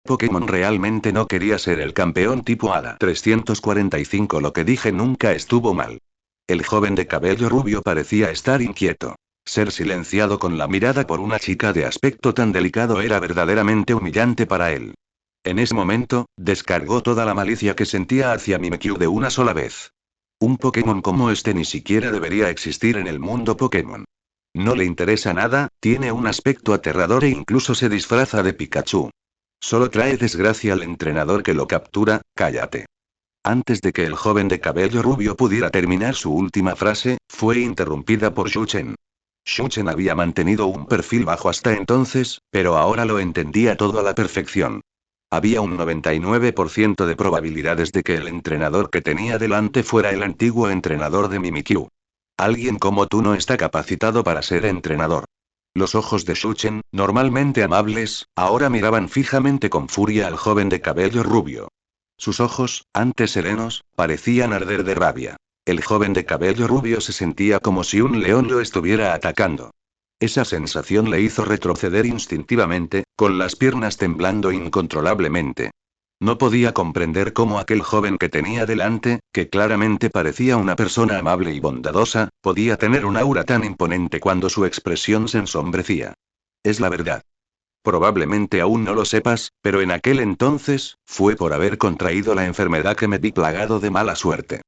Pokémon realmente no quería ser el campeón tipo Hada. 345. Lo que dije nunca estuvo mal. El joven de cabello rubio parecía estar inquieto. Ser silenciado con la mirada por una chica de aspecto tan delicado era verdaderamente humillante para él. En ese momento, descargó toda la malicia que sentía hacia Mimikyu de una sola vez. Un Pokémon como este ni siquiera debería existir en el mundo Pokémon. No le interesa nada, tiene un aspecto aterrador e incluso se disfraza de Pikachu. Solo trae desgracia al entrenador que lo captura. Cállate. Antes de que el joven de cabello rubio pudiera terminar su última frase, fue interrumpida por Shuchen. Shuchen había mantenido un perfil bajo hasta entonces, pero ahora lo entendía todo a la perfección. Había un 99% de probabilidades de que el entrenador que tenía delante fuera el antiguo entrenador de Mimikyu. Alguien como tú no está capacitado para ser entrenador. Los ojos de Shuchen, normalmente amables, ahora miraban fijamente con furia al joven de cabello rubio. Sus ojos, antes serenos, parecían arder de rabia. El joven de cabello rubio se sentía como si un león lo estuviera atacando. Esa sensación le hizo retroceder instintivamente, con las piernas temblando incontrolablemente. No podía comprender cómo aquel joven que tenía delante, que claramente parecía una persona amable y bondadosa, podía tener un aura tan imponente cuando su expresión se ensombrecía. Es la verdad. Probablemente aún no lo sepas, pero en aquel entonces, fue por haber contraído la enfermedad que me vi plagado de mala suerte.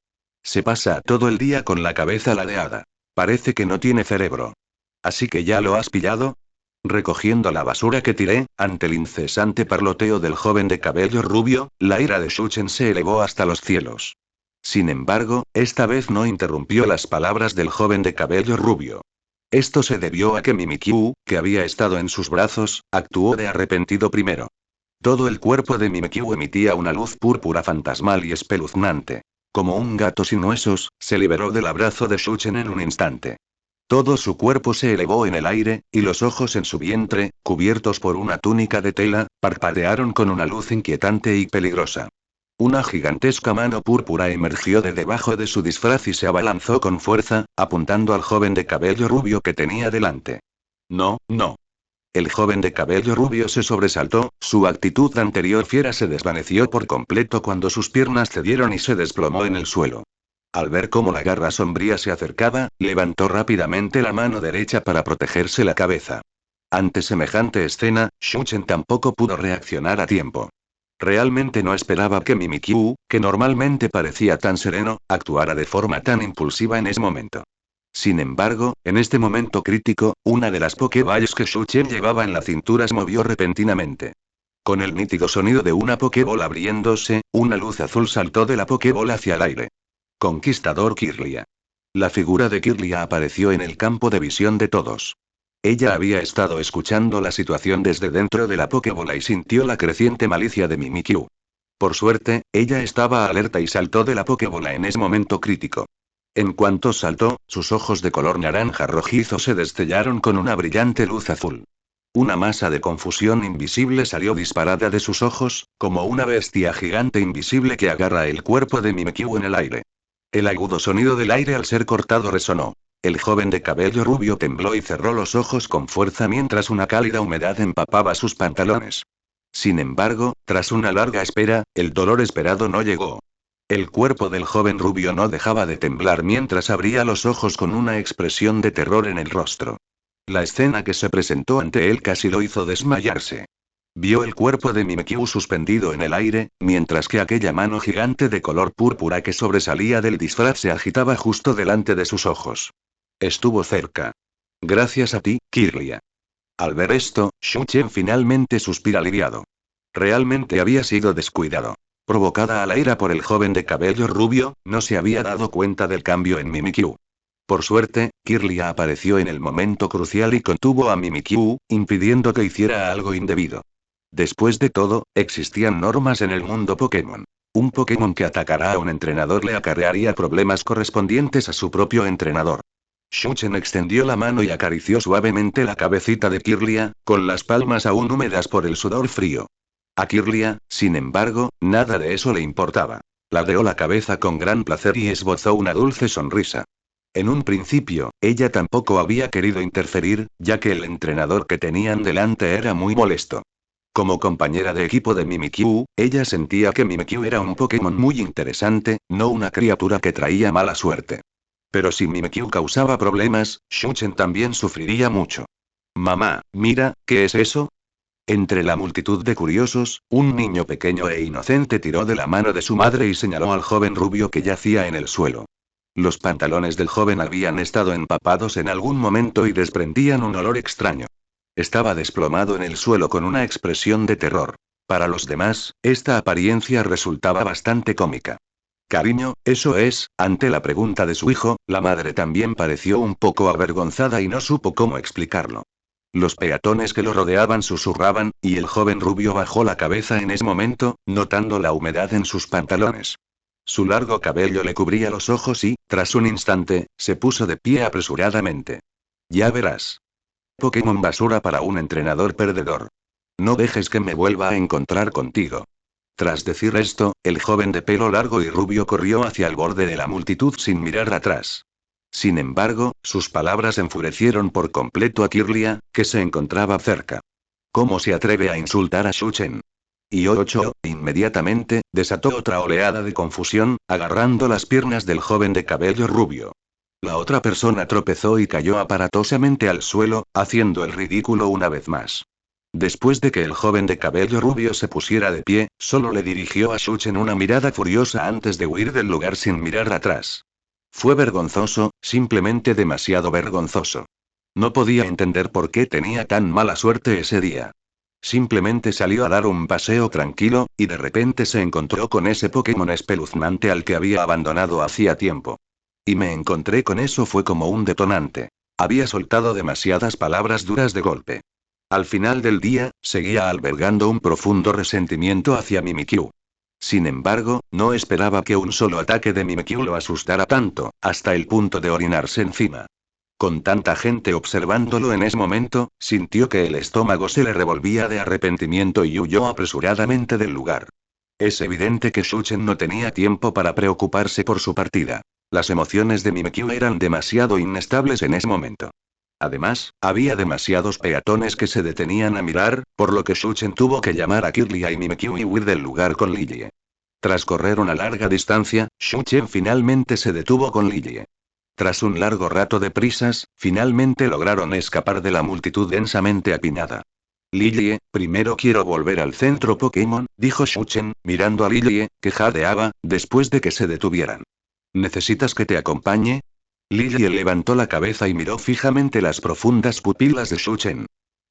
Se pasa todo el día con la cabeza ladeada. Parece que no tiene cerebro. ¿Así que ya lo has pillado? Recogiendo la basura que tiré, ante el incesante parloteo del joven de cabello rubio, la ira de Shuchen se elevó hasta los cielos. Sin embargo, esta vez no interrumpió las palabras del joven de cabello rubio. Esto se debió a que Mimikyu, que había estado en sus brazos, actuó de arrepentido primero. Todo el cuerpo de Mimikyu emitía una luz púrpura fantasmal y espeluznante. Como un gato sin huesos, se liberó del abrazo de Shuchen en un instante. Todo su cuerpo se elevó en el aire, y los ojos en su vientre, cubiertos por una túnica de tela, parpadearon con una luz inquietante y peligrosa. Una gigantesca mano púrpura emergió de debajo de su disfraz y se abalanzó con fuerza, apuntando al joven de cabello rubio que tenía delante. No, no. El joven de cabello rubio se sobresaltó, su actitud anterior fiera se desvaneció por completo cuando sus piernas cedieron y se desplomó en el suelo. Al ver cómo la garra sombría se acercaba, levantó rápidamente la mano derecha para protegerse la cabeza. Ante semejante escena, Shuchen tampoco pudo reaccionar a tiempo. Realmente no esperaba que Mimikyu, que normalmente parecía tan sereno, actuara de forma tan impulsiva en ese momento. Sin embargo, en este momento crítico, una de las Pokéballs que Shuchen llevaba en la cintura se movió repentinamente. Con el nítido sonido de una Pokéball abriéndose, una luz azul saltó de la Pokéball hacia el aire. Conquistador Kirlia. La figura de Kirlia apareció en el campo de visión de todos. Ella había estado escuchando la situación desde dentro de la Pokébola y sintió la creciente malicia de Mimikyu. Por suerte, ella estaba alerta y saltó de la Pokébola en ese momento crítico. En cuanto saltó, sus ojos de color naranja rojizo se destellaron con una brillante luz azul. Una masa de confusión invisible salió disparada de sus ojos, como una bestia gigante invisible que agarra el cuerpo de Mimikyu en el aire. El agudo sonido del aire al ser cortado resonó. El joven de cabello rubio tembló y cerró los ojos con fuerza mientras una cálida humedad empapaba sus pantalones. Sin embargo, tras una larga espera, el dolor esperado no llegó. El cuerpo del joven rubio no dejaba de temblar mientras abría los ojos con una expresión de terror en el rostro. La escena que se presentó ante él casi lo hizo desmayarse. Vio el cuerpo de Mimikyu suspendido en el aire, mientras que aquella mano gigante de color púrpura que sobresalía del disfraz se agitaba justo delante de sus ojos. Estuvo cerca. Gracias a ti, Kirlia. Al ver esto, Shuchen finalmente suspira aliviado. Realmente había sido descuidado. Provocada a la ira por el joven de cabello rubio, no se había dado cuenta del cambio en Mimikyu. Por suerte, Kirlia apareció en el momento crucial y contuvo a Mimikyu, impidiendo que hiciera algo indebido. Después de todo, existían normas en el mundo Pokémon. Un Pokémon que atacará a un entrenador le acarrearía problemas correspondientes a su propio entrenador. Shuchen extendió la mano y acarició suavemente la cabecita de Kirlia, con las palmas aún húmedas por el sudor frío. A Kirlia, sin embargo, nada de eso le importaba. Ladeó la cabeza con gran placer y esbozó una dulce sonrisa. En un principio, ella tampoco había querido interferir, ya que el entrenador que tenían delante era muy molesto. Como compañera de equipo de Mimikyu, ella sentía que Mimikyu era un Pokémon muy interesante, no una criatura que traía mala suerte. Pero si Mimikyu causaba problemas, Shuchen también sufriría mucho. Mamá, mira, ¿qué es eso? Entre la multitud de curiosos, un niño pequeño e inocente tiró de la mano de su madre y señaló al joven rubio que yacía en el suelo. Los pantalones del joven habían estado empapados en algún momento y desprendían un olor extraño. Estaba desplomado en el suelo con una expresión de terror. Para los demás, esta apariencia resultaba bastante cómica. Cariño, eso es, ante la pregunta de su hijo, la madre también pareció un poco avergonzada y no supo cómo explicarlo. Los peatones que lo rodeaban susurraban, y el joven rubio bajó la cabeza en ese momento, notando la humedad en sus pantalones. Su largo cabello le cubría los ojos y, tras un instante, se puso de pie apresuradamente. Ya verás. Pokémon basura para un entrenador perdedor. No dejes que me vuelva a encontrar contigo. Tras decir esto, el joven de pelo largo y rubio corrió hacia el borde de la multitud sin mirar atrás. Sin embargo, sus palabras enfurecieron por completo a Kirlia, que se encontraba cerca. ¿Cómo se atreve a insultar a Shuchen? Y Ocho, inmediatamente, desató otra oleada de confusión, agarrando las piernas del joven de cabello rubio. La otra persona tropezó y cayó aparatosamente al suelo, haciendo el ridículo una vez más. Después de que el joven de cabello rubio se pusiera de pie, solo le dirigió a Shuchen una mirada furiosa antes de huir del lugar sin mirar atrás. Fue vergonzoso, simplemente demasiado vergonzoso. No podía entender por qué tenía tan mala suerte ese día. Simplemente salió a dar un paseo tranquilo, y de repente se encontró con ese Pokémon espeluznante al que había abandonado hacía tiempo. Y me encontré con eso fue como un detonante. Había soltado demasiadas palabras duras de golpe. Al final del día, seguía albergando un profundo resentimiento hacia Mimikyu. Sin embargo, no esperaba que un solo ataque de Mimikyu lo asustara tanto, hasta el punto de orinarse encima. Con tanta gente observándolo en ese momento, sintió que el estómago se le revolvía de arrepentimiento y huyó apresuradamente del lugar. Es evidente que Shuchen no tenía tiempo para preocuparse por su partida. Las emociones de Mimikyu eran demasiado inestables en ese momento. Además, había demasiados peatones que se detenían a mirar, por lo que Shuchen tuvo que llamar a Kirlia y Mimikyu y huir del lugar con Lillie. Tras correr una larga distancia, Shuchen finalmente se detuvo con Lillie. Tras un largo rato de prisas, finalmente lograron escapar de la multitud densamente apinada. Lillie, primero quiero volver al centro Pokémon, dijo Shuchen, mirando a Lillie, que jadeaba, después de que se detuvieran. ¿Necesitas que te acompañe? Lillie levantó la cabeza y miró fijamente las profundas pupilas de Shuchen.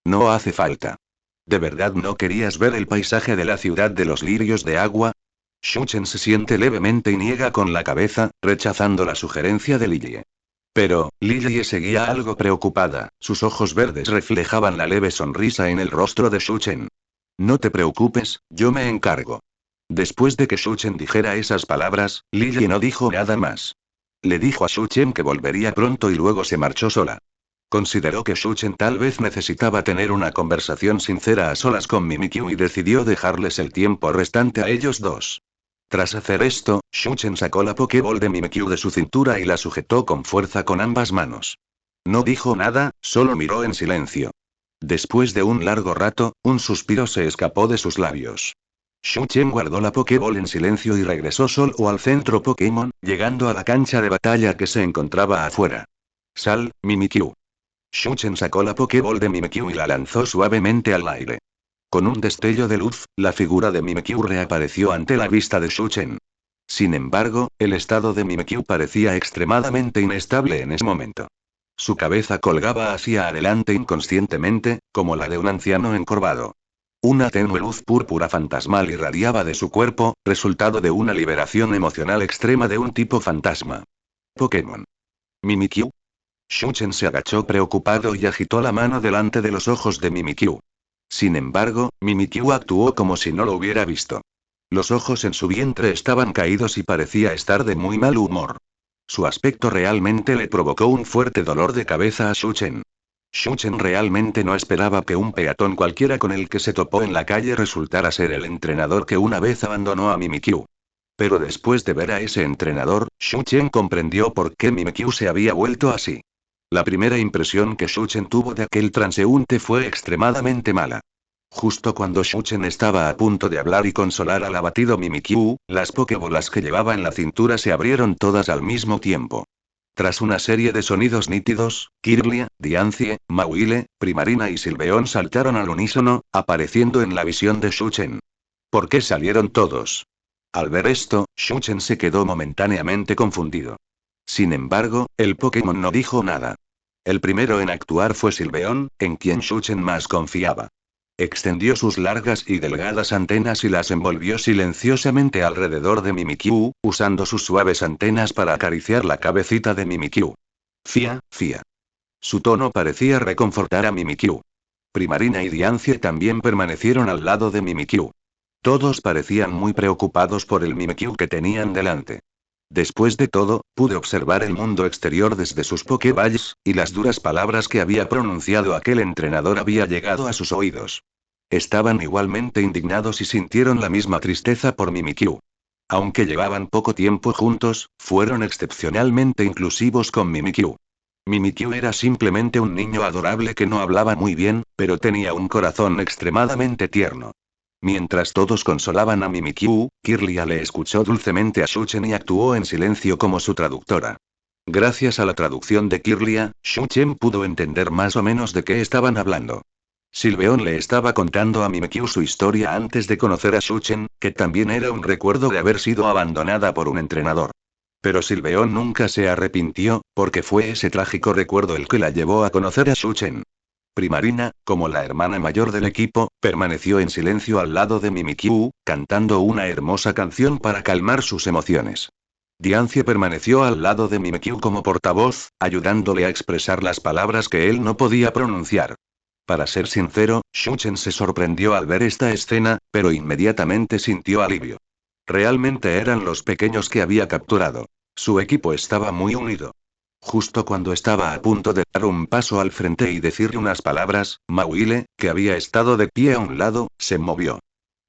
No hace falta. ¿De verdad no querías ver el paisaje de la ciudad de los lirios de agua? Shuchen se siente levemente y niega con la cabeza, rechazando la sugerencia de Lillie. Pero, Lillie seguía algo preocupada, sus ojos verdes reflejaban la leve sonrisa en el rostro de Shuchen. No te preocupes, yo me encargo. Después de que Shuchen dijera esas palabras, Lillie no dijo nada más. Le dijo a Shuchen que volvería pronto y luego se marchó sola. Consideró que Shuchen tal vez necesitaba tener una conversación sincera a solas con Mimikyu y decidió dejarles el tiempo restante a ellos dos. Tras hacer esto, Shuchen sacó la Pokéball de Mimikyu de su cintura y la sujetó con fuerza con ambas manos. No dijo nada, solo miró en silencio. Después de un largo rato, un suspiro se escapó de sus labios. Shuchen guardó la Pokéball en silencio y regresó solo al centro Pokémon, llegando a la cancha de batalla que se encontraba afuera. Sal, Mimikyu. Shuchen sacó la Pokéball de Mimikyu y la lanzó suavemente al aire. Con un destello de luz, la figura de Mimikyu reapareció ante la vista de Shuchen. Sin embargo, el estado de Mimikyu parecía extremadamente inestable en ese momento. Su cabeza colgaba hacia adelante inconscientemente, como la de un anciano encorvado. Una tenue luz púrpura fantasmal irradiaba de su cuerpo, resultado de una liberación emocional extrema de un tipo fantasma. Pokémon. Mimikyu. Shuchen se agachó preocupado y agitó la mano delante de los ojos de Mimikyu. Sin embargo, Mimikyu actuó como si no lo hubiera visto. Los ojos en su vientre estaban caídos y parecía estar de muy mal humor. Su aspecto realmente le provocó un fuerte dolor de cabeza a Shuchen. Shuchen realmente no esperaba que un peatón cualquiera con el que se topó en la calle resultara ser el entrenador que una vez abandonó a Mimikyu. Pero después de ver a ese entrenador, Shuchen comprendió por qué Mimikyu se había vuelto así. La primera impresión que Shuchen tuvo de aquel transeúnte fue extremadamente mala. Justo cuando Shuchen estaba a punto de hablar y consolar al abatido Mimikyu, las pokebolas que llevaba en la cintura se abrieron todas al mismo tiempo. Tras una serie de sonidos nítidos, Kirlia, Diancie, Mauile, Primarina y Silveon saltaron al unísono, apareciendo en la visión de Shuchen. ¿Por qué salieron todos? Al ver esto, Shuchen se quedó momentáneamente confundido. Sin embargo, el Pokémon no dijo nada. El primero en actuar fue Silveon, en quien Shuchen más confiaba. Extendió sus largas y delgadas antenas y las envolvió silenciosamente alrededor de Mimikyu, usando sus suaves antenas para acariciar la cabecita de Mimikyu. Fía, fía. Su tono parecía reconfortar a Mimikyu. Primarina y Diancie también permanecieron al lado de Mimikyu. Todos parecían muy preocupados por el Mimikyu que tenían delante. Después de todo, pude observar el mundo exterior desde sus Pokéballs, y las duras palabras que había pronunciado aquel entrenador había llegado a sus oídos. Estaban igualmente indignados y sintieron la misma tristeza por Mimikyu. Aunque llevaban poco tiempo juntos, fueron excepcionalmente inclusivos con Mimikyu. Mimikyu era simplemente un niño adorable que no hablaba muy bien, pero tenía un corazón extremadamente tierno. Mientras todos consolaban a Mimikyu, Kirlia le escuchó dulcemente a Shuchen y actuó en silencio como su traductora. Gracias a la traducción de Kirlia, Shuchen pudo entender más o menos de qué estaban hablando. Silveon le estaba contando a Mimikyu su historia antes de conocer a Shuchen, que también era un recuerdo de haber sido abandonada por un entrenador. Pero Silveon nunca se arrepintió, porque fue ese trágico recuerdo el que la llevó a conocer a Shuchen. Primarina, como la hermana mayor del equipo, permaneció en silencio al lado de Mimikyu, cantando una hermosa canción para calmar sus emociones. Diancie permaneció al lado de Mimikyu como portavoz, ayudándole a expresar las palabras que él no podía pronunciar. Para ser sincero, Shuchen se sorprendió al ver esta escena, pero inmediatamente sintió alivio. Realmente eran los pequeños que había capturado. Su equipo estaba muy unido. Justo cuando estaba a punto de dar un paso al frente y decirle unas palabras, Mauile, que había estado de pie a un lado, se movió.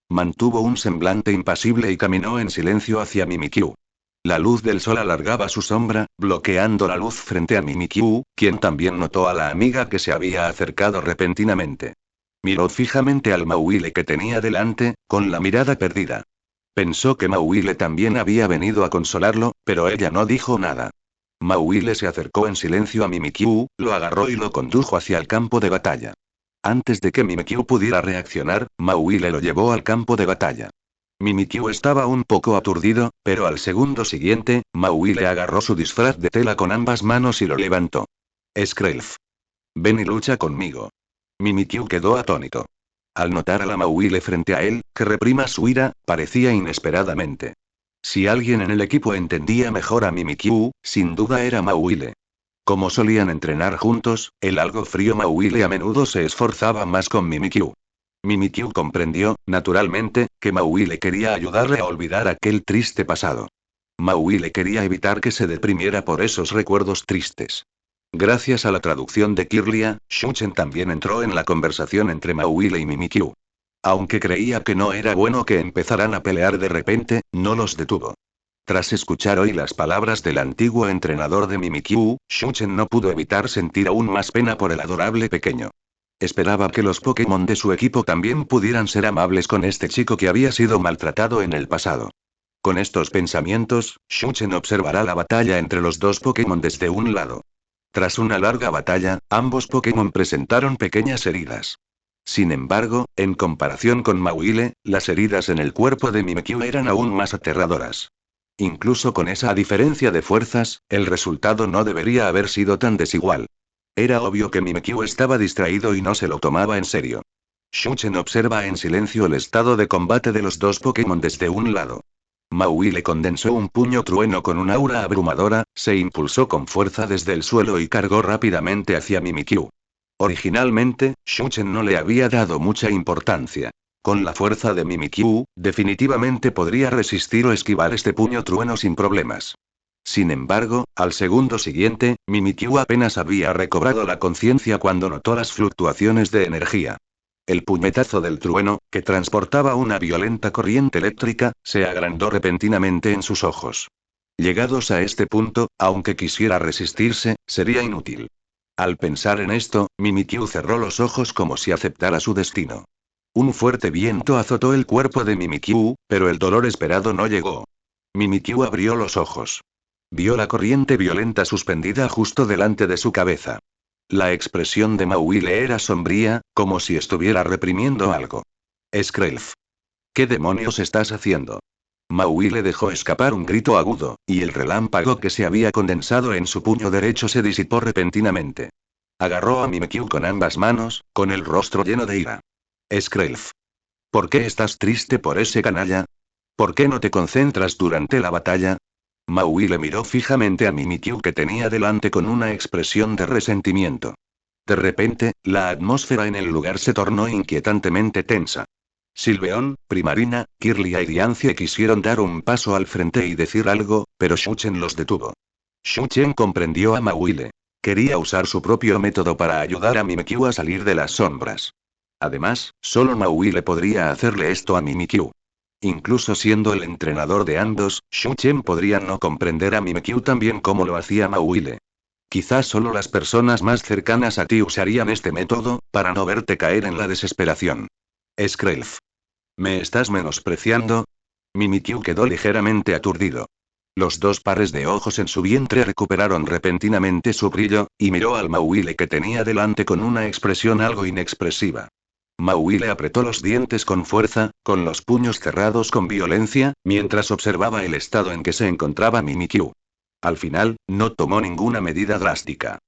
Mantuvo un semblante impasible y caminó en silencio hacia Mimikyu. La luz del sol alargaba su sombra, bloqueando la luz frente a Mimikyu, quien también notó a la amiga que se había acercado repentinamente. Miró fijamente al Mauile que tenía delante, con la mirada perdida. Pensó que Mauile también había venido a consolarlo, pero ella no dijo nada. Mauile se acercó en silencio a Mimikyu, lo agarró y lo condujo hacia el campo de batalla. Antes de que Mimikyu pudiera reaccionar, Mauile lo llevó al campo de batalla. Mimikyu estaba un poco aturdido, pero al segundo siguiente, Mauile agarró su disfraz de tela con ambas manos y lo levantó. Skrelf. Ven y lucha conmigo. Mimikyu quedó atónito. Al notar a la Mauile frente a él, que reprima su ira, parecía inesperadamente. Si alguien en el equipo entendía mejor a Mimikyu, sin duda era Mauile. Como solían entrenar juntos, el algo frío Mauile a menudo se esforzaba más con Mimikyu. Mimikyu comprendió, naturalmente, que Mauile quería ayudarle a olvidar aquel triste pasado. Mauile quería evitar que se deprimiera por esos recuerdos tristes. Gracias a la traducción de Kirlia, Shuchen también entró en la conversación entre Mauile y Mimikyu. Aunque creía que no era bueno que empezaran a pelear de repente, no los detuvo. Tras escuchar hoy las palabras del antiguo entrenador de Mimikyu, Shuchen no pudo evitar sentir aún más pena por el adorable pequeño. Esperaba que los Pokémon de su equipo también pudieran ser amables con este chico que había sido maltratado en el pasado. Con estos pensamientos, Shuchen observará la batalla entre los dos Pokémon desde un lado. Tras una larga batalla, ambos Pokémon presentaron pequeñas heridas. Sin embargo, en comparación con Mauile, las heridas en el cuerpo de Mimikyu eran aún más aterradoras. Incluso con esa diferencia de fuerzas, el resultado no debería haber sido tan desigual. Era obvio que Mimikyu estaba distraído y no se lo tomaba en serio. Shuchen observa en silencio el estado de combate de los dos Pokémon desde un lado. Mauile condensó un puño trueno con un aura abrumadora, se impulsó con fuerza desde el suelo y cargó rápidamente hacia Mimikyu. Originalmente, Shuchen no le había dado mucha importancia. Con la fuerza de Mimikyu, definitivamente podría resistir o esquivar este puño trueno sin problemas. Sin embargo, al segundo siguiente, Mimikyu apenas había recobrado la conciencia cuando notó las fluctuaciones de energía. El puñetazo del trueno, que transportaba una violenta corriente eléctrica, se agrandó repentinamente en sus ojos. Llegados a este punto, aunque quisiera resistirse, sería inútil. Al pensar en esto, Mimikyu cerró los ojos como si aceptara su destino. Un fuerte viento azotó el cuerpo de Mimikyu, pero el dolor esperado no llegó. Mimikyu abrió los ojos. Vio la corriente violenta suspendida justo delante de su cabeza. La expresión de Mauile era sombría, como si estuviera reprimiendo algo. Skrelf. ¿Qué demonios estás haciendo? Mauile dejó escapar un grito agudo, y el relámpago que se había condensado en su puño derecho se disipó repentinamente. Agarró a Mimikyu con ambas manos, con el rostro lleno de ira. Skrelf. ¿Por qué estás triste por ese canalla? ¿Por qué no te concentras durante la batalla? Maui le miró fijamente a Mimikyu que tenía delante con una expresión de resentimiento. De repente, la atmósfera en el lugar se tornó inquietantemente tensa. Silveon, Primarina, Kirlia y Diancie quisieron dar un paso al frente y decir algo, pero Shuchen los detuvo. Shuchen comprendió a Mauile. Quería usar su propio método para ayudar a Mimikyu a salir de las sombras. Además, solo Mauile podría hacerle esto a Mimikyu. Incluso siendo el entrenador de ambos, Shuchen podría no comprender a Mimikyu tan bien como lo hacía Mauile. Quizás solo las personas más cercanas a ti usarían este método, para no verte caer en la desesperación. Skrelf. ¿Me estás menospreciando? Mimikyu quedó ligeramente aturdido. Los dos pares de ojos en su vientre recuperaron repentinamente su brillo, y miró al Mauile que tenía delante con una expresión algo inexpresiva. Mauile apretó los dientes con fuerza, con los puños cerrados con violencia, mientras observaba el estado en que se encontraba Mimikyu. Al final, no tomó ninguna medida drástica.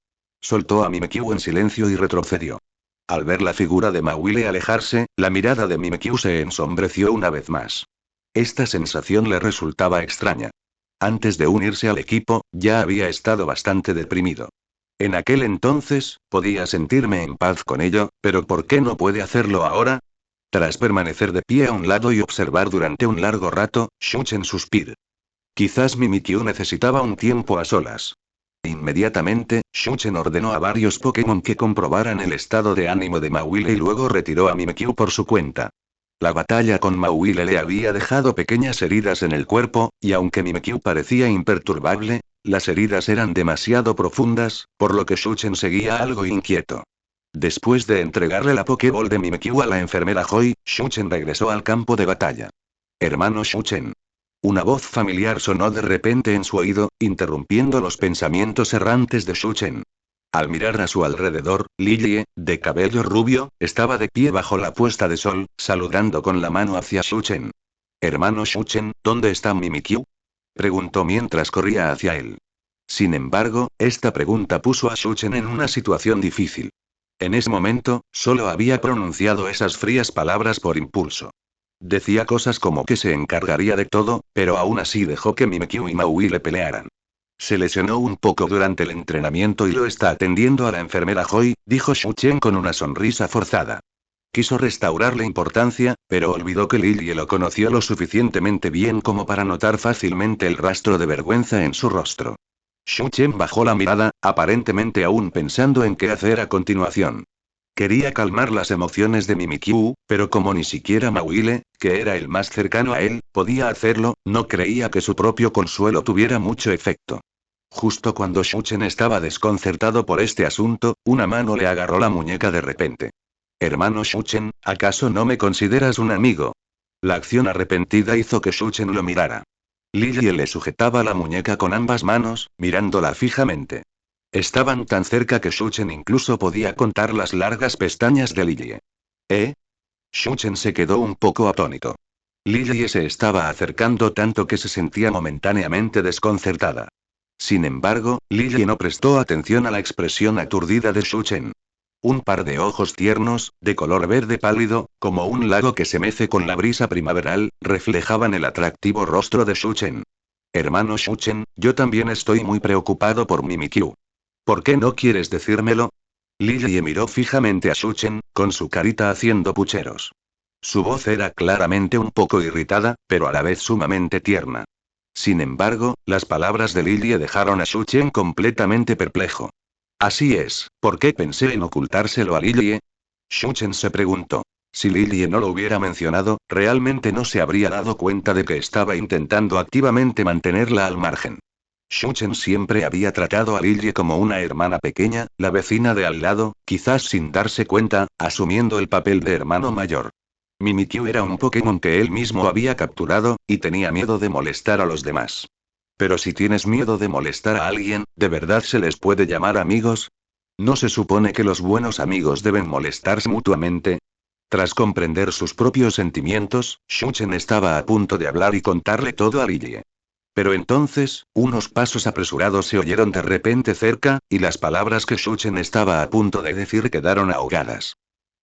Soltó a Mimikyu en silencio y retrocedió. Al ver la figura de Mauile alejarse, la mirada de Mimikyu se ensombreció una vez más. Esta sensación le resultaba extraña. Antes de unirse al equipo, ya había estado bastante deprimido. En aquel entonces, podía sentirme en paz con ello, pero ¿por qué no puede hacerlo ahora? Tras permanecer de pie a un lado y observar durante un largo rato, Shuchen suspiró. Quizás Mimikyu necesitaba un tiempo a solas. Inmediatamente, Shuchen ordenó a varios Pokémon que comprobaran el estado de ánimo de Mauile y luego retiró a Mimikyu por su cuenta. La batalla con Mauile le había dejado pequeñas heridas en el cuerpo, y aunque Mimikyu parecía imperturbable, las heridas eran demasiado profundas, por lo que Shuchen seguía algo inquieto. Después de entregarle la Pokéball de Mimikyu a la enfermera Joy, Shuchen regresó al campo de batalla. Hermano Shuchen. Una voz familiar sonó de repente en su oído, interrumpiendo los pensamientos errantes de Shuchen. Al mirar a su alrededor, Lillie, de cabello rubio, estaba de pie bajo la puesta de sol, saludando con la mano hacia Shuchen. Hermano Shuchen, ¿dónde está Mimikyu? Preguntó mientras corría hacia él. Sin embargo, esta pregunta puso a Shuchen en una situación difícil. En ese momento, solo había pronunciado esas frías palabras por impulso. Decía cosas como que se encargaría de todo, pero aún así dejó que Mimikyu y Maui le pelearan. Se lesionó un poco durante el entrenamiento y lo está atendiendo a la enfermera Joy, dijo Shuchen con una sonrisa forzada. Quiso restaurarle importancia, pero olvidó que Lillie lo conoció lo suficientemente bien como para notar fácilmente el rastro de vergüenza en su rostro. Shuchen bajó la mirada, aparentemente aún pensando en qué hacer a continuación. Quería calmar las emociones de Mimikyu, pero como ni siquiera Mauile, que era el más cercano a él, podía hacerlo, no creía que su propio consuelo tuviera mucho efecto. Justo cuando Shuchen estaba desconcertado por este asunto, una mano le agarró la muñeca de repente. Hermano Shuchen, ¿acaso no me consideras un amigo? La acción arrepentida hizo que Shuchen lo mirara. Lillie le sujetaba la muñeca con ambas manos, mirándola fijamente. Estaban tan cerca que Shuchen incluso podía contar las largas pestañas de Lillie. ¿Eh? Shuchen se quedó un poco atónito. Lillie se estaba acercando tanto que se sentía momentáneamente desconcertada. Sin embargo, Lillie no prestó atención a la expresión aturdida de Shuchen. Un par de ojos tiernos, de color verde pálido, como un lago que se mece con la brisa primaveral, reflejaban el atractivo rostro de Shuchen. Hermano Shuchen, yo también estoy muy preocupado por Mimikyu. ¿Por qué no quieres decírmelo? Lillie miró fijamente a Shuchen, con su carita haciendo pucheros. Su voz era claramente un poco irritada, pero a la vez sumamente tierna. Sin embargo, las palabras de Lillie dejaron a Shuchen completamente perplejo. Así es, ¿por qué pensé en ocultárselo a Lillie? Shuchen se preguntó. Si Lillie no lo hubiera mencionado, realmente no se habría dado cuenta de que estaba intentando activamente mantenerla al margen. Shuchen siempre había tratado a Lillie como una hermana pequeña, la vecina de al lado, quizás sin darse cuenta, asumiendo el papel de hermano mayor. Mimikyu era un Pokémon que él mismo había capturado, y tenía miedo de molestar a los demás. Pero si tienes miedo de molestar a alguien, ¿de verdad se les puede llamar amigos? ¿No se supone que los buenos amigos deben molestarse mutuamente? Tras comprender sus propios sentimientos, Shuchen estaba a punto de hablar y contarle todo a Lillie. Pero entonces, unos pasos apresurados se oyeron de repente cerca, y las palabras que Shuchen estaba a punto de decir quedaron ahogadas.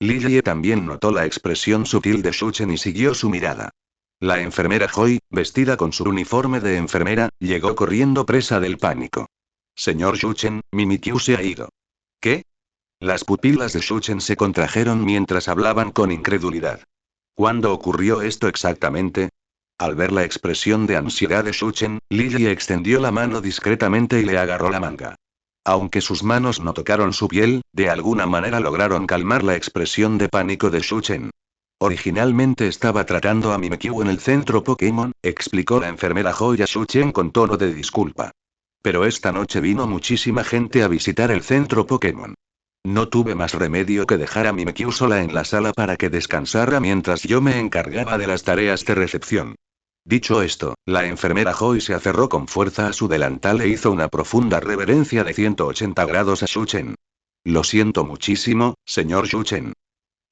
Lillie también notó la expresión sutil de Shuchen y siguió su mirada. La enfermera Joy, vestida con su uniforme de enfermera, llegó corriendo presa del pánico. Señor Shuchen, Mimikyu se ha ido. ¿Qué? Las pupilas de Shuchen se contrajeron mientras hablaban con incredulidad. ¿Cuándo ocurrió esto exactamente? Al ver la expresión de ansiedad de Shuchen, Lily extendió la mano discretamente y le agarró la manga. Aunque sus manos no tocaron su piel, de alguna manera lograron calmar la expresión de pánico de Shuchen. Originalmente estaba tratando a Mimikyu en el centro Pokémon, explicó la enfermera Joy a Shuchen con tono de disculpa. Pero esta noche vino muchísima gente a visitar el centro Pokémon. No tuve más remedio que dejar a Mimikyu sola en la sala para que descansara mientras yo me encargaba de las tareas de recepción. Dicho esto, la enfermera Joy se aferró con fuerza a su delantal e hizo una profunda reverencia de 180 grados a Shuchen. Lo siento muchísimo, señor Shuchen.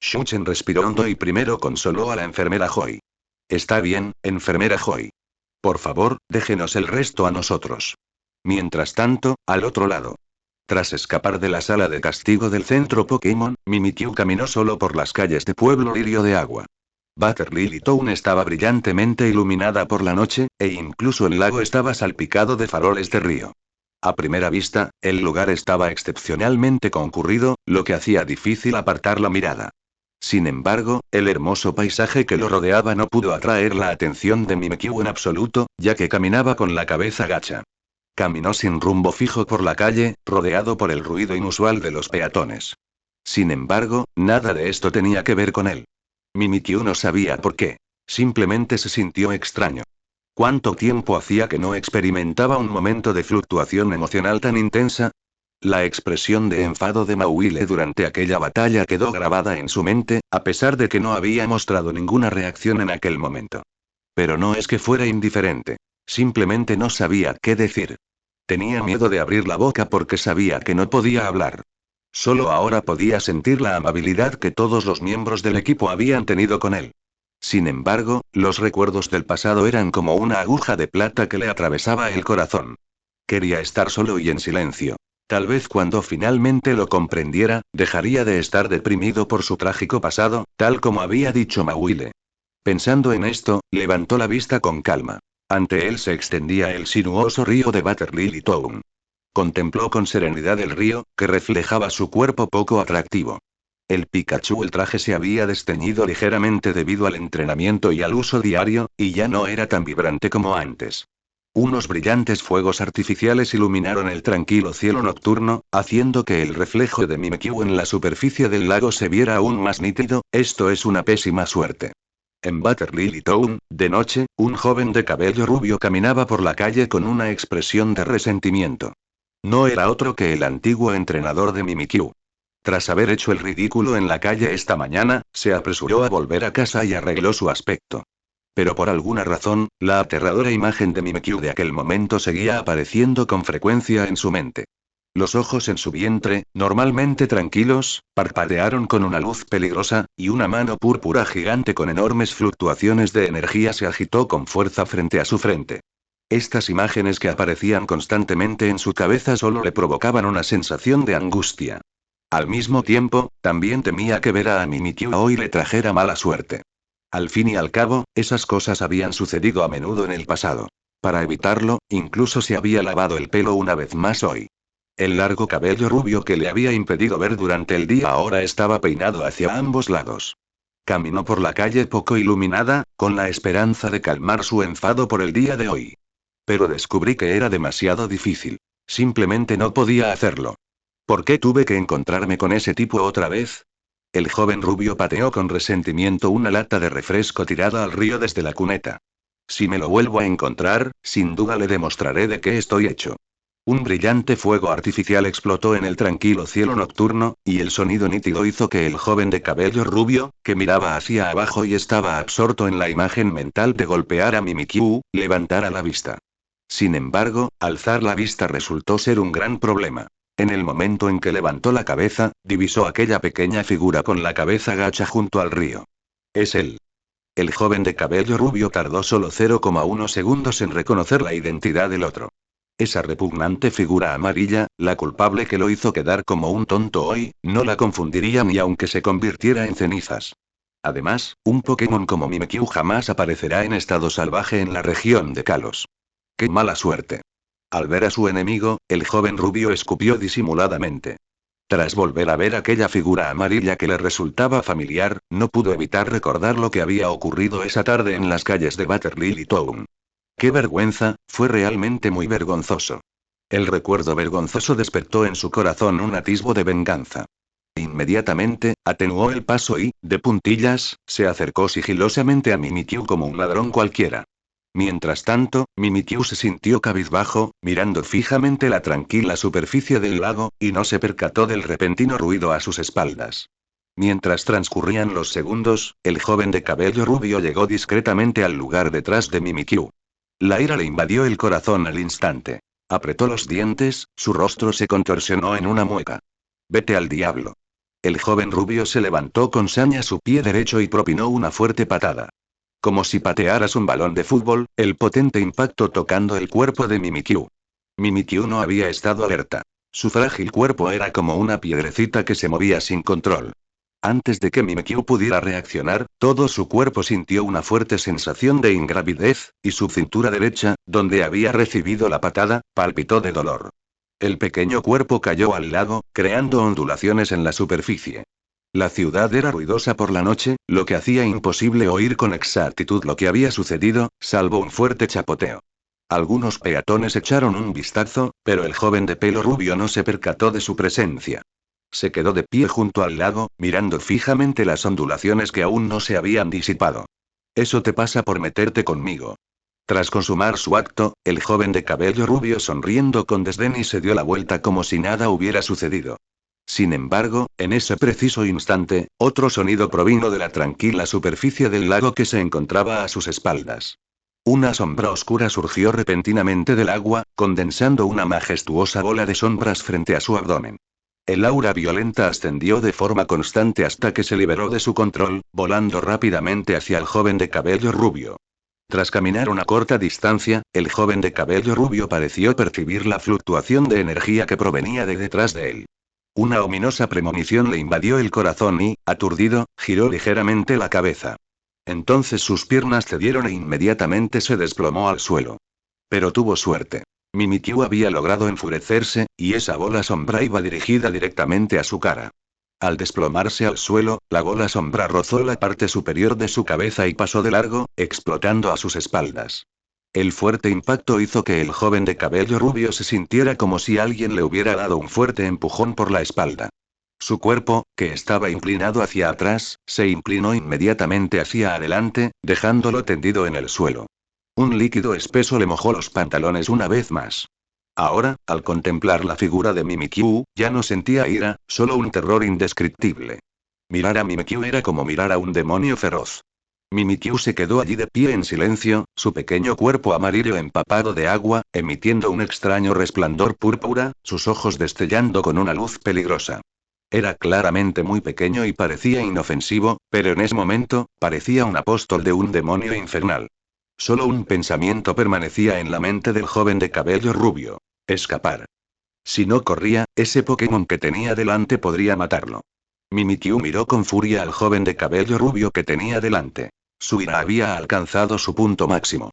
Shuchen respiró hondo y primero consoló a la enfermera Joy. Está bien, enfermera Joy. Por favor, déjenos el resto a nosotros. Mientras tanto, al otro lado. Tras escapar de la sala de castigo del centro Pokémon, Mimikyu caminó solo por las calles de Pueblo Lirio de Agua. Butter Lily Town estaba brillantemente iluminada por la noche, e incluso el lago estaba salpicado de faroles de río. A primera vista, el lugar estaba excepcionalmente concurrido, lo que hacía difícil apartar la mirada. Sin embargo, el hermoso paisaje que lo rodeaba no pudo atraer la atención de Mimikyu en absoluto, ya que caminaba con la cabeza gacha. Caminó sin rumbo fijo por la calle, rodeado por el ruido inusual de los peatones. Sin embargo, nada de esto tenía que ver con él. Mimikyu no sabía por qué. Simplemente se sintió extraño. ¿Cuánto tiempo hacía que no experimentaba un momento de fluctuación emocional tan intensa? La expresión de enfado de Mauile durante aquella batalla quedó grabada en su mente, a pesar de que no había mostrado ninguna reacción en aquel momento. Pero no es que fuera indiferente. Simplemente no sabía qué decir. Tenía miedo de abrir la boca porque sabía que no podía hablar. Solo ahora podía sentir la amabilidad que todos los miembros del equipo habían tenido con él. Sin embargo, los recuerdos del pasado eran como una aguja de plata que le atravesaba el corazón. Quería estar solo y en silencio. Tal vez cuando finalmente lo comprendiera, dejaría de estar deprimido por su trágico pasado, tal como había dicho Mauile. Pensando en esto, levantó la vista con calma. Ante él se extendía el sinuoso río de Butter Lily Town. Contempló con serenidad el río, que reflejaba su cuerpo poco atractivo. El traje se había desteñido ligeramente debido al entrenamiento y al uso diario, y ya no era tan vibrante como antes. Unos brillantes fuegos artificiales iluminaron el tranquilo cielo nocturno, haciendo que el reflejo de Mimikyu en la superficie del lago se viera aún más nítido. Esto es una pésima suerte. En Butter Lily Town, de noche, un joven de cabello rubio caminaba por la calle con una expresión de resentimiento. No era otro que el antiguo entrenador de Mimikyu. Tras haber hecho el ridículo en la calle esta mañana, se apresuró a volver a casa y arregló su aspecto. Pero por alguna razón, la aterradora imagen de Mimikyu de aquel momento seguía apareciendo con frecuencia en su mente. Los ojos en su vientre, normalmente tranquilos, parpadearon con una luz peligrosa, y una mano púrpura gigante con enormes fluctuaciones de energía se agitó con fuerza frente a su frente. Estas imágenes que aparecían constantemente en su cabeza solo le provocaban una sensación de angustia. Al mismo tiempo, también temía que ver a Mimikyu hoy le trajera mala suerte. Al fin y al cabo, esas cosas habían sucedido a menudo en el pasado. Para evitarlo, incluso se había lavado el pelo una vez más hoy. El largo cabello rubio que le había impedido ver durante el día ahora estaba peinado hacia ambos lados. Caminó por la calle poco iluminada, con la esperanza de calmar su enfado por el día de hoy. Pero descubrí que era demasiado difícil. Simplemente no podía hacerlo. ¿Por qué tuve que encontrarme con ese tipo otra vez? El joven rubio pateó con resentimiento una lata de refresco tirada al río desde la cuneta. Si me lo vuelvo a encontrar, sin duda le demostraré de qué estoy hecho. Un brillante fuego artificial explotó en el tranquilo cielo nocturno, y el sonido nítido hizo que el joven de cabello rubio, que miraba hacia abajo y estaba absorto en la imagen mental de golpear a Mimikyu, levantara la vista. Sin embargo, alzar la vista resultó ser un gran problema. En el momento en que levantó la cabeza, divisó aquella pequeña figura con la cabeza gacha junto al río. Es él. El joven de cabello rubio tardó solo 0,1 segundos en reconocer la identidad del otro. Esa repugnante figura amarilla, la culpable que lo hizo quedar como un tonto hoy, no la confundiría ni aunque se convirtiera en cenizas. Además, un Pokémon como Mimikyu jamás aparecerá en estado salvaje en la región de Kalos. ¡Qué mala suerte! Al ver a su enemigo, el joven rubio escupió disimuladamente. Tras volver a ver aquella figura amarilla que le resultaba familiar, no pudo evitar recordar lo que había ocurrido esa tarde en las calles de Butterlily Town. ¡Qué vergüenza! Fue realmente muy vergonzoso. El recuerdo vergonzoso despertó en su corazón un atisbo de venganza. Inmediatamente, atenuó el paso y, de puntillas, se acercó sigilosamente a Mimikyu como un ladrón cualquiera. Mientras tanto, Mimikyu se sintió cabizbajo, mirando fijamente la tranquila superficie del lago, y no se percató del repentino ruido a sus espaldas. Mientras transcurrían los segundos, el joven de cabello rubio llegó discretamente al lugar detrás de Mimikyu. La ira le invadió el corazón al instante. Apretó los dientes, su rostro se contorsionó en una mueca. Vete al diablo. El joven rubio se levantó con saña su pie derecho y propinó una fuerte patada. Como si patearas un balón de fútbol, el potente impacto tocando el cuerpo de Mimikyu. Mimikyu no había estado alerta. Su frágil cuerpo era como una piedrecita que se movía sin control. Antes de que Mimikyu pudiera reaccionar, todo su cuerpo sintió una fuerte sensación de ingravidez, y su cintura derecha, donde había recibido la patada, palpitó de dolor. El pequeño cuerpo cayó al lago, creando ondulaciones en la superficie. La ciudad era ruidosa por la noche, lo que hacía imposible oír con exactitud lo que había sucedido, salvo un fuerte chapoteo. Algunos peatones echaron un vistazo, pero el joven de pelo rubio no se percató de su presencia. Se quedó de pie junto al lago, mirando fijamente las ondulaciones que aún no se habían disipado. Eso te pasa por meterte conmigo. Tras consumar su acto, el joven de cabello rubio sonriendo con desdén y se dio la vuelta como si nada hubiera sucedido. Sin embargo, en ese preciso instante, otro sonido provino de la tranquila superficie del lago que se encontraba a sus espaldas. Una sombra oscura surgió repentinamente del agua, condensando una majestuosa bola de sombras frente a su abdomen. El aura violenta ascendió de forma constante hasta que se liberó de su control, volando rápidamente hacia el joven de cabello rubio. Tras caminar una corta distancia, el joven de cabello rubio pareció percibir la fluctuación de energía que provenía de detrás de él. Una ominosa premonición le invadió el corazón y, aturdido, giró ligeramente la cabeza. Entonces sus piernas cedieron e inmediatamente se desplomó al suelo. Pero tuvo suerte. Mimikyu había logrado enfurecerse, y esa bola sombra iba dirigida directamente a su cara. Al desplomarse al suelo, la bola sombra rozó la parte superior de su cabeza y pasó de largo, explotando a sus espaldas. El fuerte impacto hizo que el joven de cabello rubio se sintiera como si alguien le hubiera dado un fuerte empujón por la espalda. Su cuerpo, que estaba inclinado hacia atrás, se inclinó inmediatamente hacia adelante, dejándolo tendido en el suelo. Un líquido espeso le mojó los pantalones una vez más. Ahora, al contemplar la figura de Mimikyu, ya no sentía ira, solo un terror indescriptible. Mirar a Mimikyu era como mirar a un demonio feroz. Mimikyu se quedó allí de pie en silencio, su pequeño cuerpo amarillo empapado de agua, emitiendo un extraño resplandor púrpura, sus ojos destellando con una luz peligrosa. Era claramente muy pequeño y parecía inofensivo, pero en ese momento, parecía un apóstol de un demonio infernal. Solo un pensamiento permanecía en la mente del joven de cabello rubio: escapar. Si no corría, ese Pokémon que tenía delante podría matarlo. Mimikyu miró con furia al joven de cabello rubio que tenía delante. Su ira había alcanzado su punto máximo.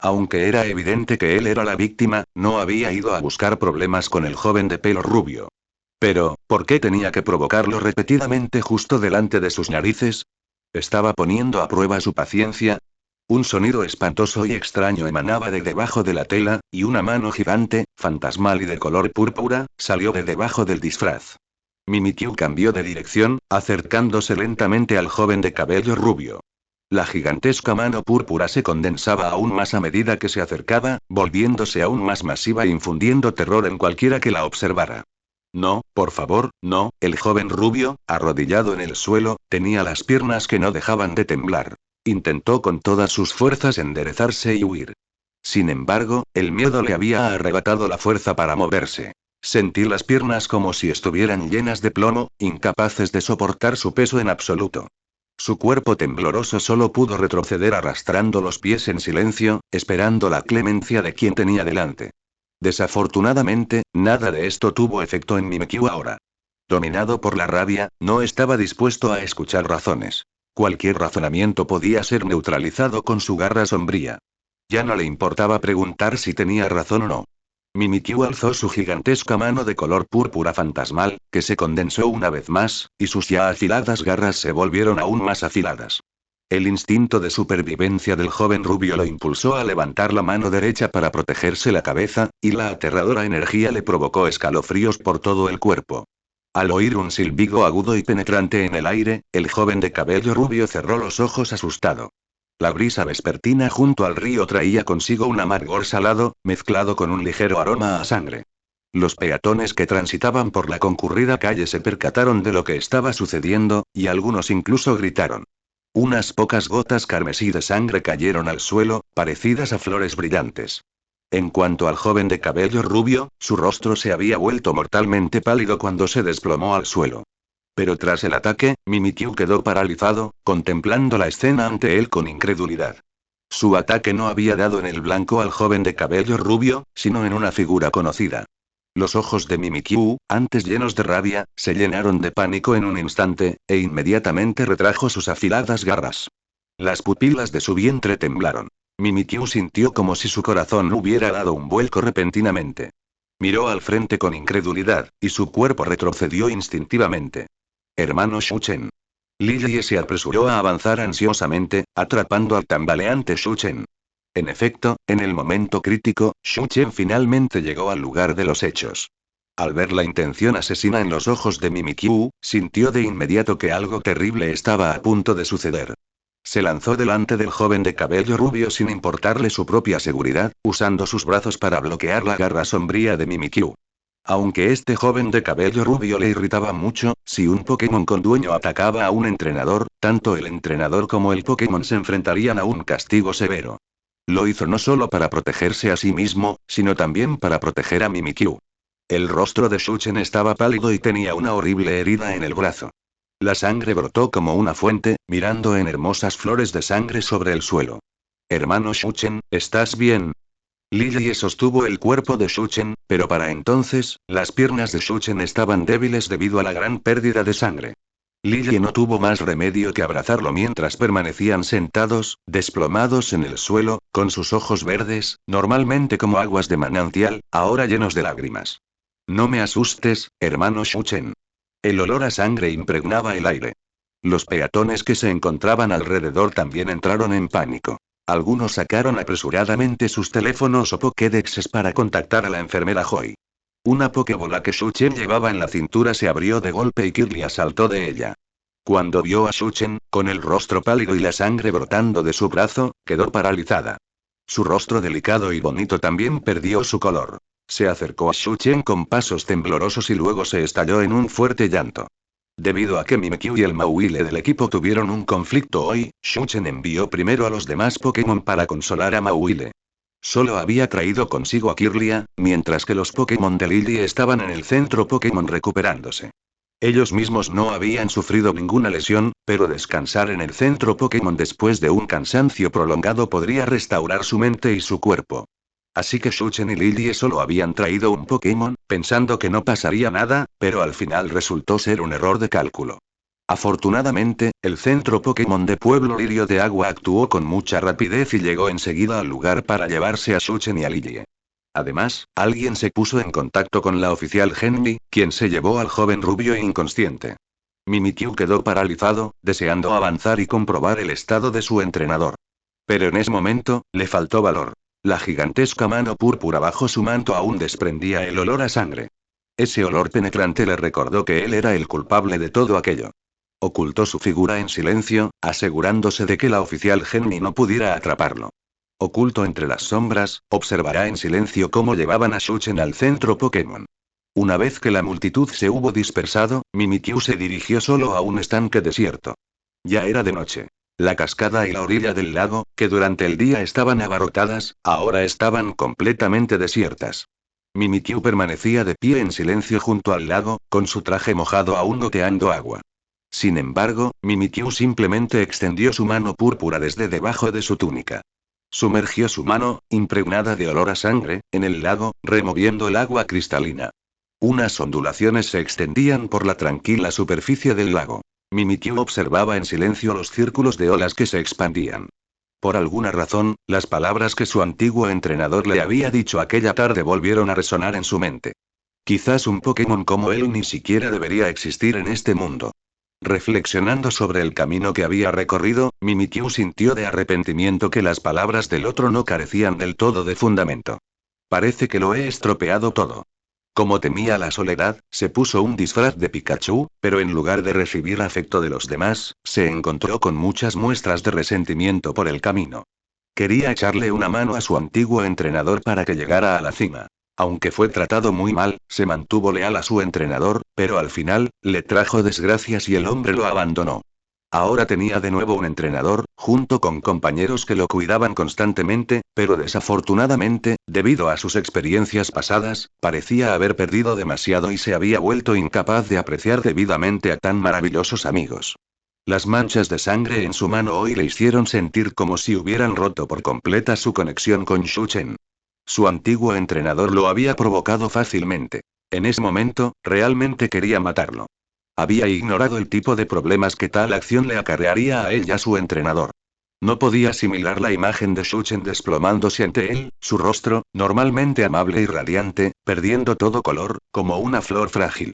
Aunque era evidente que él era la víctima, no había ido a buscar problemas con el joven de pelo rubio. Pero, ¿por qué tenía que provocarlo repetidamente justo delante de sus narices? ¿Estaba poniendo a prueba su paciencia? Un sonido espantoso y extraño emanaba de debajo de la tela, y una mano gigante, fantasmal y de color púrpura, salió de debajo del disfraz. Mimikyu cambió de dirección, acercándose lentamente al joven de cabello rubio. La gigantesca mano púrpura se condensaba aún más a medida que se acercaba, volviéndose aún más masiva e infundiendo terror en cualquiera que la observara. No, por favor, no, el joven rubio, arrodillado en el suelo, tenía las piernas que no dejaban de temblar. Intentó con todas sus fuerzas enderezarse y huir. Sin embargo, el miedo le había arrebatado la fuerza para moverse. Sentí las piernas como si estuvieran llenas de plomo, incapaces de soportar su peso en absoluto. Su cuerpo tembloroso solo pudo retroceder arrastrando los pies en silencio, esperando la clemencia de quien tenía delante. Desafortunadamente, nada de esto tuvo efecto en Mimikyu ahora. Dominado por la rabia, no estaba dispuesto a escuchar razones. Cualquier razonamiento podía ser neutralizado con su garra sombría. Ya no le importaba preguntar si tenía razón o no. Mimikyu alzó su gigantesca mano de color púrpura fantasmal, que se condensó una vez más, y sus ya afiladas garras se volvieron aún más afiladas. El instinto de supervivencia del joven rubio lo impulsó a levantar la mano derecha para protegerse la cabeza, y la aterradora energía le provocó escalofríos por todo el cuerpo. Al oír un silbido agudo y penetrante en el aire, el joven de cabello rubio cerró los ojos asustado. La brisa vespertina junto al río traía consigo un amargor salado, mezclado con un ligero aroma a sangre. Los peatones que transitaban por la concurrida calle se percataron de lo que estaba sucediendo, y algunos incluso gritaron. Unas pocas gotas carmesí de sangre cayeron al suelo, parecidas a flores brillantes. En cuanto al joven de cabello rubio, su rostro se había vuelto mortalmente pálido cuando se desplomó al suelo. Pero tras el ataque, Mimikyu quedó paralizado, contemplando la escena ante él con incredulidad. Su ataque no había dado en el blanco al joven de cabello rubio, sino en una figura conocida. Los ojos de Mimikyu, antes llenos de rabia, se llenaron de pánico en un instante, e inmediatamente retrajo sus afiladas garras. Las pupilas de su vientre temblaron. Mimikyu sintió como si su corazón hubiera dado un vuelco repentinamente. Miró al frente con incredulidad, y su cuerpo retrocedió instintivamente. Hermano Shuchen. Lily se apresuró a avanzar ansiosamente, atrapando al tambaleante Shuchen. En efecto, en el momento crítico, Shuchen finalmente llegó al lugar de los hechos. Al ver la intención asesina en los ojos de Mimikyu, sintió de inmediato que algo terrible estaba a punto de suceder. Se lanzó delante del joven de cabello rubio sin importarle su propia seguridad, usando sus brazos para bloquear la garra sombría de Mimikyu. Aunque este joven de cabello rubio le irritaba mucho, si un Pokémon con dueño atacaba a un entrenador, tanto el entrenador como el Pokémon se enfrentarían a un castigo severo. Lo hizo no solo para protegerse a sí mismo, sino también para proteger a Mimikyu. El rostro de Shuchen estaba pálido y tenía una horrible herida en el brazo. La sangre brotó como una fuente, mirando en hermosas flores de sangre sobre el suelo. Hermano Shuchen, ¿estás bien? Lily sostuvo el cuerpo de Shuchen, pero para entonces, las piernas de Shuchen estaban débiles debido a la gran pérdida de sangre. Lily no tuvo más remedio que abrazarlo mientras permanecían sentados, desplomados en el suelo, con sus ojos verdes, normalmente como aguas de manantial, ahora llenos de lágrimas. No me asustes, hermano Shuchen. El olor a sangre impregnaba el aire. Los peatones que se encontraban alrededor también entraron en pánico. Algunos sacaron apresuradamente sus teléfonos o Pokédexes para contactar a la enfermera Joy. Una Pokébola que Shuchen llevaba en la cintura se abrió de golpe y Kirlia saltó de ella. Cuando vio a Shuchen, con el rostro pálido y la sangre brotando de su brazo, quedó paralizada. Su rostro delicado y bonito también perdió su color. Se acercó a Shuchen con pasos temblorosos y luego se estalló en un fuerte llanto. Debido a que Mimikyu y el Mawile del equipo tuvieron un conflicto hoy, Shuchen envió primero a los demás Pokémon para consolar a Mawile. Solo había traído consigo a Kirlia, mientras que los Pokémon de Lily estaban en el centro Pokémon recuperándose. Ellos mismos no habían sufrido ninguna lesión, pero descansar en el centro Pokémon después de un cansancio prolongado podría restaurar su mente y su cuerpo. Así que Shuchen y Lily solo habían traído un Pokémon, pensando que no pasaría nada, pero al final resultó ser un error de cálculo. Afortunadamente, el centro Pokémon de Pueblo Lirio de Agua actuó con mucha rapidez y llegó enseguida al lugar para llevarse a Shuchen y a Lily. Además, alguien se puso en contacto con la oficial Genmi, quien se llevó al joven rubio e inconsciente. Mimikyu quedó paralizado, deseando avanzar y comprobar el estado de su entrenador. Pero en ese momento, le faltó valor. La gigantesca mano púrpura bajo su manto aún desprendía el olor a sangre. Ese olor penetrante le recordó que él era el culpable de todo aquello. Ocultó su figura en silencio, asegurándose de que la oficial Genni no pudiera atraparlo. Oculto entre las sombras, observará en silencio cómo llevaban a Shuchen al centro Pokémon. Una vez que la multitud se hubo dispersado, Mimikyu se dirigió solo a un estanque desierto. Ya era de noche. La cascada y la orilla del lago, que durante el día estaban abarrotadas, ahora estaban completamente desiertas. Mimikyu permanecía de pie en silencio junto al lago, con su traje mojado aún goteando agua. Sin embargo, Mimikyu simplemente extendió su mano púrpura desde debajo de su túnica. Sumergió su mano, impregnada de olor a sangre, en el lago, removiendo el agua cristalina. Unas ondulaciones se extendían por la tranquila superficie del lago. Mimikyu observaba en silencio los círculos de olas que se expandían. Por alguna razón, las palabras que su antiguo entrenador le había dicho aquella tarde volvieron a resonar en su mente. Quizás un Pokémon como él ni siquiera debería existir en este mundo. Reflexionando sobre el camino que había recorrido, Mimikyu sintió de arrepentimiento que las palabras del otro no carecían del todo de fundamento. Parece que lo he estropeado todo. Como temía la soledad, se puso un disfraz de Pikachu, pero en lugar de recibir afecto de los demás, se encontró con muchas muestras de resentimiento por el camino. Quería echarle una mano a su antiguo entrenador para que llegara a la cima. Aunque fue tratado muy mal, se mantuvo leal a su entrenador, pero al final, le trajo desgracias y el hombre lo abandonó. Ahora tenía de nuevo un entrenador, junto con compañeros que lo cuidaban constantemente, pero desafortunadamente, debido a sus experiencias pasadas, parecía haber perdido demasiado y se había vuelto incapaz de apreciar debidamente a tan maravillosos amigos. Las manchas de sangre en su mano hoy le hicieron sentir como si hubieran roto por completa su conexión con Shuchen. Su antiguo entrenador lo había provocado fácilmente. En ese momento, realmente quería matarlo. Había ignorado el tipo de problemas que tal acción le acarrearía a él y a su entrenador. No podía asimilar la imagen de Shuchen desplomándose ante él, su rostro, normalmente amable y radiante, perdiendo todo color, como una flor frágil.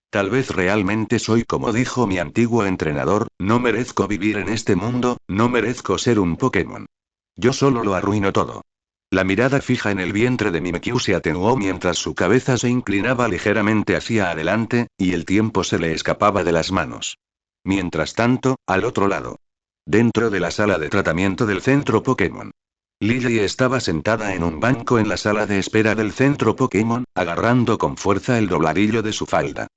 Tal vez realmente soy como dijo mi antiguo entrenador, no merezco vivir en este mundo, no merezco ser un Pokémon. Yo solo lo arruino todo. La mirada fija en el vientre de Mimikyu se atenuó mientras su cabeza se inclinaba ligeramente hacia adelante, y el tiempo se le escapaba de las manos. Mientras tanto, al otro lado. Dentro de la sala de tratamiento del centro Pokémon. Lily estaba sentada en un banco en la sala de espera del centro Pokémon, agarrando con fuerza el dobladillo de su falda.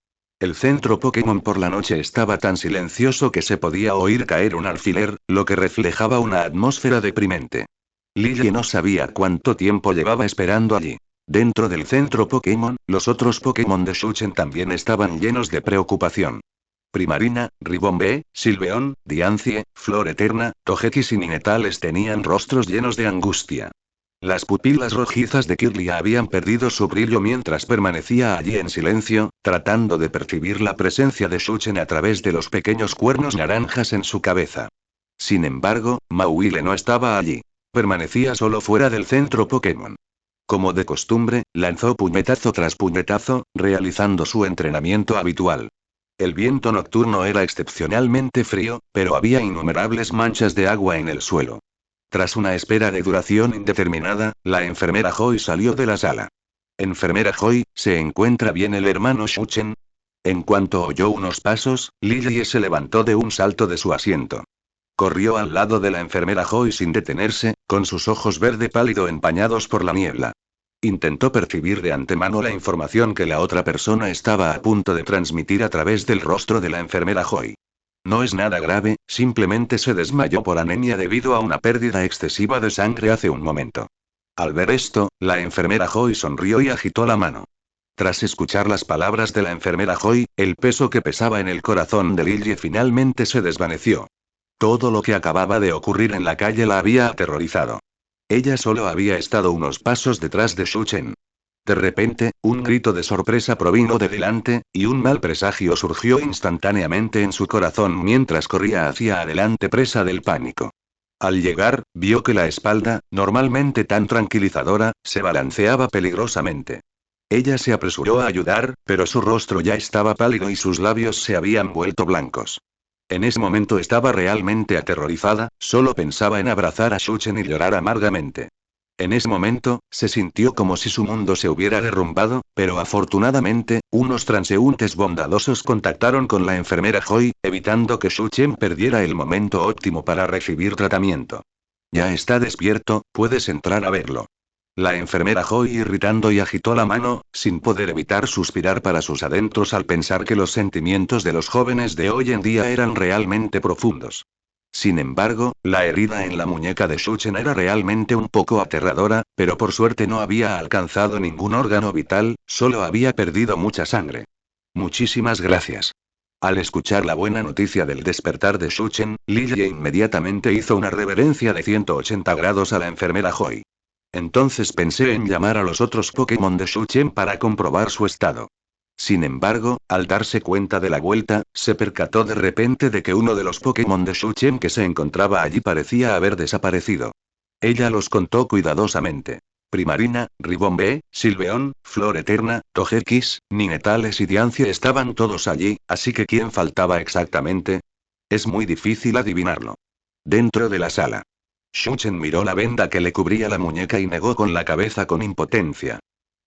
El centro Pokémon por la noche estaba tan silencioso que se podía oír caer un alfiler, lo que reflejaba una atmósfera deprimente. Lily no sabía cuánto tiempo llevaba esperando allí. Dentro del centro Pokémon, los otros Pokémon de Shuchen también estaban llenos de preocupación. Primarina, Ribombee, Silveon, Diancie, Flor Eterna, Togekiss y Ninetales tenían rostros llenos de angustia. Las pupilas rojizas de Kirlia habían perdido su brillo mientras permanecía allí en silencio, tratando de percibir la presencia de Shuchen a través de los pequeños cuernos naranjas en su cabeza. Sin embargo, Mauile no estaba allí. Permanecía solo fuera del centro Pokémon. Como de costumbre, lanzó puñetazo tras puñetazo, realizando su entrenamiento habitual. El viento nocturno era excepcionalmente frío, pero había innumerables manchas de agua en el suelo. Tras una espera de duración indeterminada, la enfermera Joy salió de la sala. Enfermera Joy, ¿se encuentra bien el hermano Shuchen? En cuanto oyó unos pasos, Lily se levantó de un salto de su asiento. Corrió al lado de la enfermera Joy sin detenerse, con sus ojos verde pálido empañados por la niebla. Intentó percibir de antemano la información que la otra persona estaba a punto de transmitir a través del rostro de la enfermera Joy. No es nada grave, simplemente se desmayó por anemia debido a una pérdida excesiva de sangre hace un momento. Al ver esto, la enfermera Joy sonrió y agitó la mano. Tras escuchar las palabras de la enfermera Joy, el peso que pesaba en el corazón de Lily finalmente se desvaneció. Todo lo que acababa de ocurrir en la calle la había aterrorizado. Ella solo había estado unos pasos detrás de Shuchen. De repente, un grito de sorpresa provino de delante, y un mal presagio surgió instantáneamente en su corazón mientras corría hacia adelante presa del pánico. Al llegar, vio que la espalda, normalmente tan tranquilizadora, se balanceaba peligrosamente. Ella se apresuró a ayudar, pero su rostro ya estaba pálido y sus labios se habían vuelto blancos. En ese momento estaba realmente aterrorizada, solo pensaba en abrazar a Shuchen y llorar amargamente. En ese momento, se sintió como si su mundo se hubiera derrumbado, pero afortunadamente, unos transeúntes bondadosos contactaron con la enfermera Joy, evitando que Shu Chen perdiera el momento óptimo para recibir tratamiento. Ya está despierto, puedes entrar a verlo. La enfermera Joy irritando y agitó la mano, sin poder evitar suspirar para sus adentros al pensar que los sentimientos de los jóvenes de hoy en día eran realmente profundos. Sin embargo, la herida en la muñeca de Shuchen era realmente un poco aterradora, pero por suerte no había alcanzado ningún órgano vital, solo había perdido mucha sangre. Muchísimas gracias. Al escuchar la buena noticia del despertar de Shuchen, Lilia inmediatamente hizo una reverencia de 180 grados a la enfermera Joy. Entonces pensé en llamar a los otros Pokémon de Shuchen para comprobar su estado. Sin embargo, al darse cuenta de la vuelta, se percató de repente de que uno de los Pokémon de Shuchen que se encontraba allí parecía haber desaparecido. Ella los contó cuidadosamente. Primarina, Ribombee, Silveon, Flor Eterna, Togekiss, Ninetales y Diancie estaban todos allí, así que ¿quién faltaba exactamente? Es muy difícil adivinarlo. Dentro de la sala. Shuchen miró la venda que le cubría la muñeca y negó con la cabeza con impotencia.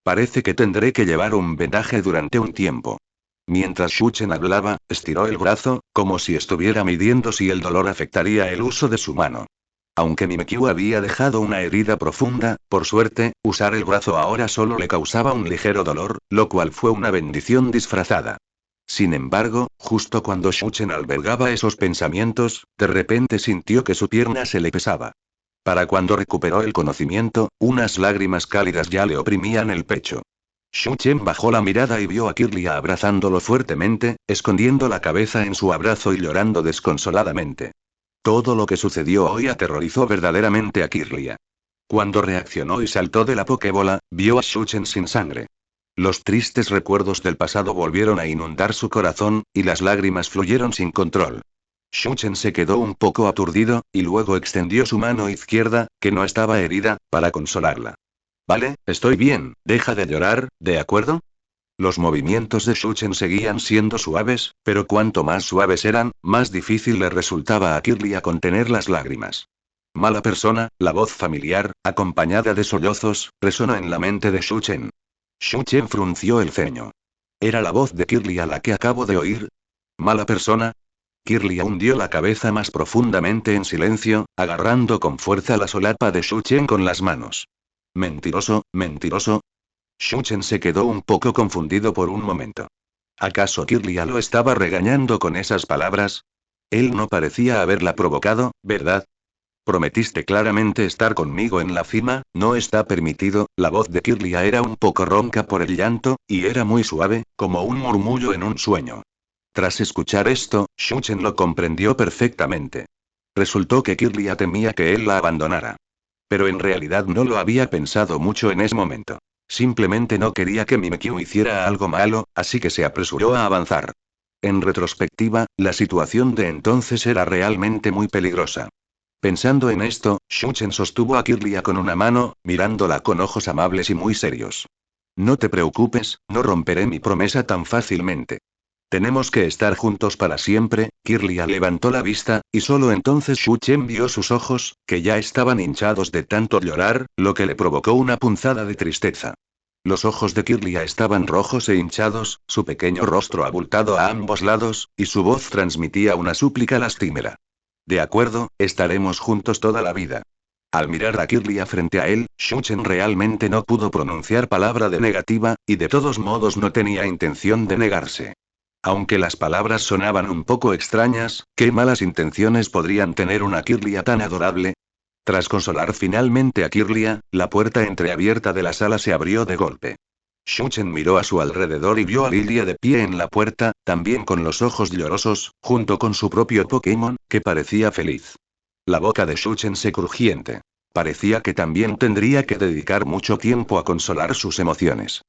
Parece que tendré que llevar un vendaje durante un tiempo. Mientras Shuchen hablaba, estiró el brazo, como si estuviera midiendo si el dolor afectaría el uso de su mano. Aunque Mimikyu había dejado una herida profunda, por suerte, usar el brazo ahora solo le causaba un ligero dolor, lo cual fue una bendición disfrazada. Sin embargo, justo cuando Shuchen albergaba esos pensamientos, de repente sintió que su pierna se le pesaba. Para cuando recuperó el conocimiento, unas lágrimas cálidas ya le oprimían el pecho. Shu Chen bajó la mirada y vio a Kirlia abrazándolo fuertemente, escondiendo la cabeza en su abrazo y llorando desconsoladamente. Todo lo que sucedió hoy aterrorizó verdaderamente a Kirlia. Cuando reaccionó y saltó de la Pokébola, vio a Shu Chen sin sangre. Los tristes recuerdos del pasado volvieron a inundar su corazón, y las lágrimas fluyeron sin control. Shuchen se quedó un poco aturdido, y luego extendió su mano izquierda, que no estaba herida, para consolarla. Vale, estoy bien, deja de llorar, ¿de acuerdo? Los movimientos de Shuchen seguían siendo suaves, pero cuanto más suaves eran, más difícil le resultaba a Kirlia contener las lágrimas. Mala persona, la voz familiar, acompañada de sollozos, resonó en la mente de Shuchen. Shuchen frunció el ceño. ¿Era la voz de Kirlia la que acabo de oír? ¿Mala persona? Kirlia hundió la cabeza más profundamente en silencio, agarrando con fuerza la solapa de Shuchen con las manos. Mentiroso, mentiroso. Shuchen se quedó un poco confundido por un momento. ¿Acaso Kirlia lo estaba regañando con esas palabras? Él no parecía haberla provocado, ¿verdad? Prometiste claramente estar conmigo en la cima, no está permitido. La voz de Kirlia era un poco ronca por el llanto, y era muy suave, como un murmullo en un sueño. Tras escuchar esto, Shuchen lo comprendió perfectamente. Resultó que Kirlia temía que él la abandonara. Pero en realidad no lo había pensado mucho en ese momento. Simplemente no quería que Mimikyu hiciera algo malo, así que se apresuró a avanzar. En retrospectiva, la situación de entonces era realmente muy peligrosa. Pensando en esto, Shuchen sostuvo a Kirlia con una mano, mirándola con ojos amables y muy serios. No te preocupes, no romperé mi promesa tan fácilmente. Tenemos que estar juntos para siempre. Kirlia levantó la vista, y solo entonces Shuchen vio sus ojos, que ya estaban hinchados de tanto llorar, lo que le provocó una punzada de tristeza. Los ojos de Kirlia estaban rojos e hinchados, su pequeño rostro abultado a ambos lados, y su voz transmitía una súplica lastimera. De acuerdo, estaremos juntos toda la vida. Al mirar a Kirlia frente a él, Shuchen realmente no pudo pronunciar palabra de negativa, y de todos modos no tenía intención de negarse. Aunque las palabras sonaban un poco extrañas, ¿qué malas intenciones podrían tener una Kirlia tan adorable? Tras consolar finalmente a Kirlia, la puerta entreabierta de la sala se abrió de golpe. Shuchen miró a su alrededor y vio a Lilia de pie en la puerta, también con los ojos llorosos, junto con su propio Pokémon, que parecía feliz. La boca de Shuchen se crujiente. Parecía que también tendría que dedicar mucho tiempo a consolar sus emociones.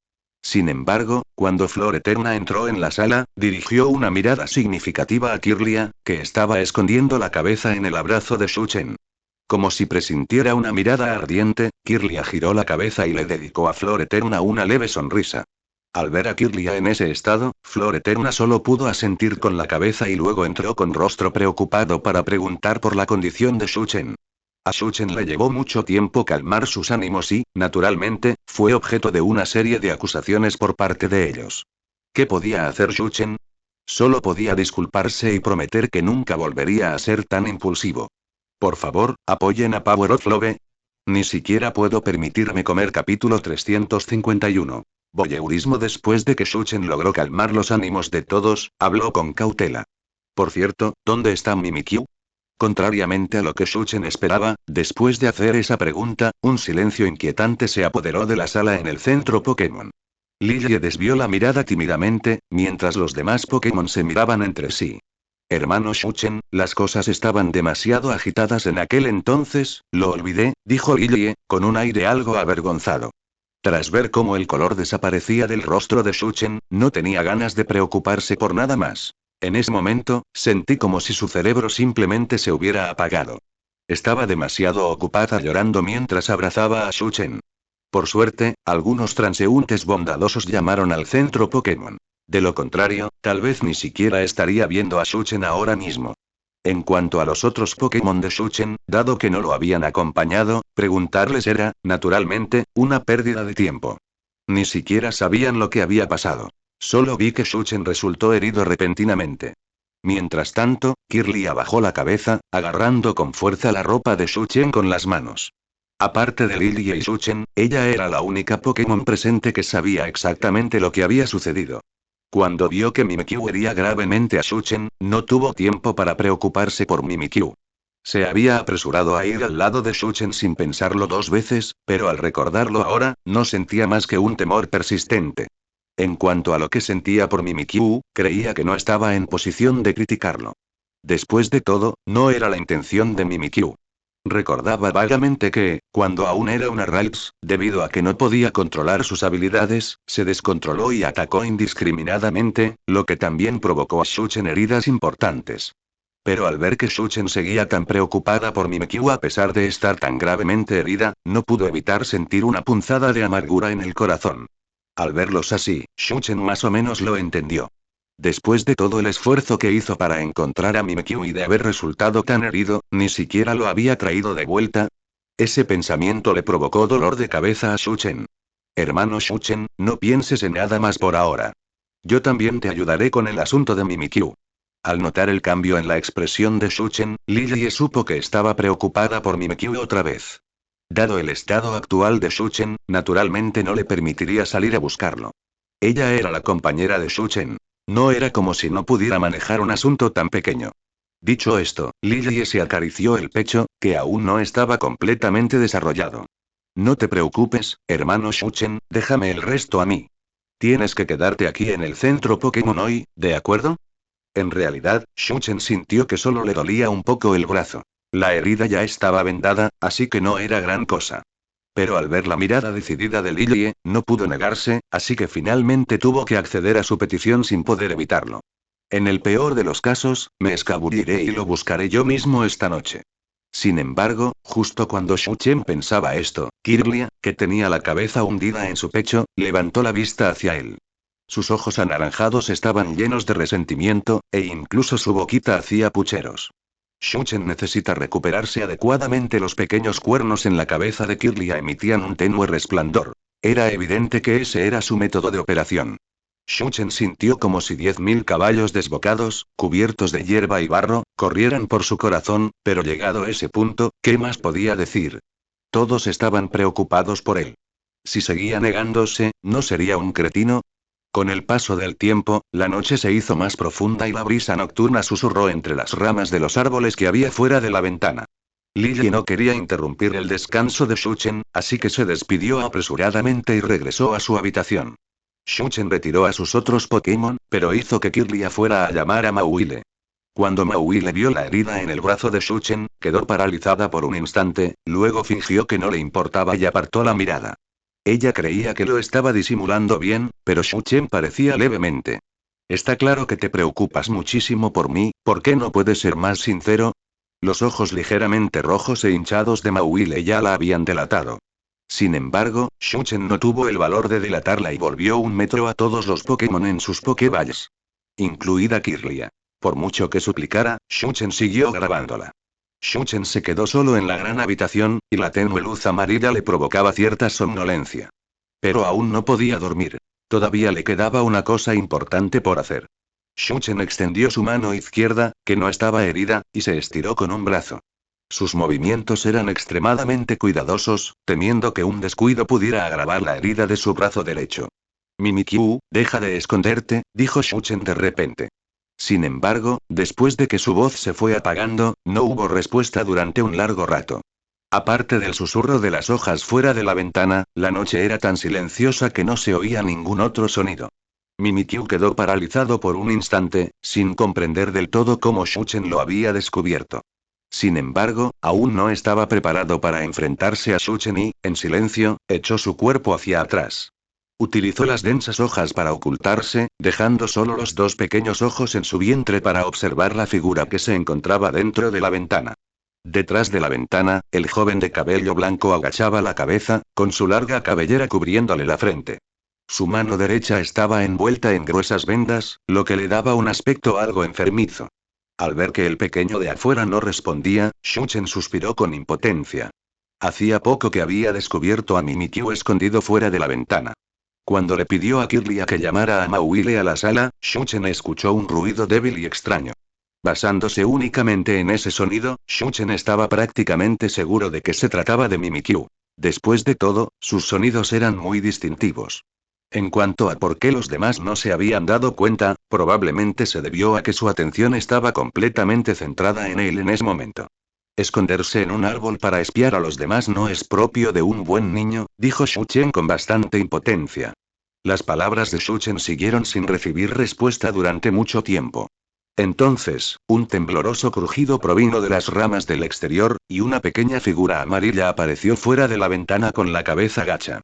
Sin embargo, cuando Flor Eterna entró en la sala, dirigió una mirada significativa a Kirlia, que estaba escondiendo la cabeza en el abrazo de Shuchen. Como si presintiera una mirada ardiente, Kirlia giró la cabeza y le dedicó a Flor Eterna una leve sonrisa. Al ver a Kirlia en ese estado, Flor Eterna solo pudo asentir con la cabeza y luego entró con rostro preocupado para preguntar por la condición de Shuchen. A Shuchen le llevó mucho tiempo calmar sus ánimos y, naturalmente, fue objeto de una serie de acusaciones por parte de ellos. ¿Qué podía hacer Shuchen? Solo podía disculparse y prometer que nunca volvería a ser tan impulsivo. Por favor, apoyen a Power of Love. Ni siquiera puedo permitirme comer. Capítulo 351. Voyeurismo. Después de que Shuchen logró calmar los ánimos de todos, habló con cautela. Por cierto, ¿dónde está Mimikyu? Contrariamente a lo que Shuchen esperaba, después de hacer esa pregunta, un silencio inquietante se apoderó de la sala en el centro Pokémon. Lillie desvió la mirada tímidamente, mientras los demás Pokémon se miraban entre sí. Hermano Shuchen, las cosas estaban demasiado agitadas en aquel entonces, lo olvidé, dijo Lillie, con un aire algo avergonzado. Tras ver cómo el color desaparecía del rostro de Shuchen, no tenía ganas de preocuparse por nada más. En ese momento, sentí como si su cerebro simplemente se hubiera apagado. Estaba demasiado ocupada llorando mientras abrazaba a Shuchen. Por suerte, algunos transeúntes bondadosos llamaron al centro Pokémon. De lo contrario, tal vez ni siquiera estaría viendo a Shuchen ahora mismo. En cuanto a los otros Pokémon de Shuchen, dado que no lo habían acompañado, preguntarles era, naturalmente, una pérdida de tiempo. Ni siquiera sabían lo que había pasado. Solo vi que Shuchen resultó herido repentinamente. Mientras tanto, Kirlia bajó la cabeza, agarrando con fuerza la ropa de Shuchen con las manos. Aparte de Lillie y Shuchen, ella era la única Pokémon presente que sabía exactamente lo que había sucedido. Cuando vio que Mimikyu hería gravemente a Shuchen, no tuvo tiempo para preocuparse por Mimikyu. Se había apresurado a ir al lado de Shuchen sin pensarlo dos veces, pero al recordarlo ahora, no sentía más que un temor persistente. En cuanto a lo que sentía por Mimikyu, creía que no estaba en posición de criticarlo. Después de todo, no era la intención de Mimikyu. Recordaba vagamente que, cuando aún era una Ralts, debido a que no podía controlar sus habilidades, se descontroló y atacó indiscriminadamente, lo que también provocó a Shuchen heridas importantes. Pero al ver que Shuchen seguía tan preocupada por Mimikyu a pesar de estar tan gravemente herida, no pudo evitar sentir una punzada de amargura en el corazón. Al verlos así, Shuchen más o menos lo entendió. Después de todo el esfuerzo que hizo para encontrar a Mimikyu y de haber resultado tan herido, ni siquiera lo había traído de vuelta. Ese pensamiento le provocó dolor de cabeza a Shuchen. Hermano Shuchen, no pienses en nada más por ahora. Yo también te ayudaré con el asunto de Mimikyu. Al notar el cambio en la expresión de Shuchen, Lillie supo que estaba preocupada por Mimikyu otra vez. Dado el estado actual de Shuchen, naturalmente no le permitiría salir a buscarlo. Ella era la compañera de Shuchen. No era como si no pudiera manejar un asunto tan pequeño. Dicho esto, Lillie se acarició el pecho, que aún no estaba completamente desarrollado. No te preocupes, hermano Shuchen, déjame el resto a mí. Tienes que quedarte aquí en el centro Pokémon hoy, ¿de acuerdo? En realidad, Shuchen sintió que solo le dolía un poco el brazo. La herida ya estaba vendada, así que no era gran cosa. Pero al ver la mirada decidida de Lillie, no pudo negarse, así que finalmente tuvo que acceder a su petición sin poder evitarlo. En el peor de los casos, me escabulliré y lo buscaré yo mismo esta noche. Sin embargo, justo cuando Shuchen pensaba esto, Kirlia, que tenía la cabeza hundida en su pecho, levantó la vista hacia él. Sus ojos anaranjados estaban llenos de resentimiento, e incluso su boquita hacía pucheros. Shuchen necesita recuperarse adecuadamente. Los pequeños cuernos en la cabeza de Kirlia emitían un tenue resplandor. Era evidente que ese era su método de operación. Shuchen sintió como si 10.000 caballos desbocados, cubiertos de hierba y barro, corrieran por su corazón, pero llegado ese punto, ¿qué más podía decir? Todos estaban preocupados por él. Si seguía negándose, ¿no sería un cretino? Con el paso del tiempo, la noche se hizo más profunda y la brisa nocturna susurró entre las ramas de los árboles que había fuera de la ventana. Lillie no quería interrumpir el descanso de Shuchen, así que se despidió apresuradamente y regresó a su habitación. Shuchen retiró a sus otros Pokémon, pero hizo que Kirlia fuera a llamar a Mauile. Cuando Mauile vio la herida en el brazo de Shuchen, quedó paralizada por un instante, luego fingió que no le importaba y apartó la mirada. Ella creía que lo estaba disimulando bien, pero Shuchen parecía levemente. Está claro que te preocupas muchísimo por mí, ¿por qué no puedes ser más sincero? Los ojos ligeramente rojos e hinchados de Mauile ya la habían delatado. Sin embargo, Shuchen no tuvo el valor de delatarla y volvió 1 metro a todos los Pokémon en sus Pokéballs. Incluida Kirlia. Por mucho que suplicara, Shuchen siguió grabándola. Shuchen se quedó solo en la gran habitación, y la tenue luz amarilla le provocaba cierta somnolencia. Pero aún no podía dormir. Todavía le quedaba una cosa importante por hacer. Shuchen extendió su mano izquierda, que no estaba herida, y se estiró con un brazo. Sus movimientos eran extremadamente cuidadosos, temiendo que un descuido pudiera agravar la herida de su brazo derecho. Mimikyu, deja de esconderte, dijo Shuchen de repente. Sin embargo, después de que su voz se fue apagando, no hubo respuesta durante un largo rato. Aparte del susurro de las hojas fuera de la ventana, la noche era tan silenciosa que no se oía ningún otro sonido. Mimikyu quedó paralizado por un instante, sin comprender del todo cómo Shuchen lo había descubierto. Sin embargo, aún no estaba preparado para enfrentarse a Shuchen y, en silencio, echó su cuerpo hacia atrás. Utilizó las densas hojas para ocultarse, dejando solo los dos pequeños ojos en su vientre para observar la figura que se encontraba dentro de la ventana. Detrás de la ventana, el joven de cabello blanco agachaba la cabeza, con su larga cabellera cubriéndole la frente. Su mano derecha estaba envuelta en gruesas vendas, lo que le daba un aspecto algo enfermizo. Al ver que el pequeño de afuera no respondía, Shuchen suspiró con impotencia. Hacía poco que había descubierto a Mimikyu escondido fuera de la ventana. Cuando le pidió a Kirlia que llamara a Mauile a la sala, Shuchen escuchó un ruido débil y extraño. Basándose únicamente en ese sonido, Shuchen estaba prácticamente seguro de que se trataba de Mimikyu. Después de todo, sus sonidos eran muy distintivos. En cuanto a por qué los demás no se habían dado cuenta, probablemente se debió a que su atención estaba completamente centrada en él en ese momento. Esconderse en un árbol para espiar a los demás no es propio de un buen niño, dijo Shuchen con bastante impotencia. Las palabras de Shuchen siguieron sin recibir respuesta durante mucho tiempo. Entonces, un tembloroso crujido provino de las ramas del exterior, y una pequeña figura amarilla apareció fuera de la ventana con la cabeza gacha.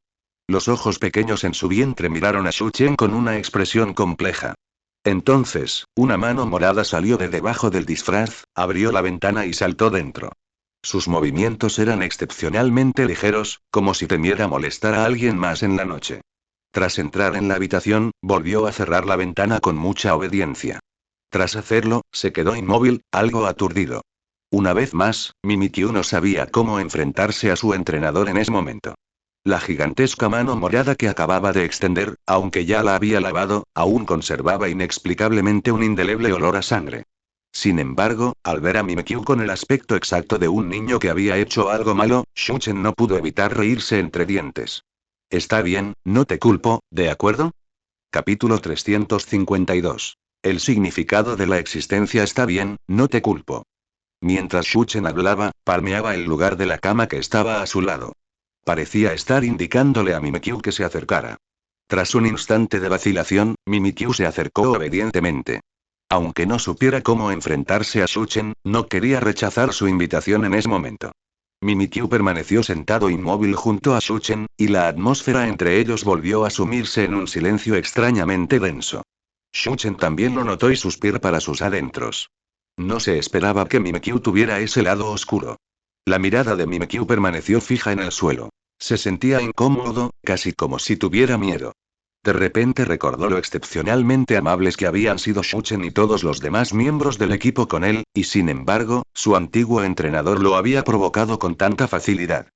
Los ojos pequeños en su vientre miraron a Shuchen con una expresión compleja. Entonces, una mano morada salió de debajo del disfraz, abrió la ventana y saltó dentro. Sus movimientos eran excepcionalmente ligeros, como si temiera molestar a alguien más en la noche. Tras entrar en la habitación, volvió a cerrar la ventana con mucha obediencia. Tras hacerlo, se quedó inmóvil, algo aturdido. Una vez más, Mimikyu no sabía cómo enfrentarse a su entrenador en ese momento. La gigantesca mano morada que acababa de extender, aunque ya la había lavado, aún conservaba inexplicablemente un indeleble olor a sangre. Sin embargo, al ver a Mimikyu con el aspecto exacto de un niño que había hecho algo malo, Shuchen no pudo evitar reírse entre dientes. Está bien, no te culpo, ¿de acuerdo? Capítulo 352. El significado de la existencia está bien, no te culpo. Mientras Shuchen hablaba, palmeaba el lugar de la cama que estaba a su lado. Parecía estar indicándole a Mimikyu que se acercara. Tras un instante de vacilación, Mimikyu se acercó obedientemente. Aunque no supiera cómo enfrentarse a Shuchen, no quería rechazar su invitación en ese momento. Mimikyu permaneció sentado inmóvil junto a Shuchen, y la atmósfera entre ellos volvió a sumirse en un silencio extrañamente denso. Shuchen también lo notó y suspiró para sus adentros. No se esperaba que Mimikyu tuviera ese lado oscuro. La mirada de Mimikyu permaneció fija en el suelo. Se sentía incómodo, casi como si tuviera miedo. De repente recordó lo excepcionalmente amables que habían sido Shuchen y todos los demás miembros del equipo con él, y sin embargo, su antiguo entrenador lo había provocado con tanta facilidad.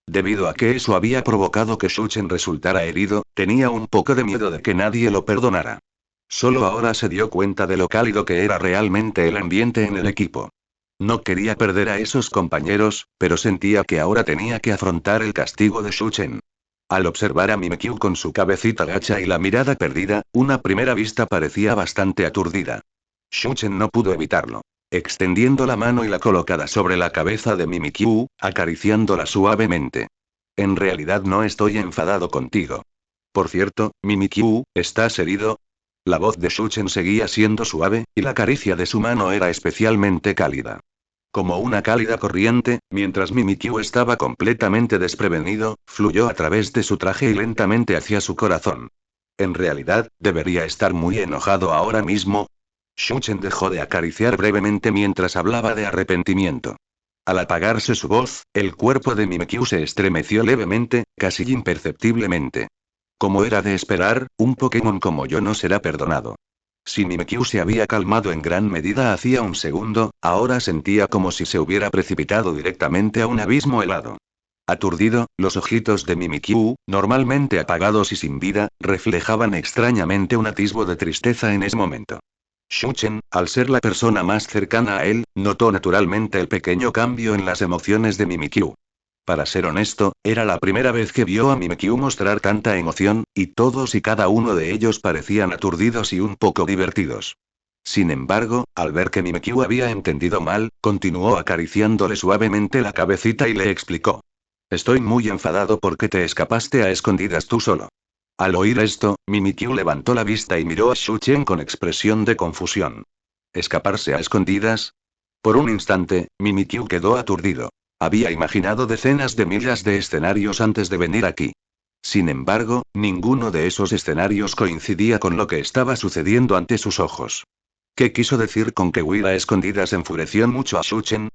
Debido a que eso había provocado que Shuchen resultara herido, tenía un poco de miedo de que nadie lo perdonara. Solo ahora se dio cuenta de lo cálido que era realmente el ambiente en el equipo. No quería perder a esos compañeros, pero sentía que ahora tenía que afrontar el castigo de Shuchen. Al observar a Mimikyu con su cabecita gacha y la mirada perdida, una primera vista parecía bastante aturdida. Shuchen no pudo evitarlo. Extendiendo la mano y la colocada sobre la cabeza de Mimikyu, acariciándola suavemente. En realidad no estoy enfadado contigo. Por cierto, Mimikyu, ¿estás herido? La voz de Shuchen seguía siendo suave, y la caricia de su mano era especialmente cálida. Como una cálida corriente, mientras Mimikyu estaba completamente desprevenido, fluyó a través de su traje y lentamente hacia su corazón. En realidad, debería estar muy enojado ahora mismo. Shuchen dejó de acariciar brevemente mientras hablaba de arrepentimiento. Al apagarse su voz, el cuerpo de Mimikyu se estremeció levemente, casi imperceptiblemente. Como era de esperar, un Pokémon como yo no será perdonado. Si Mimikyu se había calmado en gran medida hacía un segundo, ahora sentía como si se hubiera precipitado directamente a un abismo helado. Aturdido, los ojitos de Mimikyu, normalmente apagados y sin vida, reflejaban extrañamente un atisbo de tristeza en ese momento. Shuchen, al ser la persona más cercana a él, notó naturalmente el pequeño cambio en las emociones de Mimikyu. Para ser honesto, era la primera vez que vio a Mimikyu mostrar tanta emoción, y todos y cada uno de ellos parecían aturdidos y un poco divertidos. Sin embargo, al ver que Mimikyu había entendido mal, continuó acariciándole suavemente la cabecita y le explicó. Estoy muy enfadado porque te escapaste a escondidas tú solo. Al oír esto, Mimikyu levantó la vista y miró a Shuchen con expresión de confusión. ¿Escaparse a escondidas? Por un instante, Mimikyu quedó aturdido. Había imaginado decenas de millas de escenarios antes de venir aquí. Sin embargo, ninguno de esos escenarios coincidía con lo que estaba sucediendo ante sus ojos. ¿Qué quiso decir con que huir a escondidas enfureció mucho a Shuchen?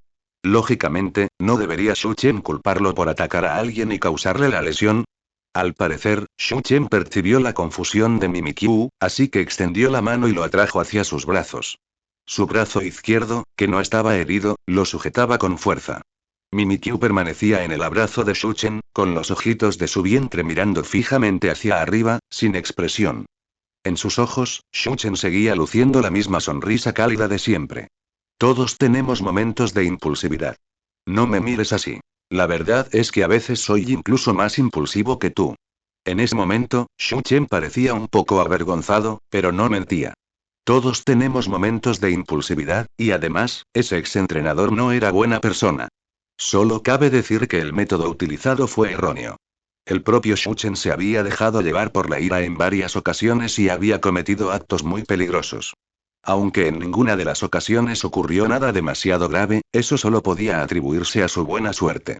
Lógicamente, no debería Shuchen culparlo por atacar a alguien y causarle la lesión. Al parecer, Shuchen percibió la confusión de Mimikyu, así que extendió la mano y lo atrajo hacia sus brazos. Su brazo izquierdo, que no estaba herido, lo sujetaba con fuerza. Mimikyu permanecía en el abrazo de Shuchen, con los ojitos de su vientre mirando fijamente hacia arriba, sin expresión. En sus ojos, Shuchen seguía luciendo la misma sonrisa cálida de siempre. Todos tenemos momentos de impulsividad. No me mires así. La verdad es que a veces soy incluso más impulsivo que tú. En ese momento, Shuchen parecía un poco avergonzado, pero no mentía. Todos tenemos momentos de impulsividad, y además, ese exentrenador no era buena persona. Solo cabe decir que el método utilizado fue erróneo. El propio Shuchen se había dejado llevar por la ira en varias ocasiones y había cometido actos muy peligrosos. Aunque en ninguna de las ocasiones ocurrió nada demasiado grave, eso solo podía atribuirse a su buena suerte.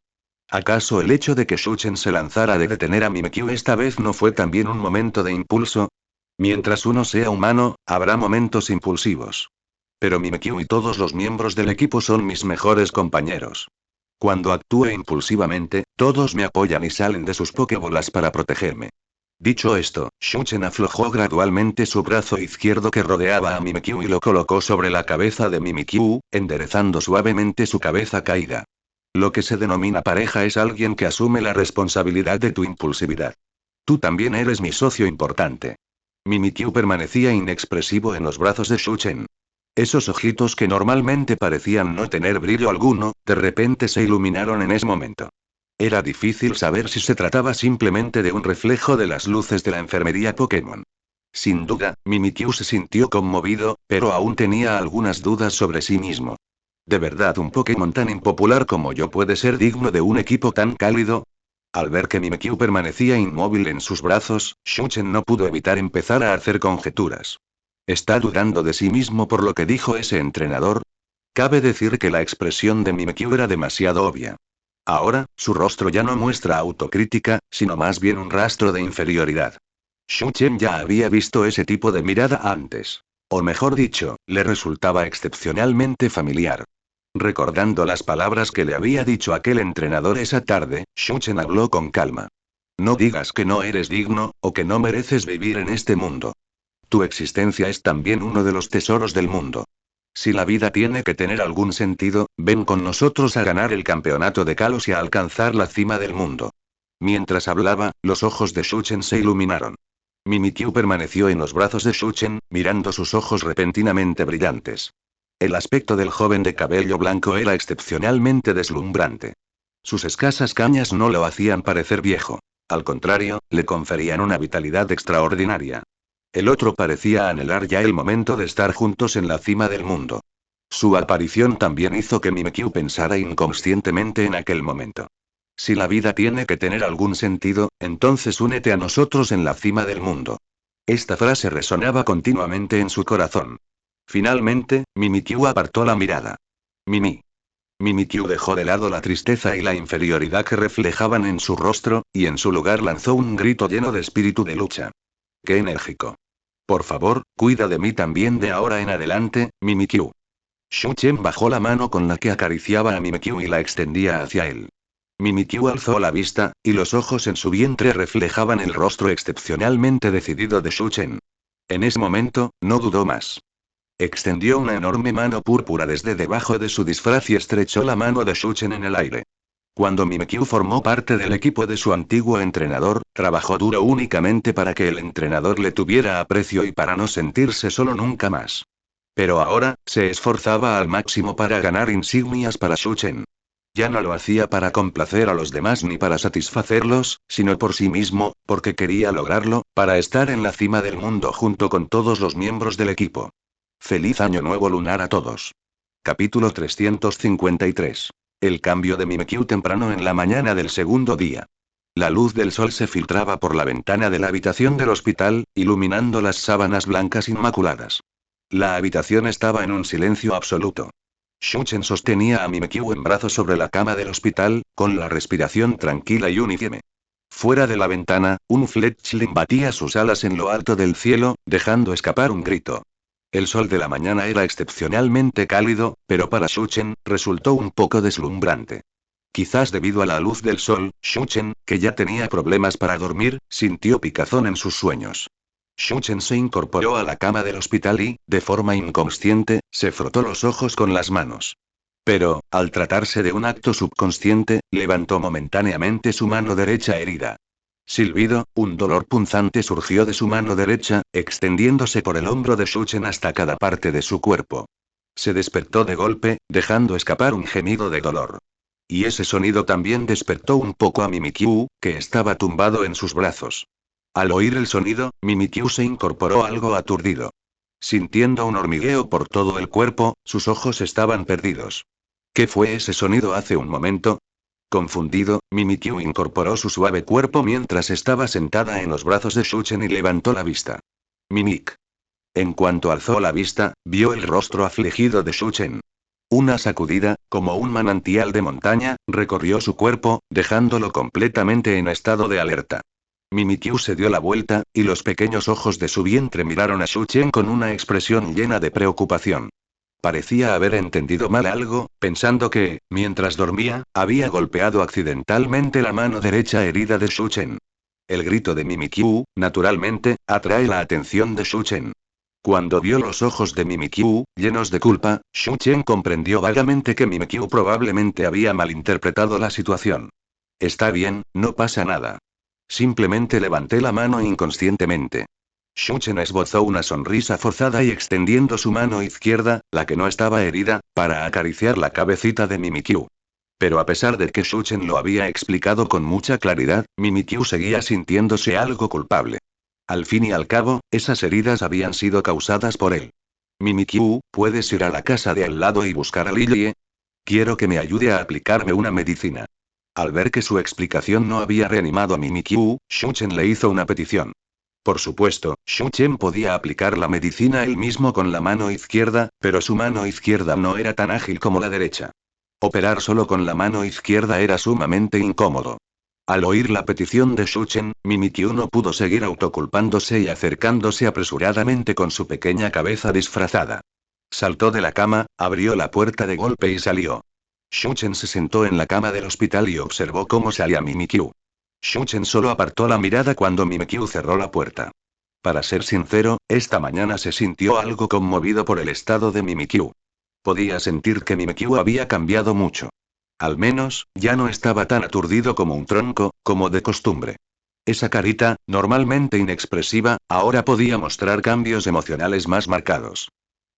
¿Acaso el hecho de que Shuchen se lanzara de detener a Mimikyu esta vez no fue también un momento de impulso? Mientras uno sea humano, habrá momentos impulsivos. Pero Mimikyu y todos los miembros del equipo son mis mejores compañeros. Cuando actúe impulsivamente, todos me apoyan y salen de sus pokebolas para protegerme. Dicho esto, Shuchen aflojó gradualmente su brazo izquierdo que rodeaba a Mimikyu y lo colocó sobre la cabeza de Mimikyu, enderezando suavemente su cabeza caída. Lo que se denomina pareja es alguien que asume la responsabilidad de tu impulsividad. Tú también eres mi socio importante. Mimikyu permanecía inexpresivo en los brazos de Shuchen. Esos ojitos que normalmente parecían no tener brillo alguno, de repente se iluminaron en ese momento. Era difícil saber si se trataba simplemente de un reflejo de las luces de la enfermería Pokémon. Sin duda, Mimikyu se sintió conmovido, pero aún tenía algunas dudas sobre sí mismo. ¿De verdad un Pokémon tan impopular como yo puede ser digno de un equipo tan cálido? Al ver que Mimikyu permanecía inmóvil en sus brazos, Shuchen no pudo evitar empezar a hacer conjeturas. ¿Está dudando de sí mismo por lo que dijo ese entrenador? Cabe decir que la expresión de Mimikyu era demasiado obvia. Ahora, su rostro ya no muestra autocrítica, sino más bien un rastro de inferioridad. Shuchen ya había visto ese tipo de mirada antes. O mejor dicho, le resultaba excepcionalmente familiar. Recordando las palabras que le había dicho aquel entrenador esa tarde, Shuchen habló con calma. No digas que no eres digno, o que no mereces vivir en este mundo. Tu existencia es también uno de los tesoros del mundo. Si la vida tiene que tener algún sentido, ven con nosotros a ganar el campeonato de Kalos y a alcanzar la cima del mundo. Mientras hablaba, los ojos de Shuchen se iluminaron. Mimikyu permaneció en los brazos de Shuchen, mirando sus ojos repentinamente brillantes. El aspecto del joven de cabello blanco era excepcionalmente deslumbrante. Sus escasas cañas no lo hacían parecer viejo. Al contrario, le conferían una vitalidad extraordinaria. El otro parecía anhelar ya el momento de estar juntos en la cima del mundo. Su aparición también hizo que Mimikyu pensara inconscientemente en aquel momento. Si la vida tiene que tener algún sentido, entonces únete a nosotros en la cima del mundo. Esta frase resonaba continuamente en su corazón. Finalmente, Mimikyu apartó la mirada. Mimi. Mimikyu dejó de lado la tristeza y la inferioridad que reflejaban en su rostro, y en su lugar lanzó un grito lleno de espíritu de lucha. ¡Qué enérgico! Por favor, cuida de mí también de ahora en adelante, Mimikyu. Shuchen bajó la mano con la que acariciaba a Mimikyu y la extendía hacia él. Mimikyu alzó la vista, y los ojos en su vientre reflejaban el rostro excepcionalmente decidido de Shuchen. En ese momento, no dudó más. Extendió una enorme mano púrpura desde debajo de su disfraz y estrechó la mano de Shuchen en el aire. Cuando Mimikyu formó parte del equipo de su antiguo entrenador, trabajó duro únicamente para que el entrenador le tuviera aprecio y para no sentirse solo nunca más. Pero ahora, se esforzaba al máximo para ganar insignias para Shuchen. Ya no lo hacía para complacer a los demás ni para satisfacerlos, sino por sí mismo, porque quería lograrlo, para estar en la cima del mundo junto con todos los miembros del equipo. Feliz Año Nuevo Lunar a todos. Capítulo 353. El cambio de Mimikyu temprano en la mañana del segundo día. La luz del sol se filtraba por la ventana de la habitación del hospital, iluminando las sábanas blancas inmaculadas. La habitación estaba en un silencio absoluto. Shuchen sostenía a Mimikyu en brazos sobre la cama del hospital, con la respiración tranquila y uniforme. Fuera de la ventana, un Fletchling batía sus alas en lo alto del cielo, dejando escapar un grito. El sol de la mañana era excepcionalmente cálido, pero para Shuchen, resultó un poco deslumbrante. Quizás debido a la luz del sol, Shuchen, que ya tenía problemas para dormir, sintió picazón en sus sueños. Shuchen se incorporó a la cama del hospital y, de forma inconsciente, se frotó los ojos con las manos. Pero, al tratarse de un acto subconsciente, levantó momentáneamente su mano derecha herida. Silbido, un dolor punzante surgió de su mano derecha, extendiéndose por el hombro de Shuchen hasta cada parte de su cuerpo. Se despertó de golpe, dejando escapar un gemido de dolor. Y ese sonido también despertó un poco a Mimikyu, que estaba tumbado en sus brazos. Al oír el sonido, Mimikyu se incorporó algo aturdido. Sintiendo un hormigueo por todo el cuerpo, sus ojos estaban perdidos. ¿Qué fue ese sonido hace un momento? Confundido, Mimikyu incorporó su suave cuerpo mientras estaba sentada en los brazos de Shuchen y levantó la vista. Mimik. En cuanto alzó la vista, vio el rostro afligido de Shuchen. Una sacudida, como un manantial de montaña, recorrió su cuerpo, dejándolo completamente en estado de alerta. Mimikyu se dio la vuelta, y los pequeños ojos de su vientre miraron a Shuchen con una expresión llena de preocupación. Parecía haber entendido mal algo, pensando que, mientras dormía, había golpeado accidentalmente la mano derecha herida de Shuchen. El grito de Mimikyu, naturalmente, atrae la atención de Shuchen. Cuando vio los ojos de Mimikyu, llenos de culpa, Shuchen comprendió vagamente que Mimikyu probablemente había malinterpretado la situación. Está bien, no pasa nada. Simplemente levanté la mano inconscientemente. Shuchen esbozó una sonrisa forzada y extendiendo su mano izquierda, la que no estaba herida, para acariciar la cabecita de Mimikyu. Pero a pesar de que Shuchen lo había explicado con mucha claridad, Mimikyu seguía sintiéndose algo culpable. Al fin y al cabo, esas heridas habían sido causadas por él. Mimikyu, ¿puedes ir a la casa de al lado y buscar a Lilie? Quiero que me ayude a aplicarme una medicina. Al ver que su explicación no había reanimado a Mimikyu, Shuchen le hizo una petición. Por supuesto, Shuchen podía aplicar la medicina él mismo con la mano izquierda, pero su mano izquierda no era tan ágil como la derecha. Operar solo con la mano izquierda era sumamente incómodo. Al oír la petición de Shuchen, Mimikyu no pudo seguir autoculpándose y acercándose apresuradamente con su pequeña cabeza disfrazada. Saltó de la cama, abrió la puerta de golpe y salió. Shuchen se sentó en la cama del hospital y observó cómo salía Mimikyu. Shuchen solo apartó la mirada cuando Mimikyu cerró la puerta. Para ser sincero, esta mañana se sintió algo conmovido por el estado de Mimikyu. Podía sentir que Mimikyu había cambiado mucho. Al menos, ya no estaba tan aturdido como un tronco, como de costumbre. Esa carita, normalmente inexpresiva, ahora podía mostrar cambios emocionales más marcados.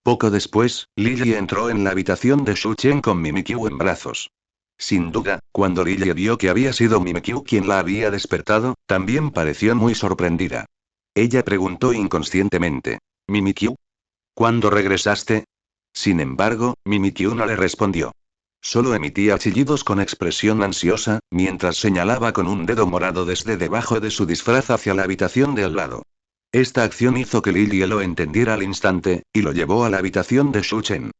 Poco después, Lilie entró en la habitación de Shuchen con Mimikyu en brazos. Sin duda, cuando Lilie vio que había sido Mimikyu quien la había despertado, también pareció muy sorprendida. Ella preguntó inconscientemente: ¿Mimikyu? ¿Cuándo regresaste? Sin embargo, Mimikyu no le respondió. Solo emitía chillidos con expresión ansiosa, mientras señalaba con un dedo morado desde debajo de su disfraz hacia la habitación de al lado. Esta acción hizo que Lilie lo entendiera al instante, y lo llevó a la habitación de Shuchen.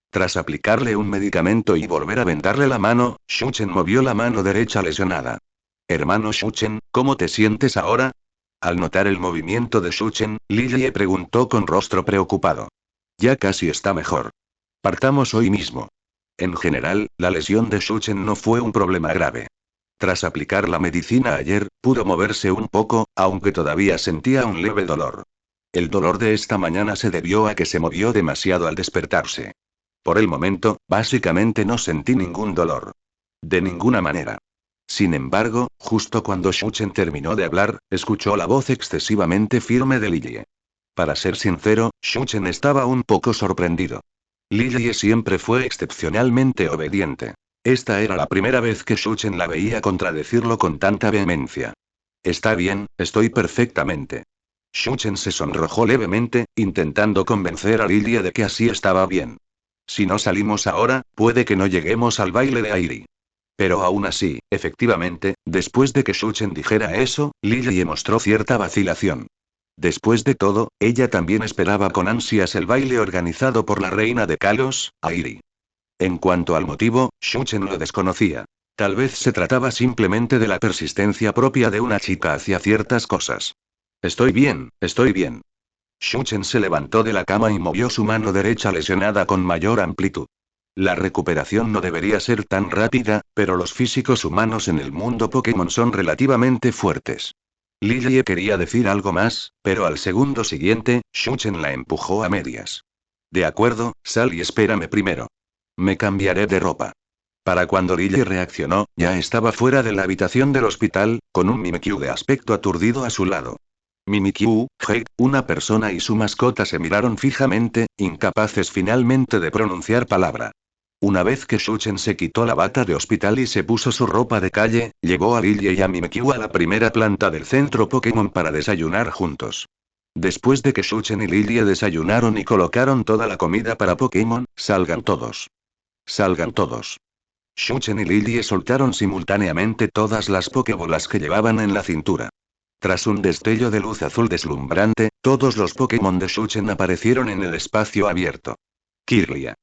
Tras aplicarle un medicamento y volver a vendarle la mano, Shuchen movió la mano derecha lesionada. Hermano Shuchen, ¿cómo te sientes ahora? Al notar el movimiento de Shuchen, Lilie preguntó con rostro preocupado. Ya casi está mejor. Partamos hoy mismo. En general, la lesión de Shuchen no fue un problema grave. Tras aplicar la medicina ayer, pudo moverse un poco, aunque todavía sentía un leve dolor. El dolor de esta mañana se debió a que se movió demasiado al despertarse. Por el momento, básicamente no sentí ningún dolor. De ninguna manera. Sin embargo, justo cuando Shuchen terminó de hablar, escuchó la voz excesivamente firme de Lillie. Para ser sincero, Shuchen estaba un poco sorprendido. Lillie siempre fue excepcionalmente obediente. Esta era la primera vez que Shuchen la veía contradecirlo con tanta vehemencia. Está bien, estoy perfectamente. Shuchen se sonrojó levemente, intentando convencer a Lillie de que así estaba bien. Si no salimos ahora, puede que no lleguemos al baile de Airi. Pero aún así, efectivamente, después de que Shuchen dijera eso, Lillie mostró cierta vacilación. Después de todo, ella también esperaba con ansias el baile organizado por la reina de Kalos, Airi. En cuanto al motivo, Shuchen lo desconocía. Tal vez se trataba simplemente de la persistencia propia de una chica hacia ciertas cosas. Estoy bien, estoy bien. Shuchen se levantó de la cama y movió su mano derecha lesionada con mayor amplitud. La recuperación no debería ser tan rápida, pero los físicos humanos en el mundo Pokémon son relativamente fuertes. Lillie quería decir algo más, pero al segundo siguiente, Shuchen la empujó a medias. De acuerdo, sal y espérame primero. Me cambiaré de ropa. Para cuando Lillie reaccionó, ya estaba fuera de la habitación del hospital, con un Mimikyu de aspecto aturdido a su lado. Mimikyu, Hate, una persona y su mascota se miraron fijamente, incapaces finalmente de pronunciar palabra. Una vez que Shuchen se quitó la bata de hospital y se puso su ropa de calle, llevó a Lillie y a Mimikyu a la primera planta del centro Pokémon para desayunar juntos. Después de que Shuchen y Lillie desayunaron y colocaron toda la comida para Pokémon, salgan todos. Salgan todos. Shuchen y Lillie soltaron simultáneamente todas las Pokébolas que llevaban en la cintura. Tras un destello de luz azul deslumbrante, todos los Pokémon de Shuchen aparecieron en el espacio abierto. Kirlia.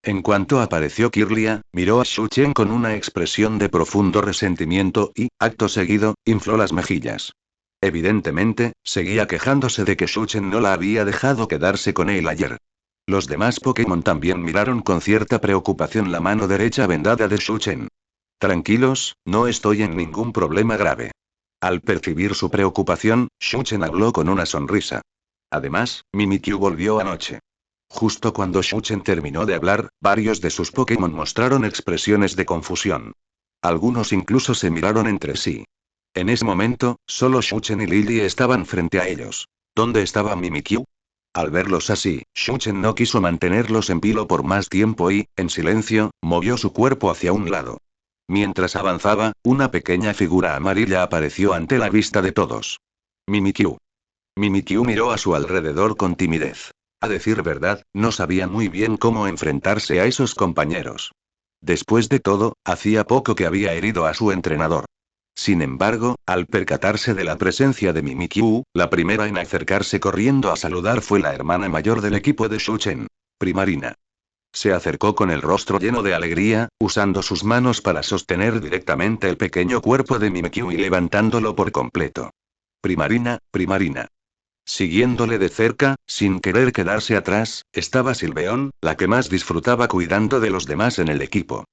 En cuanto apareció Kirlia, miró a Shuchen con una expresión de profundo resentimiento y, acto seguido, infló las mejillas. Evidentemente, seguía quejándose de que Shuchen no la había dejado quedarse con él ayer. Los demás Pokémon también miraron con cierta preocupación la mano derecha vendada de Shuchen. Tranquilos, no estoy en ningún problema grave. Al percibir su preocupación, Shuchen habló con una sonrisa. Además, Mimikyu volvió anoche. Justo cuando Shuchen terminó de hablar, varios de sus Pokémon mostraron expresiones de confusión. Algunos incluso se miraron entre sí. En ese momento, solo Shuchen y Lillie estaban frente a ellos. ¿Dónde estaba Mimikyu? Al verlos así, Shuchen no quiso mantenerlos en vilo por más tiempo y, en silencio, movió su cuerpo hacia un lado. Mientras avanzaba, una pequeña figura amarilla apareció ante la vista de todos. Mimikyu. Mimikyu miró a su alrededor con timidez. A decir verdad, no sabía muy bien cómo enfrentarse a esos compañeros. Después de todo, hacía poco que había herido a su entrenador. Sin embargo, al percatarse de la presencia de Mimikyu, la primera en acercarse corriendo a saludar fue la hermana mayor del equipo de Shuchen, Primarina. Se acercó con el rostro lleno de alegría, usando sus manos para sostener directamente el pequeño cuerpo de Mimikyu y levantándolo por completo. Primarina, Primarina. Siguiéndole de cerca, sin querer quedarse atrás, estaba Silveon, la que más disfrutaba cuidando de los demás en el equipo.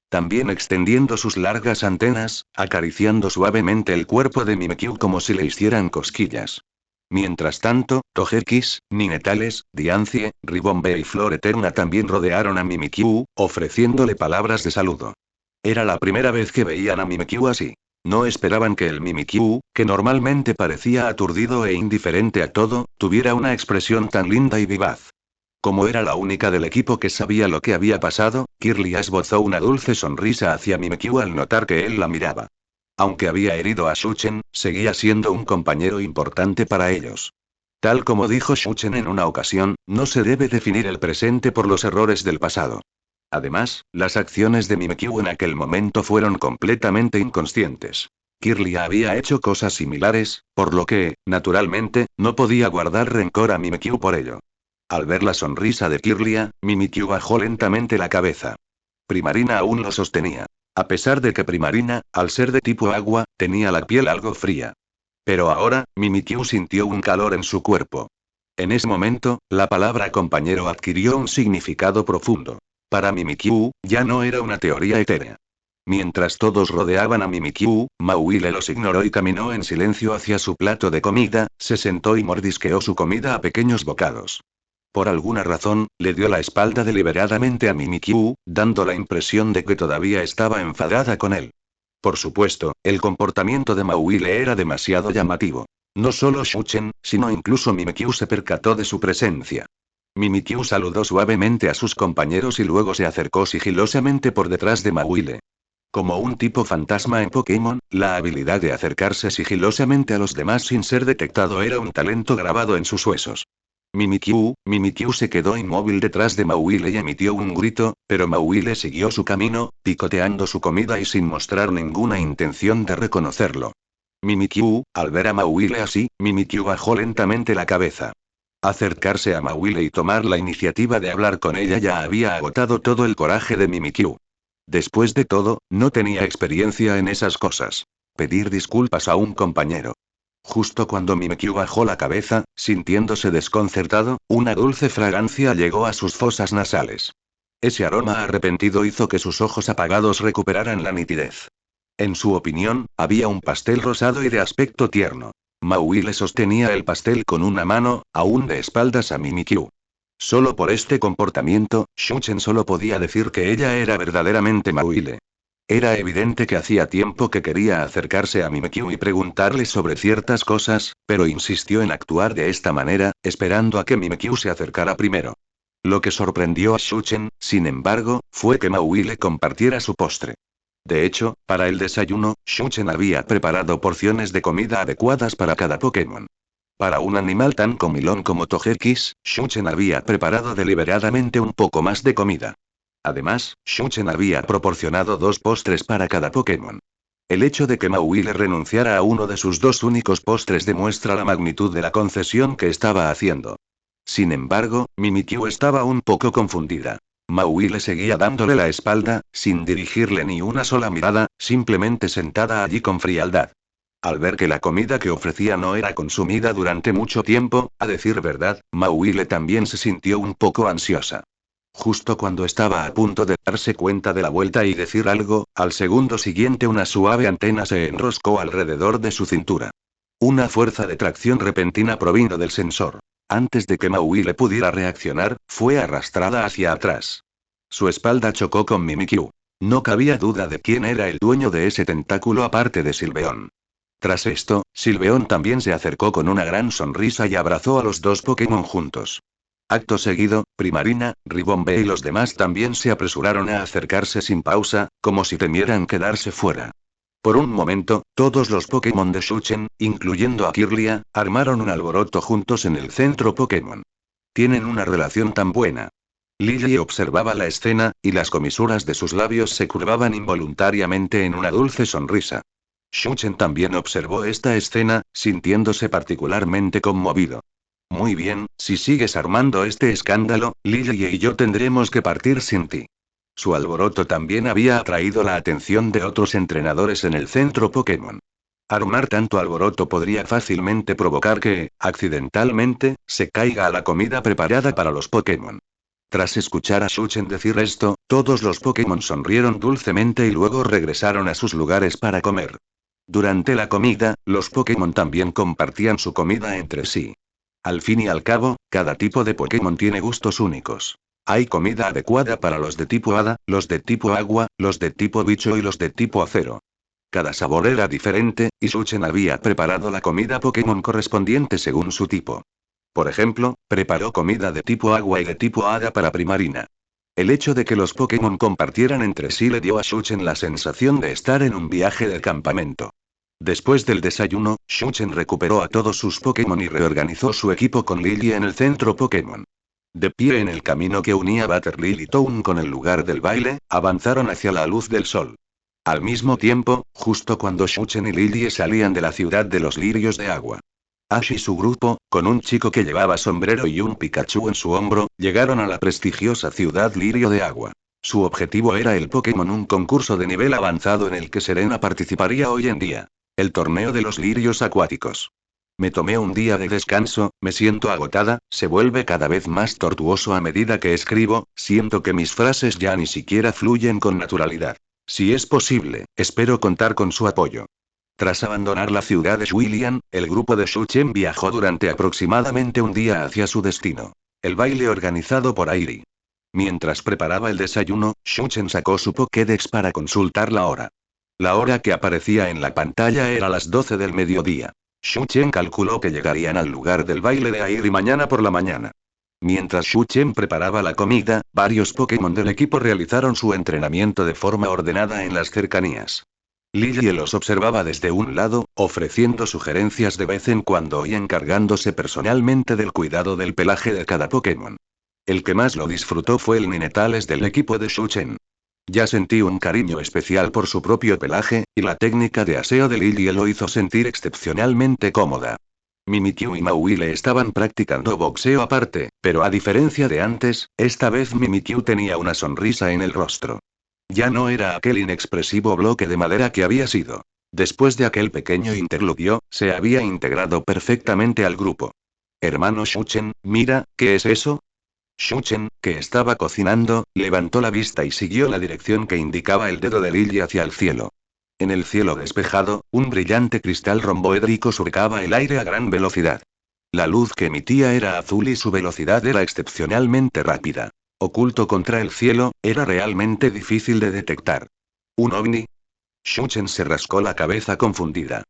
También extendiendo sus largas antenas, acariciando suavemente el cuerpo de Mimikyu como si le hicieran cosquillas. Mientras tanto, Togekiss, Ninetales, Diancie, Ribombe y Flor Eterna también rodearon a Mimikyu, ofreciéndole palabras de saludo. Era la primera vez que veían a Mimikyu así. No esperaban que el Mimikyu, que normalmente parecía aturdido e indiferente a todo, tuviera una expresión tan linda y vivaz. Como era la única del equipo que sabía lo que había pasado, Kirlia esbozó una dulce sonrisa hacia Mimikyu al notar que él la miraba. Aunque había herido a Shuchen, seguía siendo un compañero importante para ellos. Tal como dijo Shuchen en una ocasión, no se debe definir el presente por los errores del pasado. Además, las acciones de Mimikyu en aquel momento fueron completamente inconscientes. Kirlia había hecho cosas similares, por lo que, naturalmente, no podía guardar rencor a Mimikyu por ello. Al ver la sonrisa de Kirlia, Mimikyu bajó lentamente la cabeza. Primarina aún lo sostenía. A pesar de que Primarina, al ser de tipo agua, tenía la piel algo fría. Pero ahora, Mimikyu sintió un calor en su cuerpo. En ese momento, la palabra compañero adquirió un significado profundo. Para Mimikyu, ya no era una teoría etérea. Mientras todos rodeaban a Mimikyu, Mauile los ignoró y caminó en silencio hacia su plato de comida, se sentó y mordisqueó su comida a pequeños bocados. Por alguna razón, le dio la espalda deliberadamente a Mimikyu, dando la impresión de que todavía estaba enfadada con él. Por supuesto, el comportamiento de Mauile era demasiado llamativo. No solo Shuchen, sino incluso Mimikyu se percató de su presencia. Mimikyu saludó suavemente a sus compañeros y luego se acercó sigilosamente por detrás de Mauile. Como un tipo fantasma en Pokémon, la habilidad de acercarse sigilosamente a los demás sin ser detectado era un talento grabado en sus huesos. Mimikyu se quedó inmóvil detrás de Mauile y emitió un grito, pero Mauile siguió su camino, picoteando su comida y sin mostrar ninguna intención de reconocerlo. Al ver a Mauile así, Mimikyu bajó lentamente la cabeza. Acercarse a Mauile y tomar la iniciativa de hablar con ella ya había agotado todo el coraje de Mimikyu. Después de todo, no tenía experiencia en esas cosas. Pedir disculpas a un compañero. Justo cuando Mimikyu bajó la cabeza, sintiéndose desconcertado, una dulce fragancia llegó a sus fosas nasales. Ese aroma arrepentido hizo que sus ojos apagados recuperaran la nitidez. En su opinión, había un pastel rosado y de aspecto tierno. Mauile sostenía el pastel con una mano, aún de espaldas a Mimikyu. Solo por este comportamiento, Shuchen solo podía decir que ella era verdaderamente Mauile. Era evidente que hacía tiempo que quería acercarse a Mimikyu y preguntarle sobre ciertas cosas, pero insistió en actuar de esta manera, esperando a que Mimikyu se acercara primero. Lo que sorprendió a Shuchen, sin embargo, fue que Mauile compartiera su postre. De hecho, para el desayuno, Shuchen había preparado porciones de comida adecuadas para cada Pokémon. Para un animal tan comilón como Togekiss, Shuchen había preparado deliberadamente un poco más de comida. Además, Shuchen había proporcionado 2 postres para cada Pokémon. El hecho de que Mauile renunciara a uno de sus 2 únicos postres demuestra la magnitud de la concesión que estaba haciendo. Sin embargo, Mimikyu estaba un poco confundida. Mauile seguía dándole la espalda, sin dirigirle ni una sola mirada, simplemente sentada allí con frialdad. Al ver que la comida que ofrecía no era consumida durante mucho tiempo, a decir verdad, Mauile también se sintió un poco ansiosa. Justo cuando estaba a punto de darse cuenta de la vuelta y decir algo, al segundo siguiente una suave antena se enroscó alrededor de su cintura. Una fuerza de tracción repentina provino del sensor. Antes de que Mauile pudiera reaccionar, fue arrastrada hacia atrás. Su espalda chocó con Mimikyu. No cabía duda de quién era el dueño de ese tentáculo aparte de Sylveon. Tras esto, Sylveon también se acercó con una gran sonrisa y abrazó a los 2 Pokémon juntos. Acto seguido, Primarina, Ribombee y los demás también se apresuraron a acercarse sin pausa, como si temieran quedarse fuera. Por un momento, todos los Pokémon de Shuchen, incluyendo a Kirlia, armaron un alboroto juntos en el centro Pokémon. Tienen una relación tan buena. Lily observaba la escena, y las comisuras de sus labios se curvaban involuntariamente en una dulce sonrisa. Shuchen también observó esta escena, sintiéndose particularmente conmovido. Muy bien, si sigues armando este escándalo, Lily y yo tendremos que partir sin ti. Su alboroto también había atraído la atención de otros entrenadores en el centro Pokémon. Armar tanto alboroto podría fácilmente provocar que, accidentalmente, se caiga a la comida preparada para los Pokémon. Tras escuchar a Shuchen decir esto, todos los Pokémon sonrieron dulcemente y luego regresaron a sus lugares para comer. Durante la comida, los Pokémon también compartían su comida entre sí. Al fin y al cabo, cada tipo de Pokémon tiene gustos únicos. Hay comida adecuada para los de tipo hada, los de tipo agua, los de tipo bicho y los de tipo acero. Cada sabor era diferente, y Shuchen había preparado la comida Pokémon correspondiente según su tipo. Por ejemplo, preparó comida de tipo agua y de tipo hada para Primarina. El hecho de que los Pokémon compartieran entre sí le dio a Shuchen la sensación de estar en un viaje de campamento. Después del desayuno, Shuchen recuperó a todos sus Pokémon y reorganizó su equipo con Lily en el centro Pokémon. De pie en el camino que unía Butterlily y Town con el lugar del baile, avanzaron hacia la luz del sol. Al mismo tiempo, justo cuando Shuchen y Lily salían de la ciudad de los lirios de agua, Ash y su grupo, con un chico que llevaba sombrero y un Pikachu en su hombro, llegaron a la prestigiosa ciudad Lirio de Agua. Su objetivo era el Pokémon, un concurso de nivel avanzado en el que Serena participaría hoy en día. El torneo de los lirios acuáticos. Me tomé un día de descanso, me siento agotada, se vuelve cada vez más tortuoso a medida que escribo, siento que mis frases ya ni siquiera fluyen con naturalidad. Si es posible, espero contar con su apoyo. Tras abandonar la ciudad de Shuilian, el grupo de Shu Chen viajó durante aproximadamente un día hacia su destino. El baile organizado por Airi. Mientras preparaba el desayuno, Shu Chen sacó su Pokédex para consultar la hora. La hora que aparecía en la pantalla era las 12 del mediodía. Shu Chen calculó que llegarían al lugar del baile de Airi mañana por la mañana. Mientras Shu Chen preparaba la comida, varios Pokémon del equipo realizaron su entrenamiento de forma ordenada en las cercanías. Lily los observaba desde un lado, ofreciendo sugerencias de vez en cuando y encargándose personalmente del cuidado del pelaje de cada Pokémon. El que más lo disfrutó fue el Ninetales del equipo de Shu Chen. Ya sentí un cariño especial por su propio pelaje, y la técnica de aseo de Lily lo hizo sentir excepcionalmente cómoda. Mimikyu y Maui le estaban practicando boxeo aparte, pero a diferencia de antes, esta vez Mimikyu tenía una sonrisa en el rostro. Ya no era aquel inexpresivo bloque de madera que había sido. Después de aquel pequeño interludio, se había integrado perfectamente al grupo. Hermano Shuchen, mira, ¿qué es eso? Shuchen, que estaba cocinando, levantó la vista y siguió la dirección que indicaba el dedo de Lily hacia el cielo. En el cielo despejado, un brillante cristal romboédrico surcaba el aire a gran velocidad. La luz que emitía era azul y su velocidad era excepcionalmente rápida. Oculto contra el cielo, era realmente difícil de detectar. ¿Un ovni? Shuchen se rascó la cabeza confundida.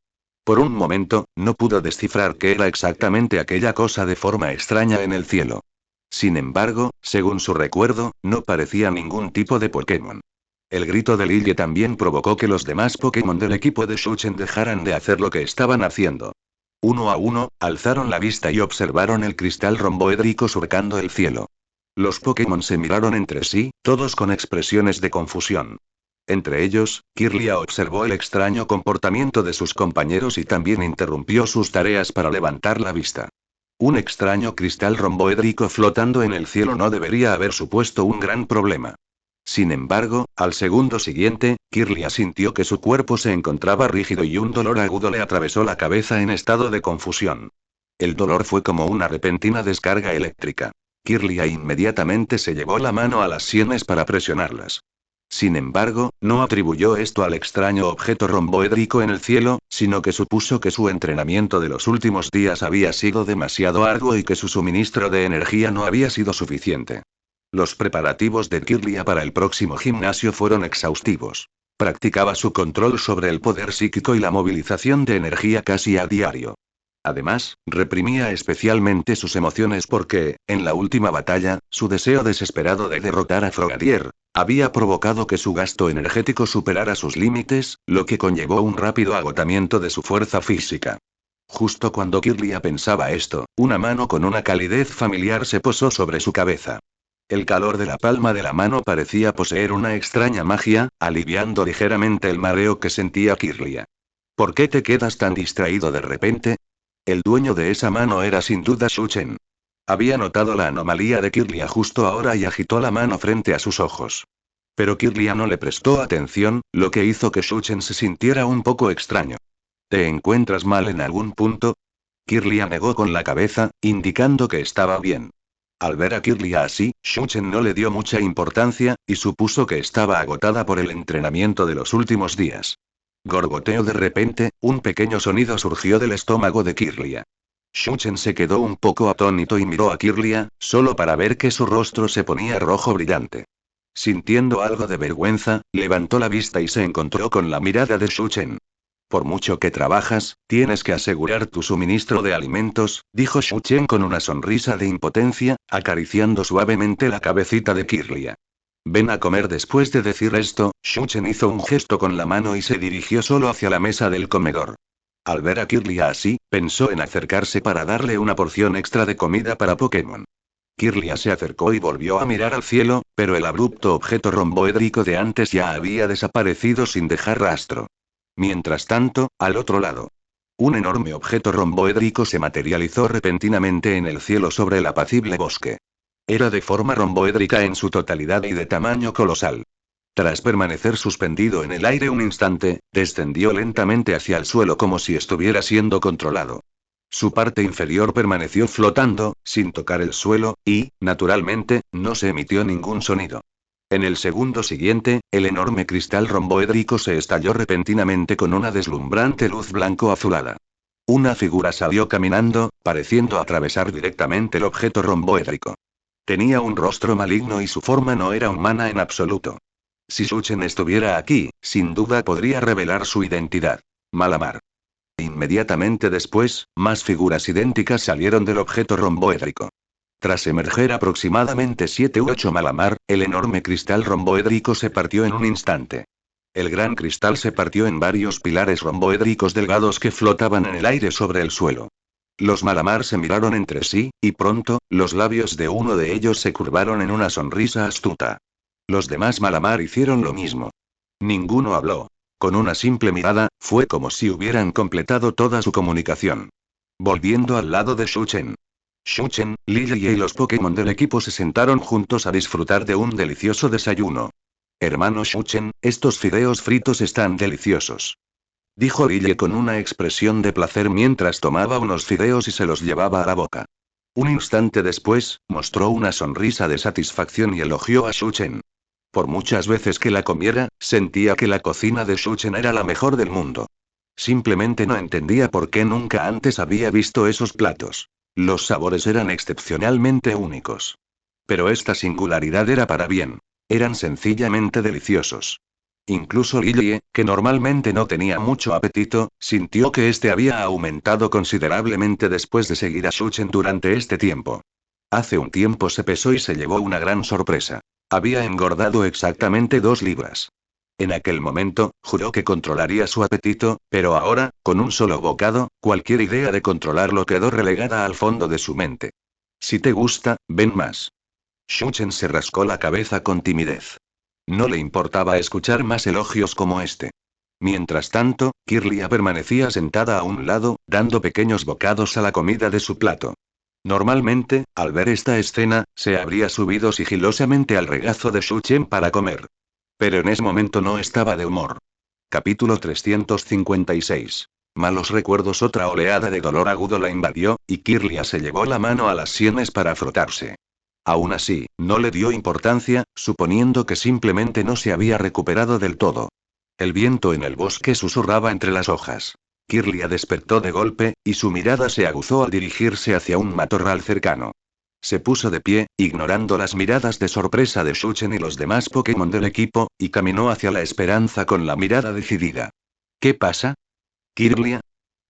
Por un momento, no pudo descifrar qué era exactamente aquella cosa de forma extraña en el cielo. Sin embargo, según su recuerdo, no parecía ningún tipo de Pokémon. El grito de Lily también provocó que los demás Pokémon del equipo de Shuchen dejaran de hacer lo que estaban haciendo. Uno a uno, alzaron la vista y observaron el cristal romboédrico surcando el cielo. Los Pokémon se miraron entre sí, todos con expresiones de confusión. Entre ellos, Kirlia observó el extraño comportamiento de sus compañeros y también interrumpió sus tareas para levantar la vista. Un extraño cristal romboédrico flotando en el cielo no debería haber supuesto un gran problema. Sin embargo, al segundo siguiente, Kirlia sintió que su cuerpo se encontraba rígido y un dolor agudo le atravesó la cabeza en estado de confusión. El dolor fue como una repentina descarga eléctrica. Kirlia inmediatamente se llevó la mano a las sienes para presionarlas. Sin embargo, no atribuyó esto al extraño objeto romboédrico en el cielo, sino que supuso que su entrenamiento de los últimos días había sido demasiado arduo y que su suministro de energía no había sido suficiente. Los preparativos de Kirlia para el próximo gimnasio fueron exhaustivos. Practicaba su control sobre el poder psíquico y la movilización de energía casi a diario. Además, reprimía especialmente sus emociones porque, en la última batalla, su deseo desesperado de derrotar a Frogadier había provocado que su gasto energético superara sus límites, lo que conllevó un rápido agotamiento de su fuerza física. Justo cuando Kirlia pensaba esto, una mano con una calidez familiar se posó sobre su cabeza. El calor de la palma de la mano parecía poseer una extraña magia, aliviando ligeramente el mareo que sentía Kirlia. ¿Por qué te quedas tan distraído de repente? El dueño de esa mano era sin duda Shu Chen. Había notado la anomalía de Kirlia justo ahora y agitó la mano frente a sus ojos. Pero Kirlia no le prestó atención, lo que hizo que Shu Chen se sintiera un poco extraño. ¿Te encuentras mal en algún punto? Kirlia negó con la cabeza, indicando que estaba bien. Al ver a Kirlia así, Shu Chen no le dio mucha importancia, y supuso que estaba agotada por el entrenamiento de los últimos días. Gorgoteo de repente, un pequeño sonido surgió del estómago de Kirlia. Shu Chen se quedó un poco atónito y miró a Kirlia, solo para ver que su rostro se ponía rojo brillante. Sintiendo algo de vergüenza, levantó la vista y se encontró con la mirada de Shu Chen. Por mucho que trabajas, tienes que asegurar tu suministro de alimentos, dijo Shu Chen con una sonrisa de impotencia, acariciando suavemente la cabecita de Kirlia. Ven a comer. Después de decir esto, Shu Chen hizo un gesto con la mano y se dirigió solo hacia la mesa del comedor. Al ver a Kirlia así, pensó en acercarse para darle una porción extra de comida para Pokémon. Kirlia se acercó y volvió a mirar al cielo, pero el abrupto objeto romboédrico de antes ya había desaparecido sin dejar rastro. Mientras tanto, al otro lado. Un enorme objeto romboédrico se materializó repentinamente en el cielo sobre el apacible bosque. Era de forma romboédrica en su totalidad y de tamaño colosal. Tras permanecer suspendido en el aire un instante, descendió lentamente hacia el suelo como si estuviera siendo controlado. Su parte inferior permaneció flotando, sin tocar el suelo, y, naturalmente, no se emitió ningún sonido. En el segundo siguiente, el enorme cristal romboédrico se estalló repentinamente con una deslumbrante luz blanco-azulada. Una figura salió caminando, pareciendo atravesar directamente el objeto romboédrico. Tenía un rostro maligno y su forma no era humana en absoluto. Si Suchen estuviera aquí, sin duda podría revelar su identidad. Malamar. Inmediatamente después, más figuras idénticas salieron del objeto romboédrico. Tras emerger aproximadamente 7 u 8 Malamar, el enorme cristal romboédrico se partió en un instante. El gran cristal se partió en varios pilares romboédricos delgados que flotaban en el aire sobre el suelo. Los Malamar se miraron entre sí, y pronto, los labios de uno de ellos se curvaron en una sonrisa astuta. Los demás Malamar hicieron lo mismo. Ninguno habló. Con una simple mirada, fue como si hubieran completado toda su comunicación. Volviendo al lado de Shuchen. Shuchen, Lily y los Pokémon del equipo se sentaron juntos a disfrutar de un delicioso desayuno. Hermano Shuchen, estos fideos fritos están deliciosos. Dijo Lily con una expresión de placer mientras tomaba unos fideos y se los llevaba a la boca. Un instante después, mostró una sonrisa de satisfacción y elogió a Shuchen. Por muchas veces que la comiera, sentía que la cocina de Shuchen era la mejor del mundo. Simplemente no entendía por qué nunca antes había visto esos platos. Los sabores eran excepcionalmente únicos. Pero esta singularidad era para bien. Eran sencillamente deliciosos. Incluso Lily, que normalmente no tenía mucho apetito, sintió que este había aumentado considerablemente después de seguir a Shuchen durante este tiempo. Hace un tiempo se pesó y se llevó una gran sorpresa. Había engordado exactamente 2 libras. En aquel momento, juró que controlaría su apetito, pero ahora, con un solo bocado, cualquier idea de controlarlo quedó relegada al fondo de su mente. Si te gusta, ven más. Shuchen se rascó la cabeza con timidez. No le importaba escuchar más elogios como este. Mientras tanto, Kirlia permanecía sentada a un lado, dando pequeños bocados a la comida de su plato. Normalmente, al ver esta escena, se habría subido sigilosamente al regazo de Shuchen para comer. Pero en ese momento no estaba de humor. Capítulo 356. Malos recuerdos. Otra oleada de dolor agudo la invadió, y Kirlia se llevó la mano a las sienes para frotarse. Aún así, no le dio importancia, suponiendo que simplemente no se había recuperado del todo. El viento en el bosque susurraba entre las hojas. Kirlia despertó de golpe, y su mirada se aguzó al dirigirse hacia un matorral cercano. Se puso de pie, ignorando las miradas de sorpresa de Shuchen y los demás Pokémon del equipo, y caminó hacia la esperanza con la mirada decidida. ¿Qué pasa? ¿Kirlia?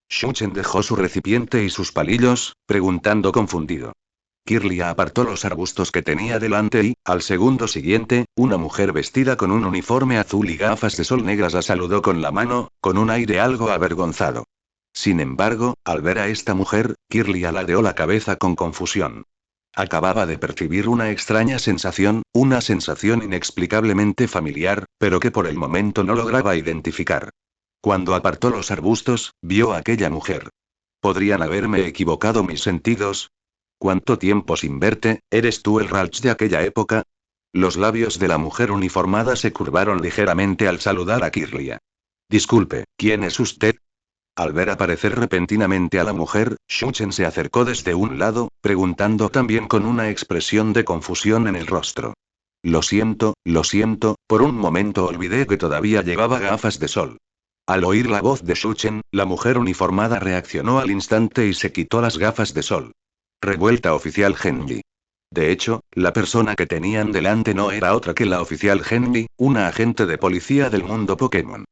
Shuchen dejó su recipiente y sus palillos, preguntando confundido. Kirlia apartó los arbustos que tenía delante y, al segundo siguiente, una mujer vestida con un uniforme azul y gafas de sol negras la saludó con la mano, con un aire algo avergonzado. Sin embargo, al ver a esta mujer, Kirlia ladeó la cabeza con confusión. Acababa de percibir una extraña sensación, una sensación inexplicablemente familiar, pero que por el momento no lograba identificar. Cuando apartó los arbustos, vio a aquella mujer. ¿Podrían haberme equivocado mis sentidos? ¿Cuánto tiempo sin verte? ¿Eres tú el Ralch de aquella época? Los labios de la mujer uniformada se curvaron ligeramente al saludar a Kirlia. Disculpe, ¿quién es usted? Al ver aparecer repentinamente a la mujer, Shuchen se acercó desde un lado, preguntando también con una expresión de confusión en el rostro. Lo siento, por un momento olvidé que todavía llevaba gafas de sol. Al oír la voz de Shuchen, la mujer uniformada reaccionó al instante y se quitó las gafas de sol. Revuelta oficial Genji. De hecho, la persona que tenían delante no era otra que la oficial Genji, una agente de policía del mundo Pokémon.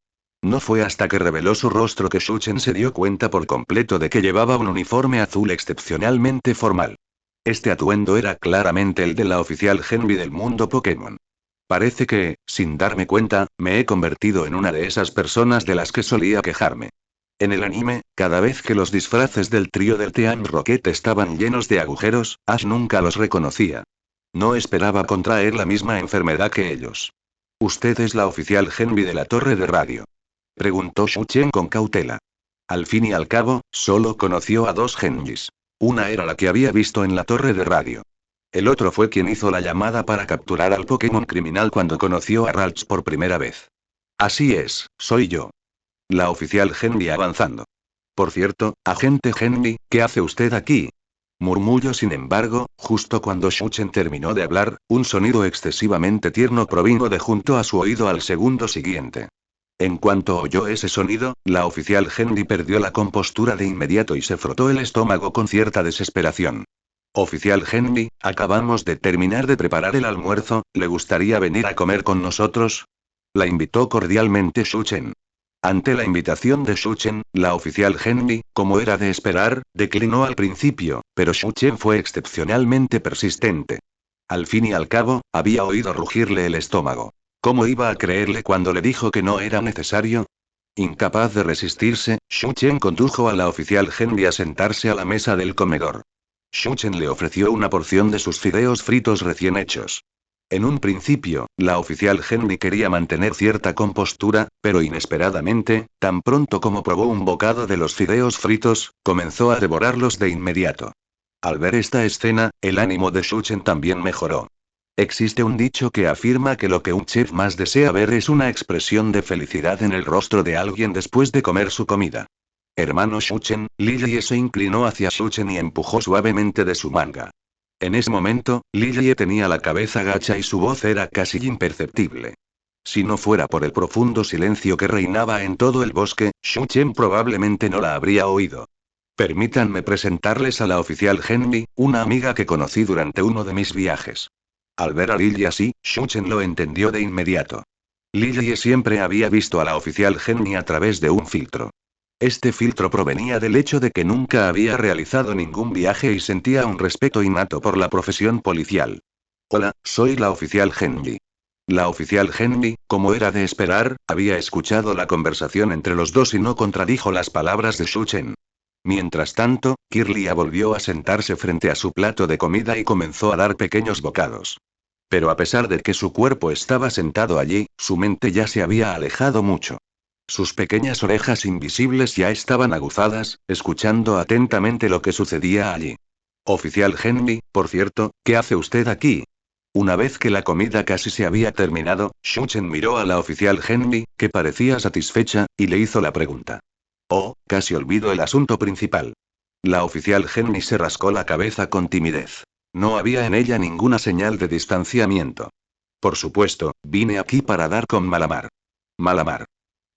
No fue hasta que reveló su rostro que Shuchen se dio cuenta por completo de que llevaba un uniforme azul excepcionalmente formal. Este atuendo era claramente el de la oficial Genji del mundo Pokémon. Parece que, sin darme cuenta, me he convertido en una de esas personas de las que solía quejarme. En el anime, cada vez que los disfraces del trío del Team Rocket estaban llenos de agujeros, Ash nunca los reconocía. No esperaba contraer la misma enfermedad que ellos. ¿Usted es la oficial Genji de la torre de radio?, preguntó Shuchen con cautela. Al fin y al cabo, solo conoció a 2 Genjis. Una era la que había visto en la torre de radio. El otro fue quien hizo la llamada para capturar al Pokémon criminal cuando conoció a Ralch por primera vez. Así es, soy yo. La oficial Genji avanzando. Por cierto, agente Genji, ¿qué hace usted aquí? Murmullo sin embargo, justo cuando Shuchen terminó de hablar, un sonido excesivamente tierno provino de junto a su oído al segundo siguiente. En cuanto oyó ese sonido, la oficial Henry perdió la compostura de inmediato y se frotó el estómago con cierta desesperación. Oficial Henry, acabamos de terminar de preparar el almuerzo, ¿le gustaría venir a comer con nosotros? La invitó cordialmente Shuchen. Ante la invitación de Shuchen, la oficial Henry, como era de esperar, declinó al principio, pero Shuchen fue excepcionalmente persistente. Al fin y al cabo, había oído rugirle el estómago. ¿Cómo iba a creerle cuando le dijo que no era necesario? Incapaz de resistirse, Shuchen condujo a la oficial Henry a sentarse a la mesa del comedor. Shuchen le ofreció una porción de sus fideos fritos recién hechos. En un principio, la oficial Henry quería mantener cierta compostura, pero inesperadamente, tan pronto como probó un bocado de los fideos fritos, comenzó a devorarlos de inmediato. Al ver esta escena, el ánimo de Shuchen también mejoró. Existe un dicho que afirma que lo que un chef más desea ver es una expresión de felicidad en el rostro de alguien después de comer su comida. Hermano Shuchen, Lillie se inclinó hacia Shuchen y empujó suavemente de su manga. En ese momento, Lillie tenía la cabeza gacha y su voz era casi imperceptible. Si no fuera por el profundo silencio que reinaba en todo el bosque, Shuchen probablemente no la habría oído. Permítanme presentarles a la oficial Henry, una amiga que conocí durante uno de mis viajes. Al ver a Lillie así, Shuchen lo entendió de inmediato. Lillie siempre había visto a la oficial Henry a través de un filtro. Este filtro provenía del hecho de que nunca había realizado ningún viaje y sentía un respeto innato por la profesión policial. Hola, soy la oficial Henry. La oficial Henry, como era de esperar, había escuchado la conversación entre los dos y no contradijo las palabras de Shuchen. Mientras tanto, Kirlia volvió a sentarse frente a su plato de comida y comenzó a dar pequeños bocados. Pero a pesar de que su cuerpo estaba sentado allí, su mente ya se había alejado mucho. Sus pequeñas orejas invisibles ya estaban aguzadas, escuchando atentamente lo que sucedía allí. Oficial Henry, por cierto, ¿qué hace usted aquí? Una vez que la comida casi se había terminado, Shuchen miró a la oficial Henry, que parecía satisfecha, y le hizo la pregunta. Oh, casi olvido el asunto principal. La oficial Henry se rascó la cabeza con timidez. No había en ella ninguna señal de distanciamiento. Por supuesto, vine aquí para dar con Malamar. Malamar.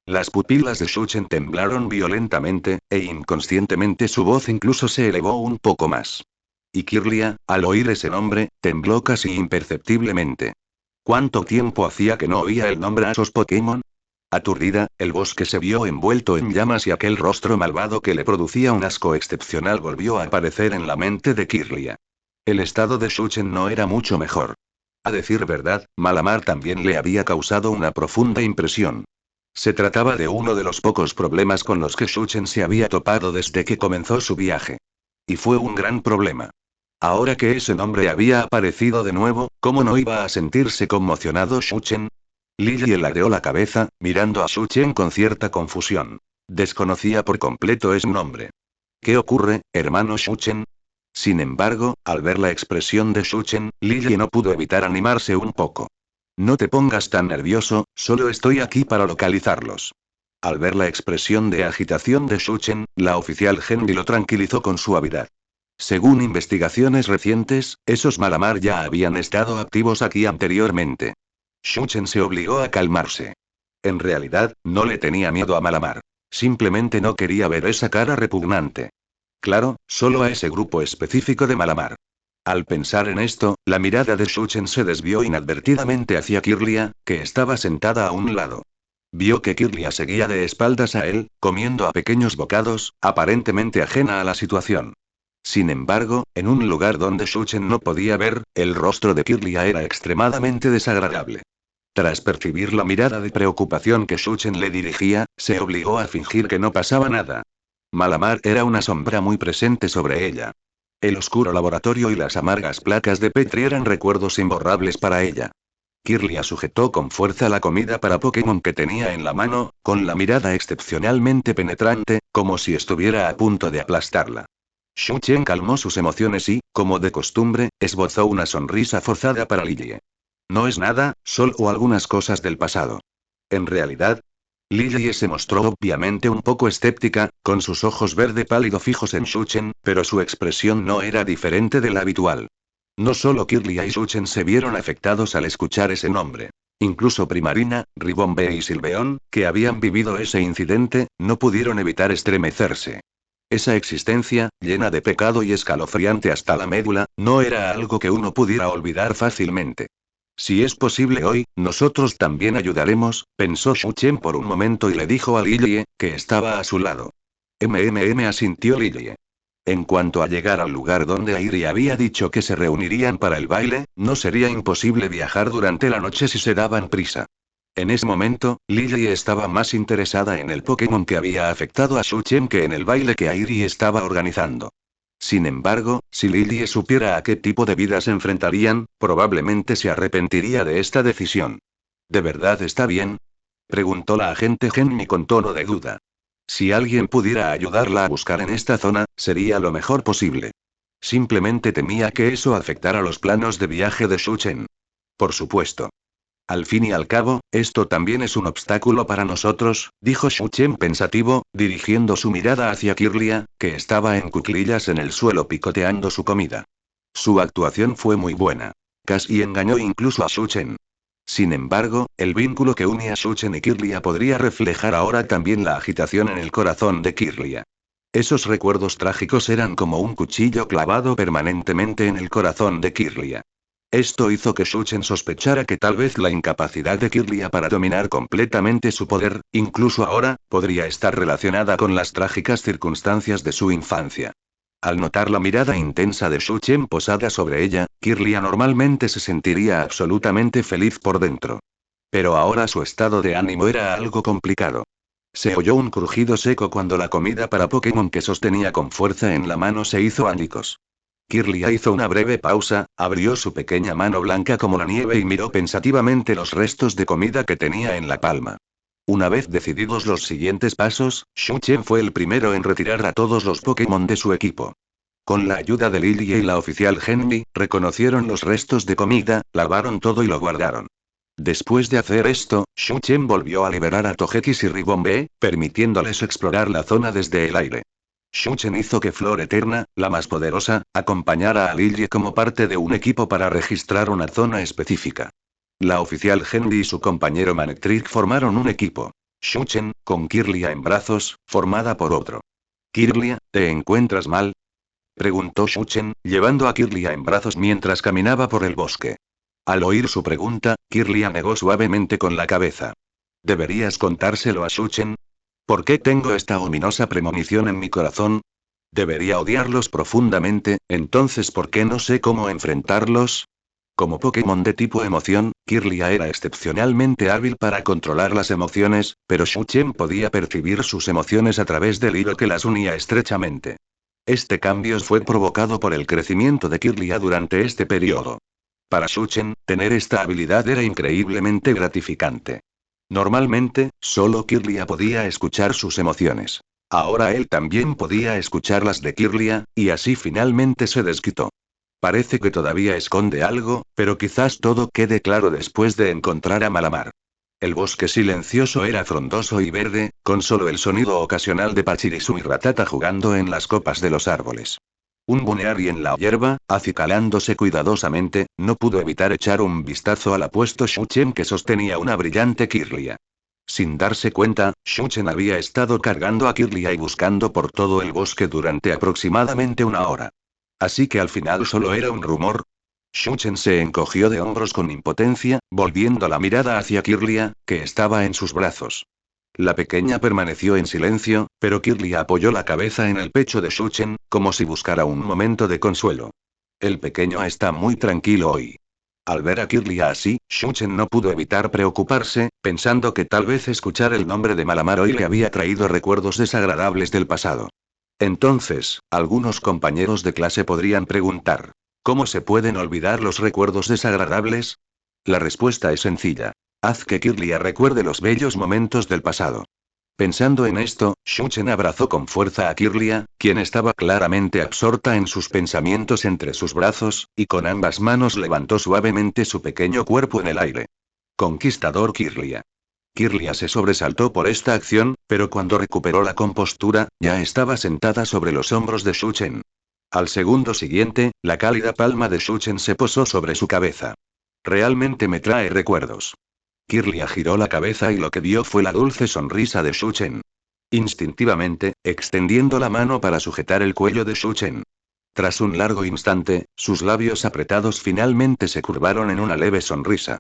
Las pupilas de Shuchen temblaron violentamente, e inconscientemente su voz incluso se elevó un poco más. Y Kirlia, al oír ese nombre, tembló casi imperceptiblemente. ¿Cuánto tiempo hacía que no oía el nombre a esos Pokémon? Aturdida, el bosque se vio envuelto en llamas y aquel rostro malvado que le producía un asco excepcional volvió a aparecer en la mente de Kirlia. El estado de Shuchen no era mucho mejor. A decir verdad, Malamar también le había causado una profunda impresión. Se trataba de uno de los pocos problemas con los que Shuchen se había topado desde que comenzó su viaje. Y fue un gran problema. Ahora que ese nombre había aparecido de nuevo, ¿cómo no iba a sentirse conmocionado Shuchen? Lillie ladeó la cabeza, mirando a Shuchen con cierta confusión. Desconocía por completo ese nombre. ¿Qué ocurre, hermano Shuchen? Sin embargo, al ver la expresión de Shuchen, Lillie no pudo evitar animarse un poco. No te pongas tan nervioso, solo estoy aquí para localizarlos. Al ver la expresión de agitación de Shuchen, la oficial Henry lo tranquilizó con suavidad. Según investigaciones recientes, esos Malamar ya habían estado activos aquí anteriormente. Shuchen se obligó a calmarse. En realidad, no le tenía miedo a Malamar. Simplemente no quería ver esa cara repugnante. Claro, solo a ese grupo específico de Malamar. Al pensar en esto, la mirada de Shuchen se desvió inadvertidamente hacia Kirlia, que estaba sentada a un lado. Vio que Kirlia seguía de espaldas a él, comiendo a pequeños bocados, aparentemente ajena a la situación. Sin embargo, en un lugar donde Shuchen no podía ver, el rostro de Kirlia era extremadamente desagradable. Tras percibir la mirada de preocupación que Shuchen le dirigía, se obligó a fingir que no pasaba nada. Malamar era una sombra muy presente sobre ella. El oscuro laboratorio y las amargas placas de Petri eran recuerdos imborrables para ella. Kirlia sujetó con fuerza la comida para Pokémon que tenía en la mano, con la mirada excepcionalmente penetrante, como si estuviera a punto de aplastarla. Shuchen calmó sus emociones y, como de costumbre, esbozó una sonrisa forzada para Lillie. No es nada, solo algunas cosas del pasado. En realidad, Lilie se mostró obviamente un poco escéptica, con sus ojos verde pálido fijos en Shuchen, pero su expresión no era diferente de la habitual. No solo Kirlia y Shuchen se vieron afectados al escuchar ese nombre. Incluso Primarina, Ribombe y Silveon, que habían vivido ese incidente, no pudieron evitar estremecerse. Esa existencia, llena de pecado y escalofriante hasta la médula, no era algo que uno pudiera olvidar fácilmente. Si es posible hoy, nosotros también ayudaremos, pensó Shuchen por un momento y le dijo a Lilie, que estaba a su lado. Asintió Lilie. En cuanto a llegar al lugar donde Airi había dicho que se reunirían para el baile, no sería imposible viajar durante la noche si se daban prisa. En ese momento, Lilie estaba más interesada en el Pokémon que había afectado a Shuchen que en el baile que Airi estaba organizando. Sin embargo, si Lilie supiera a qué tipo de vida se enfrentarían, probablemente se arrepentiría de esta decisión. ¿De verdad está bien? Preguntó la agente Genmi con tono de duda. Si alguien pudiera ayudarla a buscar en esta zona, sería lo mejor posible. Simplemente temía que eso afectara los planos de viaje de Shuchen. Por supuesto. Al fin y al cabo, esto también es un obstáculo para nosotros, dijo Shuchen pensativo, dirigiendo su mirada hacia Kirlia, que estaba en cuclillas en el suelo picoteando su comida. Su actuación fue muy buena. Casi engañó incluso a Shuchen. Sin embargo, el vínculo que une a Shuchen y Kirlia podría reflejar ahora también la agitación en el corazón de Kirlia. Esos recuerdos trágicos eran como un cuchillo clavado permanentemente en el corazón de Kirlia. Esto hizo que Shuchen sospechara que tal vez la incapacidad de Kirlia para dominar completamente su poder, incluso ahora, podría estar relacionada con las trágicas circunstancias de su infancia. Al notar la mirada intensa de Shuchen posada sobre ella, Kirlia normalmente se sentiría absolutamente feliz por dentro. Pero ahora su estado de ánimo era algo complicado. Se oyó un crujido seco cuando la comida para Pokémon que sostenía con fuerza en la mano se hizo ánicos. Kirlia hizo una breve pausa, abrió su pequeña mano blanca como la nieve y miró pensativamente los restos de comida que tenía en la palma. Una vez decididos los siguientes pasos, Shuchen fue el primero en retirar a todos los Pokémon de su equipo. Con la ayuda de Lilie y la oficial Genmi, reconocieron los restos de comida, lavaron todo y lo guardaron. Después de hacer esto, Shuchen volvió a liberar a Togekiss y Ribombe, permitiéndoles explorar la zona desde el aire. Shuchen hizo que Flor Eterna, la más poderosa, acompañara a Lilie como parte de un equipo para registrar una zona específica. La oficial Genji y su compañero Manectric formaron un equipo. Shuchen, con Kirlia en brazos, formada por otro. «Kirlia, ¿te encuentras mal?», preguntó Shuchen, llevando a Kirlia en brazos mientras caminaba por el bosque. Al oír su pregunta, Kirlia negó suavemente con la cabeza. «¿Deberías contárselo a Shuchen? ¿Por qué tengo esta ominosa premonición en mi corazón? Debería odiarlos profundamente, entonces ¿por qué no sé cómo enfrentarlos?». Como Pokémon de tipo emoción, Kirlia era excepcionalmente hábil para controlar las emociones, pero Shuchen podía percibir sus emociones a través del hilo que las unía estrechamente. Este cambio fue provocado por el crecimiento de Kirlia durante este periodo. Para Shuchen, tener esta habilidad era increíblemente gratificante. Normalmente, solo Kirlia podía escuchar sus emociones. Ahora él también podía escuchar las de Kirlia, y así finalmente se desquitó. Parece que todavía esconde algo, pero quizás todo quede claro después de encontrar a Malamar. El bosque silencioso era frondoso y verde, con solo el sonido ocasional de Pachirisu y Ratata jugando en las copas de los árboles. Un Buneary en la hierba, acicalándose cuidadosamente, no pudo evitar echar un vistazo al apuesto Shuchen que sostenía una brillante Kirlia. Sin darse cuenta, Shuchen había estado cargando a Kirlia y buscando por todo el bosque durante aproximadamente una hora. Así que al final solo era un rumor. Shuchen se encogió de hombros con impotencia, volviendo la mirada hacia Kirlia, que estaba en sus brazos. La pequeña permaneció en silencio, pero Kirlia apoyó la cabeza en el pecho de Shuchen, como si buscara un momento de consuelo. El pequeño está muy tranquilo hoy. Al ver a Kirlia así, Shuchen no pudo evitar preocuparse, pensando que tal vez escuchar el nombre de Malamar hoy le había traído recuerdos desagradables del pasado. Entonces, algunos compañeros de clase podrían preguntar, ¿cómo se pueden olvidar los recuerdos desagradables? La respuesta es sencilla. Haz que Kirlia recuerde los bellos momentos del pasado. Pensando en esto, Shuchen abrazó con fuerza a Kirlia, quien estaba claramente absorta en sus pensamientos entre sus brazos, y con ambas manos levantó suavemente su pequeño cuerpo en el aire. Conquistador Kirlia. Kirlia se sobresaltó por esta acción, pero cuando recuperó la compostura, ya estaba sentada sobre los hombros de Shuchen. Al segundo siguiente, la cálida palma de Shuchen se posó sobre su cabeza. Realmente me trae recuerdos. Kirlia giró la cabeza y lo que vio fue la dulce sonrisa de Shuchen. Instintivamente, extendiendo la mano para sujetar el cuello de Shuchen. Tras un largo instante, sus labios apretados finalmente se curvaron en una leve sonrisa.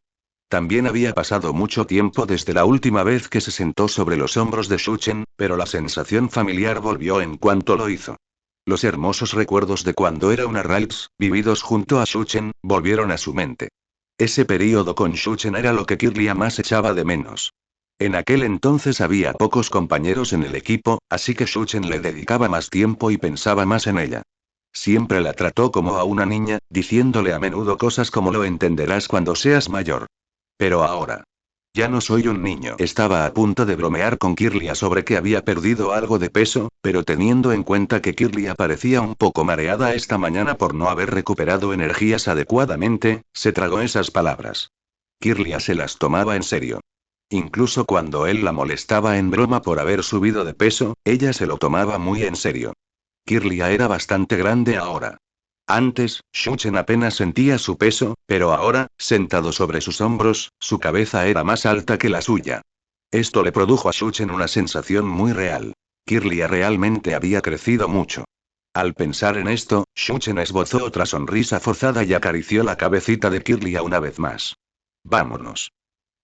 También había pasado mucho tiempo desde la última vez que se sentó sobre los hombros de Shuchen, pero la sensación familiar volvió en cuanto lo hizo. Los hermosos recuerdos de cuando era una Ralphs, vividos junto a Shuchen, volvieron a su mente. Ese período con Shuchen era lo que Kirlia más echaba de menos. En aquel entonces había pocos compañeros en el equipo, así que Shuchen le dedicaba más tiempo y pensaba más en ella. Siempre la trató como a una niña, diciéndole a menudo cosas como lo entenderás cuando seas mayor. Pero ahora. Ya no soy un niño. Estaba a punto de bromear con Kirlia sobre que había perdido algo de peso, pero teniendo en cuenta que Kirlia parecía un poco mareada esta mañana por no haber recuperado energías adecuadamente, se tragó esas palabras. Kirlia se las tomaba en serio. Incluso cuando él la molestaba en broma por haber subido de peso, ella se lo tomaba muy en serio. Kirlia era bastante grande ahora. Antes, Shuchen apenas sentía su peso, pero ahora, sentado sobre sus hombros, su cabeza era más alta que la suya. Esto le produjo a Shuchen una sensación muy real. Kirlia realmente había crecido mucho. Al pensar en esto, Shuchen esbozó otra sonrisa forzada y acarició la cabecita de Kirlia una vez más. Vámonos.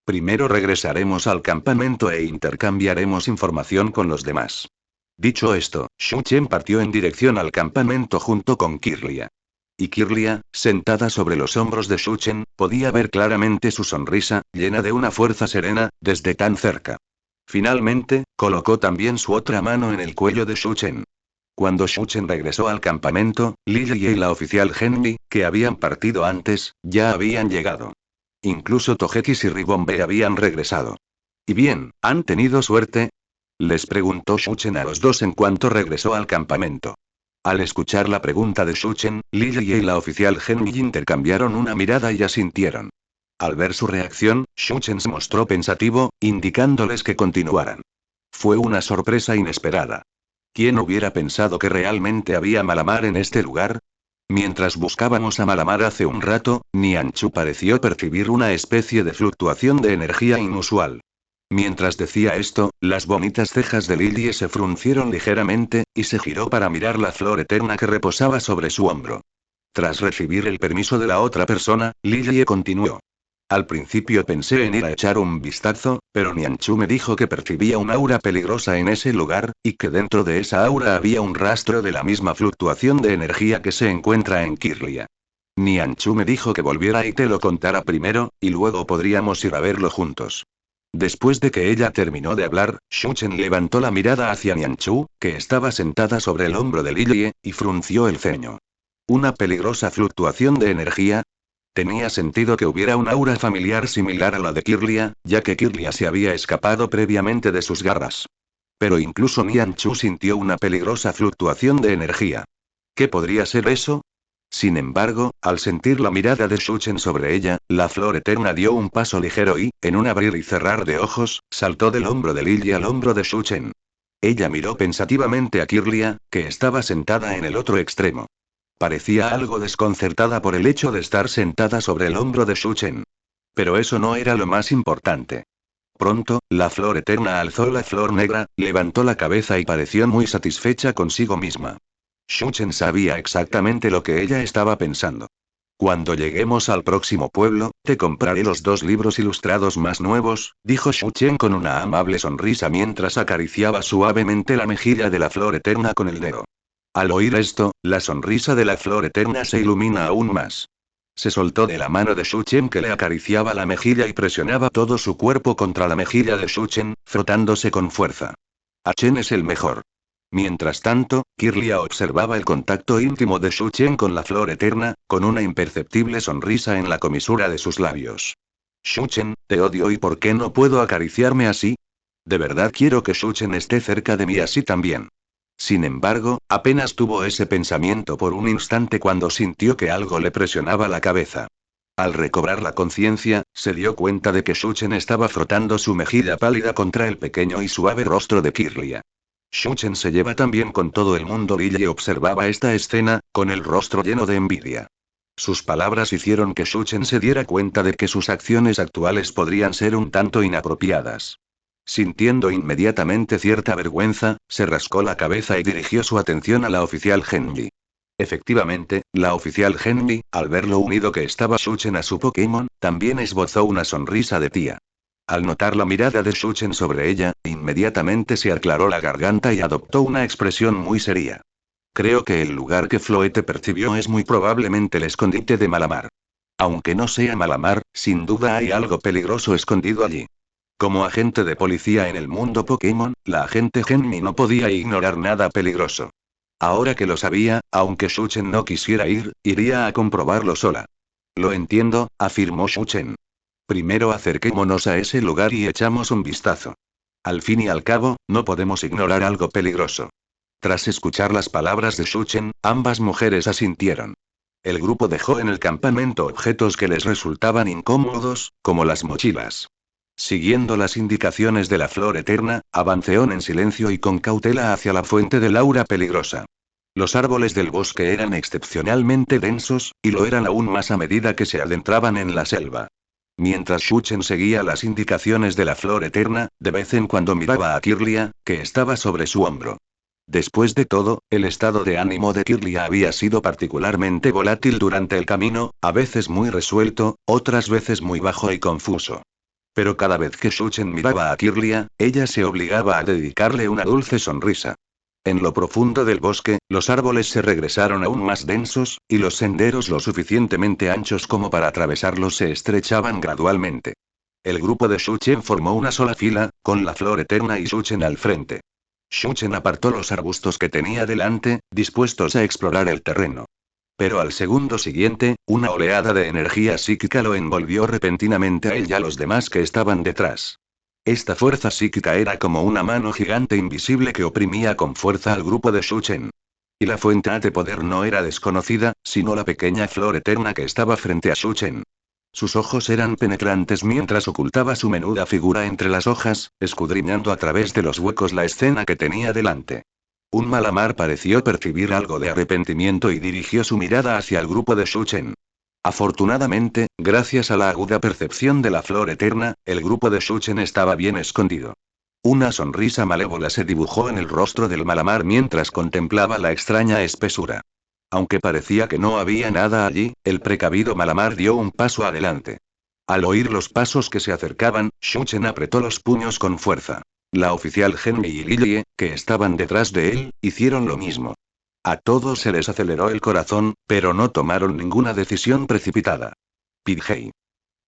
Primero regresaremos al campamento e intercambiaremos información con los demás. Dicho esto, Shuchen partió en dirección al campamento junto con Kirlia. Y Kirlia, sentada sobre los hombros de Shuchen, podía ver claramente su sonrisa, llena de una fuerza serena, desde tan cerca. Finalmente, colocó también su otra mano en el cuello de Shuchen. Cuando Shuchen regresó al campamento, Lily y la oficial Genmi, que habían partido antes, ya habían llegado. Incluso Togekiss y Ribombe habían regresado. ¿Y bien, han tenido suerte? Les preguntó Shuchen a los dos en cuanto regresó al campamento. Al escuchar la pregunta de Shuchen, Lily y la oficial Genmi intercambiaron una mirada y asintieron. Al ver su reacción, Shuchen se mostró pensativo, indicándoles que continuaran. Fue una sorpresa inesperada. ¿Quién hubiera pensado que realmente había Malamar en este lugar? Mientras buscábamos a Malamar hace un rato, Nianchu pareció percibir una especie de fluctuación de energía inusual. Mientras decía esto, las bonitas cejas de Lily se fruncieron ligeramente, y se giró para mirar la flor eterna que reposaba sobre su hombro. Tras recibir el permiso de la otra persona, Lily continuó. Al principio pensé en ir a echar un vistazo, pero Nianchu me dijo que percibía un aura peligrosa en ese lugar, y que dentro de esa aura había un rastro de la misma fluctuación de energía que se encuentra en Kirlia. Nianchu me dijo que volviera y te lo contara primero, y luego podríamos ir a verlo juntos. Después de que ella terminó de hablar, Shuchen levantó la mirada hacia Nianchu, que estaba sentada sobre el hombro de Lily, y frunció el ceño. ¿Una peligrosa fluctuación de energía? Tenía sentido que hubiera un aura familiar similar a la de Kirlia, ya que Kirlia se había escapado previamente de sus garras. Pero incluso Nianchu sintió una peligrosa fluctuación de energía. ¿Qué podría ser eso? Sin embargo, al sentir la mirada de Shuchen sobre ella, la flor eterna dio un paso ligero y, en un abrir y cerrar de ojos, saltó del hombro de Lily al hombro de Shuchen. Ella miró pensativamente a Kirlia, que estaba sentada en el otro extremo. Parecía algo desconcertada por el hecho de estar sentada sobre el hombro de Shuchen. Pero eso no era lo más importante. Pronto, la flor eterna alzó la flor negra, levantó la cabeza y pareció muy satisfecha consigo misma. Shuchen sabía exactamente lo que ella estaba pensando. Cuando lleguemos al próximo pueblo, te compraré los 2 libros ilustrados más nuevos, dijo Shuchen con una amable sonrisa mientras acariciaba suavemente la mejilla de la flor eterna con el dedo. Al oír esto, la sonrisa de la flor eterna se ilumina aún más. Se soltó de la mano de Shuchen que le acariciaba la mejilla y presionaba todo su cuerpo contra la mejilla de Shuchen, frotándose con fuerza. Achen es el mejor. Mientras tanto, Kirlia observaba el contacto íntimo de Shuchen con la flor eterna, con una imperceptible sonrisa en la comisura de sus labios. Shuchen, te odio y ¿por qué no puedo acariciarme así? De verdad quiero que Shuchen esté cerca de mí así también. Sin embargo, apenas tuvo ese pensamiento por un instante cuando sintió que algo le presionaba la cabeza. Al recobrar la conciencia, se dio cuenta de que Shuchen estaba frotando su mejilla pálida contra el pequeño y suave rostro de Kirlia. Shuchen se lleva tan bien con todo el mundo. Lily observaba esta escena, con el rostro lleno de envidia. Sus palabras hicieron que Shuchen se diera cuenta de que sus acciones actuales podrían ser un tanto inapropiadas. Sintiendo inmediatamente cierta vergüenza, se rascó la cabeza y dirigió su atención a la oficial Genji. Efectivamente, la oficial Genji, al ver lo unido que estaba Shuchen a su Pokémon, también esbozó una sonrisa de tía. Al notar la mirada de Shuchen sobre ella, inmediatamente se aclaró la garganta y adoptó una expresión muy seria. Creo que el lugar que Floete percibió es muy probablemente el escondite de Malamar. Aunque no sea Malamar, sin duda hay algo peligroso escondido allí. Como agente de policía en el mundo Pokémon, la agente Genji no podía ignorar nada peligroso. Ahora que lo sabía, aunque Shuchen no quisiera ir, iría a comprobarlo sola. Lo entiendo, afirmó Shuchen. Primero acerquémonos a ese lugar y echamos un vistazo. Al fin y al cabo, no podemos ignorar algo peligroso. Tras escuchar las palabras de Shuchen, ambas mujeres asintieron. El grupo dejó en el campamento objetos que les resultaban incómodos, como las mochilas. Siguiendo las indicaciones de la flor eterna, avanzaron en silencio y con cautela hacia la fuente del aura peligrosa. Los árboles del bosque eran excepcionalmente densos, y lo eran aún más a medida que se adentraban en la selva. Mientras Shuchen seguía las indicaciones de la flor eterna, de vez en cuando miraba a Kirlia, que estaba sobre su hombro. Después de todo, el estado de ánimo de Kirlia había sido particularmente volátil durante el camino, a veces muy resuelto, otras veces muy bajo y confuso. Pero cada vez que Shuchen miraba a Kirlia, ella se obligaba a dedicarle una dulce sonrisa. En lo profundo del bosque, los árboles se regresaron aún más densos, y los senderos lo suficientemente anchos como para atravesarlos se estrechaban gradualmente. El grupo de Shuchen formó una sola fila, con la flor eterna y Shuchen al frente. Shuchen apartó los arbustos que tenía delante, dispuestos a explorar el terreno. Pero al segundo siguiente, una oleada de energía psíquica lo envolvió repentinamente a él y a los demás que estaban detrás. Esta fuerza psíquica era como una mano gigante invisible que oprimía con fuerza al grupo de Shuchen. Y la fuente de poder no era desconocida, sino la pequeña flor eterna que estaba frente a Shuchen. Sus ojos eran penetrantes mientras ocultaba su menuda figura entre las hojas, escudriñando a través de los huecos la escena que tenía delante. Un Malamar pareció percibir algo de arrepentimiento y dirigió su mirada hacia el grupo de Shuchen. Afortunadamente, gracias a la aguda percepción de la flor eterna, el grupo de Shuchen estaba bien escondido. Una sonrisa malévola se dibujó en el rostro del Malamar mientras contemplaba la extraña espesura. Aunque parecía que no había nada allí, el precavido Malamar dio un paso adelante. Al oír los pasos que se acercaban, Shuchen apretó los puños con fuerza. La oficial Genji y Lily, que estaban detrás de él, hicieron lo mismo. A todos se les aceleró el corazón, pero no tomaron ninguna decisión precipitada. Pidgey.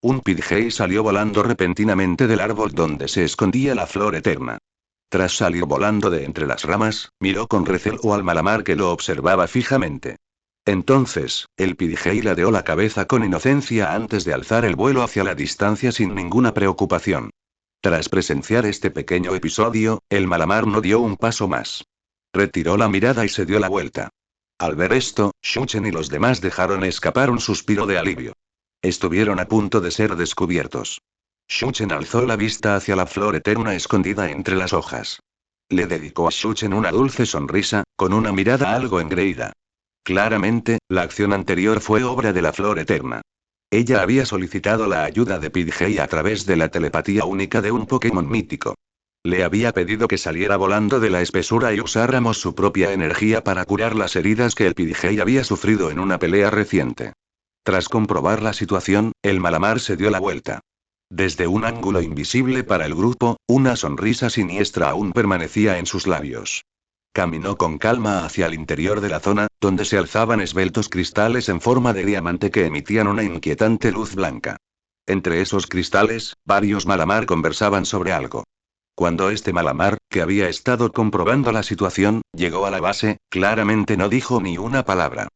Un Pidgey salió volando repentinamente del árbol donde se escondía la flor eterna. Tras salir volando de entre las ramas, miró con recelo al Malamar que lo observaba fijamente. Entonces, el Pidgey ladeó la cabeza con inocencia antes de alzar el vuelo hacia la distancia sin ninguna preocupación. Tras presenciar este pequeño episodio, el Malamar no dio un paso más. Retiró la mirada y se dio la vuelta. Al ver esto, Shuchen y los demás dejaron escapar un suspiro de alivio. Estuvieron a punto de ser descubiertos. Shuchen alzó la vista hacia la flor eterna escondida entre las hojas. Le dedicó a Shuchen una dulce sonrisa, con una mirada algo engreída. Claramente, la acción anterior fue obra de la flor eterna. Ella había solicitado la ayuda de Pidgey a través de la telepatía única de un Pokémon mítico. Le había pedido que saliera volando de la espesura y usáramos su propia energía para curar las heridas que el Pidgey había sufrido en una pelea reciente. Tras comprobar la situación, el Malamar se dio la vuelta. Desde un ángulo invisible para el grupo, una sonrisa siniestra aún permanecía en sus labios. Caminó con calma hacia el interior de la zona, donde se alzaban esbeltos cristales en forma de diamante que emitían una inquietante luz blanca. Entre esos cristales, varios Malamar conversaban sobre algo. Cuando este Malamar, que había estado comprobando la situación, llegó a la base, claramente no dijo ni una palabra.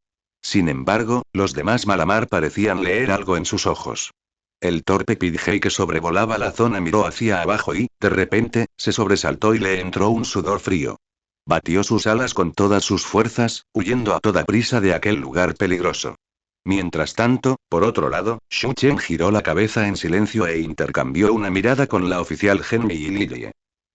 Sin embargo, los demás Malamar parecían leer algo en sus ojos. El torpe Pidgey que sobrevolaba la zona miró hacia abajo y, de repente, se sobresaltó y le entró un sudor frío. Batió sus alas con todas sus fuerzas, huyendo a toda prisa de aquel lugar peligroso. Mientras tanto, por otro lado, Shu Chen giró la cabeza en silencio e intercambió una mirada con la oficial Henry y Lilie.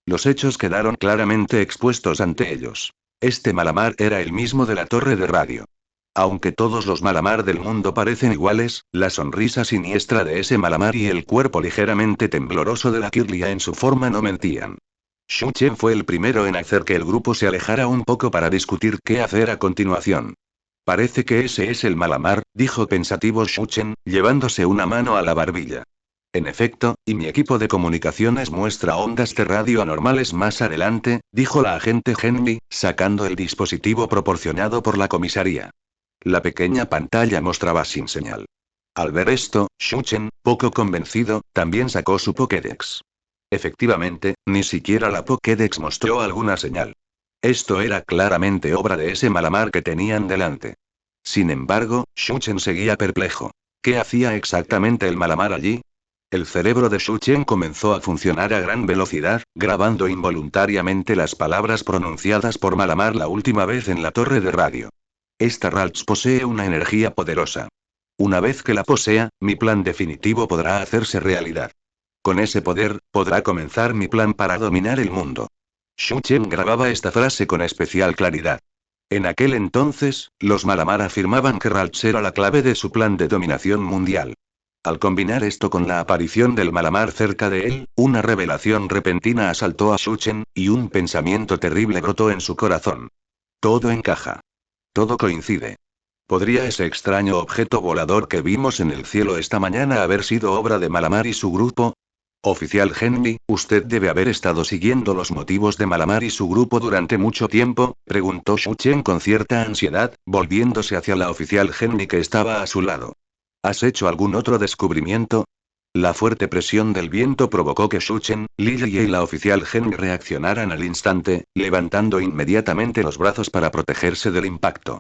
Los hechos quedaron claramente expuestos ante ellos. Este Malamar era el mismo de la torre de radio. Aunque todos los Malamar del mundo parecen iguales, la sonrisa siniestra de ese Malamar y el cuerpo ligeramente tembloroso de la Kirlia en su forma no mentían. Shu Chen fue el primero en hacer que el grupo se alejara un poco para discutir qué hacer a continuación. Parece que ese es el Malamar, dijo pensativo Shu Chen, llevándose una mano a la barbilla. En efecto, y mi equipo de comunicaciones muestra ondas de radio anormales más adelante, dijo la agente Henry, sacando el dispositivo proporcionado por la comisaría. La pequeña pantalla mostraba sin señal. Al ver esto, Shu Chen, poco convencido, también sacó su Pokédex. Efectivamente, ni siquiera la Pokédex mostró alguna señal. Esto era claramente obra de ese Malamar que tenían delante. Sin embargo, Shu Chen seguía perplejo. ¿Qué hacía exactamente el Malamar allí? El cerebro de Shu Chen comenzó a funcionar a gran velocidad, grabando involuntariamente las palabras pronunciadas por Malamar la última vez en la torre de radio. Esta Ralts posee una energía poderosa. Una vez que la posea, mi plan definitivo podrá hacerse realidad. Con ese poder, podrá comenzar mi plan para dominar el mundo. Shu Chen grababa esta frase con especial claridad. En aquel entonces, los Malamar afirmaban que Ralts era la clave de su plan de dominación mundial. Al combinar esto con la aparición del Malamar cerca de él, una revelación repentina asaltó a Shu Chen, y un pensamiento terrible brotó en su corazón. Todo encaja. Todo coincide. ¿Podría ese extraño objeto volador que vimos en el cielo esta mañana haber sido obra de Malamar y su grupo? Oficial Henry, ¿usted debe haber estado siguiendo los motivos de Malamar y su grupo durante mucho tiempo?, preguntó Shu Chen con cierta ansiedad, volviéndose hacia la oficial Henry que estaba a su lado. ¿Has hecho algún otro descubrimiento? La fuerte presión del viento provocó que Shu Chen, Lilie y la oficial Henry reaccionaran al instante, levantando inmediatamente los brazos para protegerse del impacto.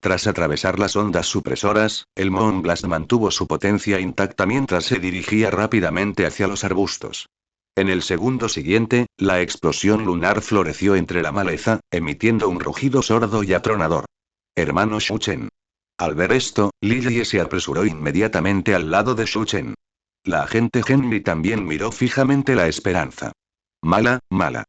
Tras atravesar las ondas supresoras, el Moonblast mantuvo su potencia intacta mientras se dirigía rápidamente hacia los arbustos. En el segundo siguiente, la explosión lunar floreció entre la maleza, emitiendo un rugido sordo y atronador. Hermano Shu Chen. Al ver esto, Lilie se apresuró inmediatamente al lado de Shu Chen. La agente Henry también miró fijamente la esperanza. Mala, mala.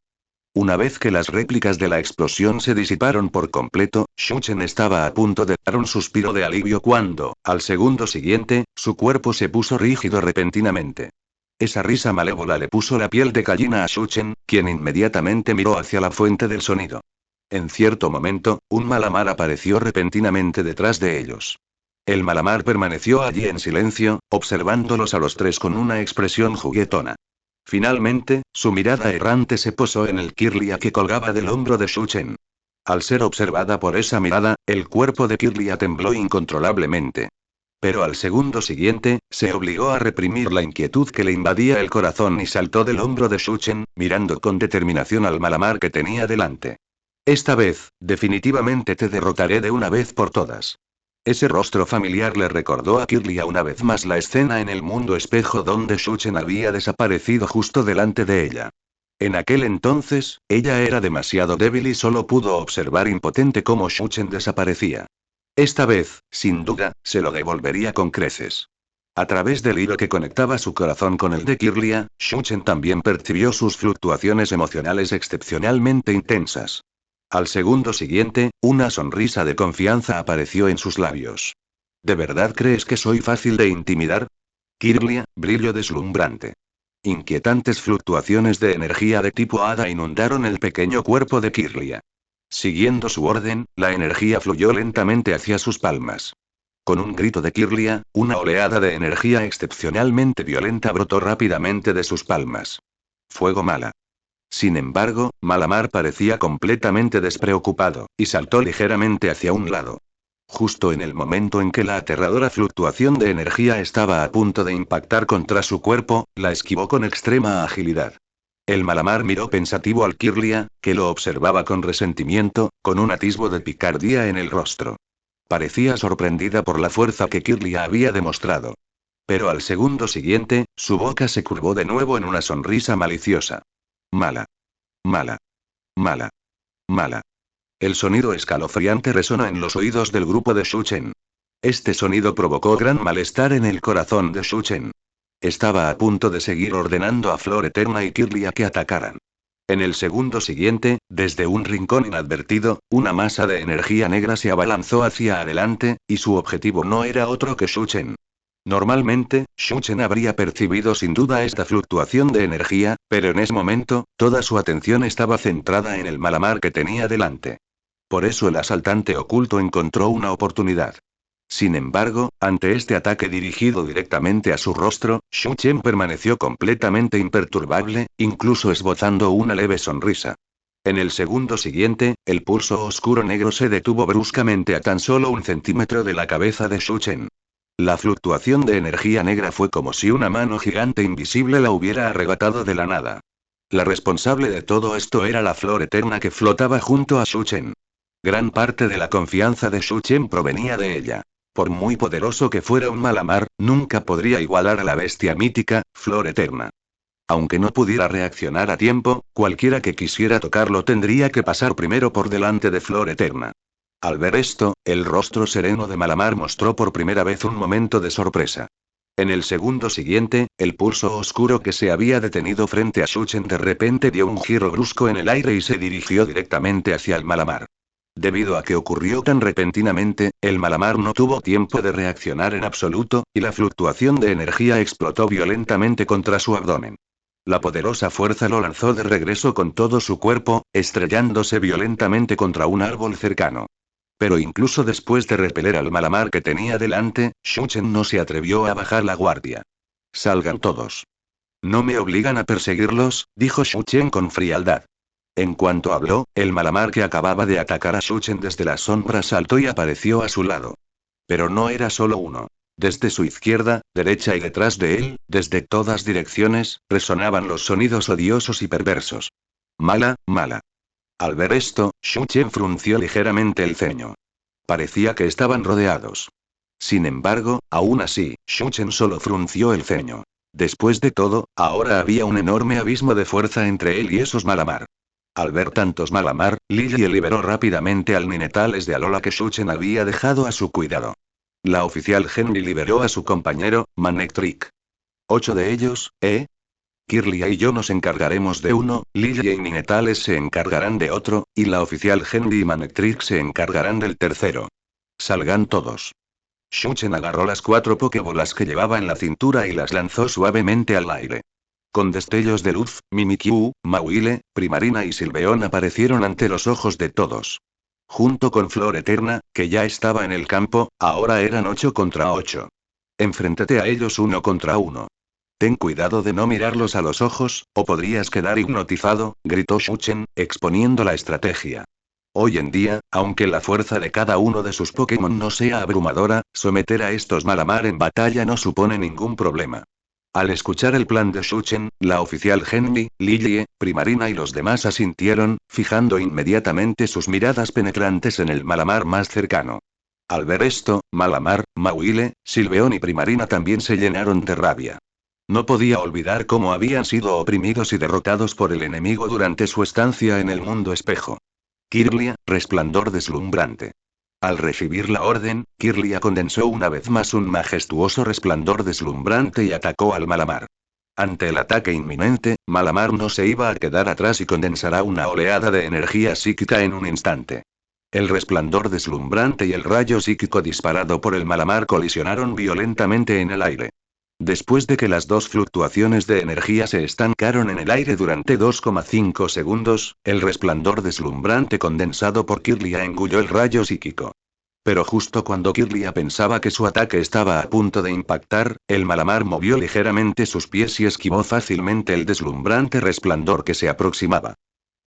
Una vez que las réplicas de la explosión se disiparon por completo, Shu Chen estaba a punto de dar un suspiro de alivio cuando, al segundo siguiente, su cuerpo se puso rígido repentinamente. Esa risa malévola le puso la piel de gallina a Shu Chen, quien inmediatamente miró hacia la fuente del sonido. En cierto momento, un Malamar apareció repentinamente detrás de ellos. El Malamar permaneció allí en silencio, observándolos a los tres con una expresión juguetona. Finalmente, su mirada errante se posó en el Kirlia que colgaba del hombro de Shu Chen. Al ser observada por esa mirada, el cuerpo de Kirlia tembló incontrolablemente. Pero al segundo siguiente, se obligó a reprimir la inquietud que le invadía el corazón y saltó del hombro de Shu Chen, mirando con determinación al Malamar que tenía delante. Esta vez, definitivamente te derrotaré de una vez por todas. Ese rostro familiar le recordó a Kirlia una vez más la escena en el mundo espejo donde Shu Chen había desaparecido justo delante de ella. En aquel entonces, ella era demasiado débil y solo pudo observar impotente cómo Shu Chen desaparecía. Esta vez, sin duda, se lo devolvería con creces. A través del hilo que conectaba su corazón con el de Kirlia, Shu Chen también percibió sus fluctuaciones emocionales excepcionalmente intensas. Al segundo siguiente, una sonrisa de confianza apareció en sus labios. ¿De verdad crees que soy fácil de intimidar? Kirlia, brillo deslumbrante. Inquietantes fluctuaciones de energía de tipo hada inundaron el pequeño cuerpo de Kirlia. Siguiendo su orden, la energía fluyó lentamente hacia sus palmas. Con un grito de Kirlia, una oleada de energía excepcionalmente violenta brotó rápidamente de sus palmas. Fuego mala. Sin embargo, Malamar parecía completamente despreocupado, y saltó ligeramente hacia un lado. Justo en el momento en que la aterradora fluctuación de energía estaba a punto de impactar contra su cuerpo, la esquivó con extrema agilidad. El Malamar miró pensativo al Kirlia, que lo observaba con resentimiento, con un atisbo de picardía en el rostro. Parecía sorprendida por la fuerza que Kirlia había demostrado. Pero al segundo siguiente, su boca se curvó de nuevo en una sonrisa maliciosa. Mala. Mala. Mala. Mala. El sonido escalofriante resonó en los oídos del grupo de Shu Chen. Este sonido provocó gran malestar en el corazón de Shuchen. Estaba a punto de seguir ordenando a Flor Eterna y Kirlia que atacaran. En el segundo siguiente, desde un rincón inadvertido, una masa de energía negra se abalanzó hacia adelante, y su objetivo no era otro que Shuchen. Normalmente, Shuchen habría percibido sin duda esta fluctuación de energía, pero en ese momento, toda su atención estaba centrada en el Malamar que tenía delante. Por eso el asaltante oculto encontró una oportunidad. Sin embargo, ante este ataque dirigido directamente a su rostro, Shuchen permaneció completamente imperturbable, incluso esbozando una leve sonrisa. En el segundo siguiente, el pulso oscuro negro se detuvo bruscamente a tan solo 1 centímetro de la cabeza de Shuchen. La fluctuación de energía negra fue como si una mano gigante invisible la hubiera arrebatado de la nada. La responsable de todo esto era la Flor Eterna que flotaba junto a Shuchen. Gran parte de la confianza de Shuchen provenía de ella. Por muy poderoso que fuera un Malamar, nunca podría igualar a la bestia mítica, Flor Eterna. Aunque no pudiera reaccionar a tiempo, cualquiera que quisiera tocarlo tendría que pasar primero por delante de Flor Eterna. Al ver esto, el rostro sereno de Malamar mostró por primera vez un momento de sorpresa. En el segundo siguiente, el pulso oscuro que se había detenido frente a Shuchen de repente dio un giro brusco en el aire y se dirigió directamente hacia el Malamar. Debido a que ocurrió tan repentinamente, el Malamar no tuvo tiempo de reaccionar en absoluto, y la fluctuación de energía explotó violentamente contra su abdomen. La poderosa fuerza lo lanzó de regreso con todo su cuerpo, estrellándose violentamente contra un árbol cercano. Pero incluso después de repeler al Malamar que tenía delante, Shuchen no se atrevió a bajar la guardia. Salgan todos. No me obligan a perseguirlos, dijo Shuchen con frialdad. En cuanto habló, el Malamar que acababa de atacar a Shuchen desde las sombras saltó y apareció a su lado. Pero no era solo uno. Desde su izquierda, derecha y detrás de él, desde todas direcciones, resonaban los sonidos odiosos y perversos. Mala, mala. Al ver esto, Shuchen frunció ligeramente el ceño. Parecía que estaban rodeados. Sin embargo, aún así, Shuchen solo frunció el ceño. Después de todo, ahora había un enorme abismo de fuerza entre él y esos Malamar. Al ver tantos Malamar, Lily liberó rápidamente al Ninetales de Alola que Shuchen había dejado a su cuidado. La oficial Henry liberó a su compañero, Manectric. 8 de ellos, ¿eh? Kirlia y yo nos encargaremos de uno, Lily y Ninetales se encargarán de otro, y la oficial Henry y Manectric se encargarán del tercero. Salgan todos. Shuchen agarró las 4 pokebolas que llevaba en la cintura y las lanzó suavemente al aire. Con destellos de luz, Mimikyu, Mawile, Primarina y Silveon aparecieron ante los ojos de todos. Junto con Flor Eterna, que ya estaba en el campo, ahora eran 8 contra 8. Enfréntate a ellos 1 contra 1. Ten cuidado de no mirarlos a los ojos, o podrías quedar hipnotizado, gritó Shuchen, exponiendo la estrategia. Hoy en día, aunque la fuerza de cada uno de sus Pokémon no sea abrumadora, someter a estos Malamar en batalla no supone ningún problema. Al escuchar el plan de Shuchen, la oficial Henry, Lily, Primarina y los demás asintieron, fijando inmediatamente sus miradas penetrantes en el Malamar más cercano. Al ver esto, Malamar, Mawile, Silveon y Primarina también se llenaron de rabia. No podía olvidar cómo habían sido oprimidos y derrotados por el enemigo durante su estancia en el mundo espejo. Kirlia, resplandor deslumbrante. Al recibir la orden, Kirlia condensó una vez más un majestuoso resplandor deslumbrante y atacó al Malamar. Ante el ataque inminente, Malamar no se iba a quedar atrás y condensará una oleada de energía psíquica en un instante. El resplandor deslumbrante y el rayo psíquico disparado por el Malamar colisionaron violentamente en el aire. Después de que las dos fluctuaciones de energía se estancaron en el aire durante 2,5 segundos, el resplandor deslumbrante condensado por Kirlia engulló el rayo psíquico. Pero justo cuando Kirlia pensaba que su ataque estaba a punto de impactar, el Malamar movió ligeramente sus pies y esquivó fácilmente el deslumbrante resplandor que se aproximaba.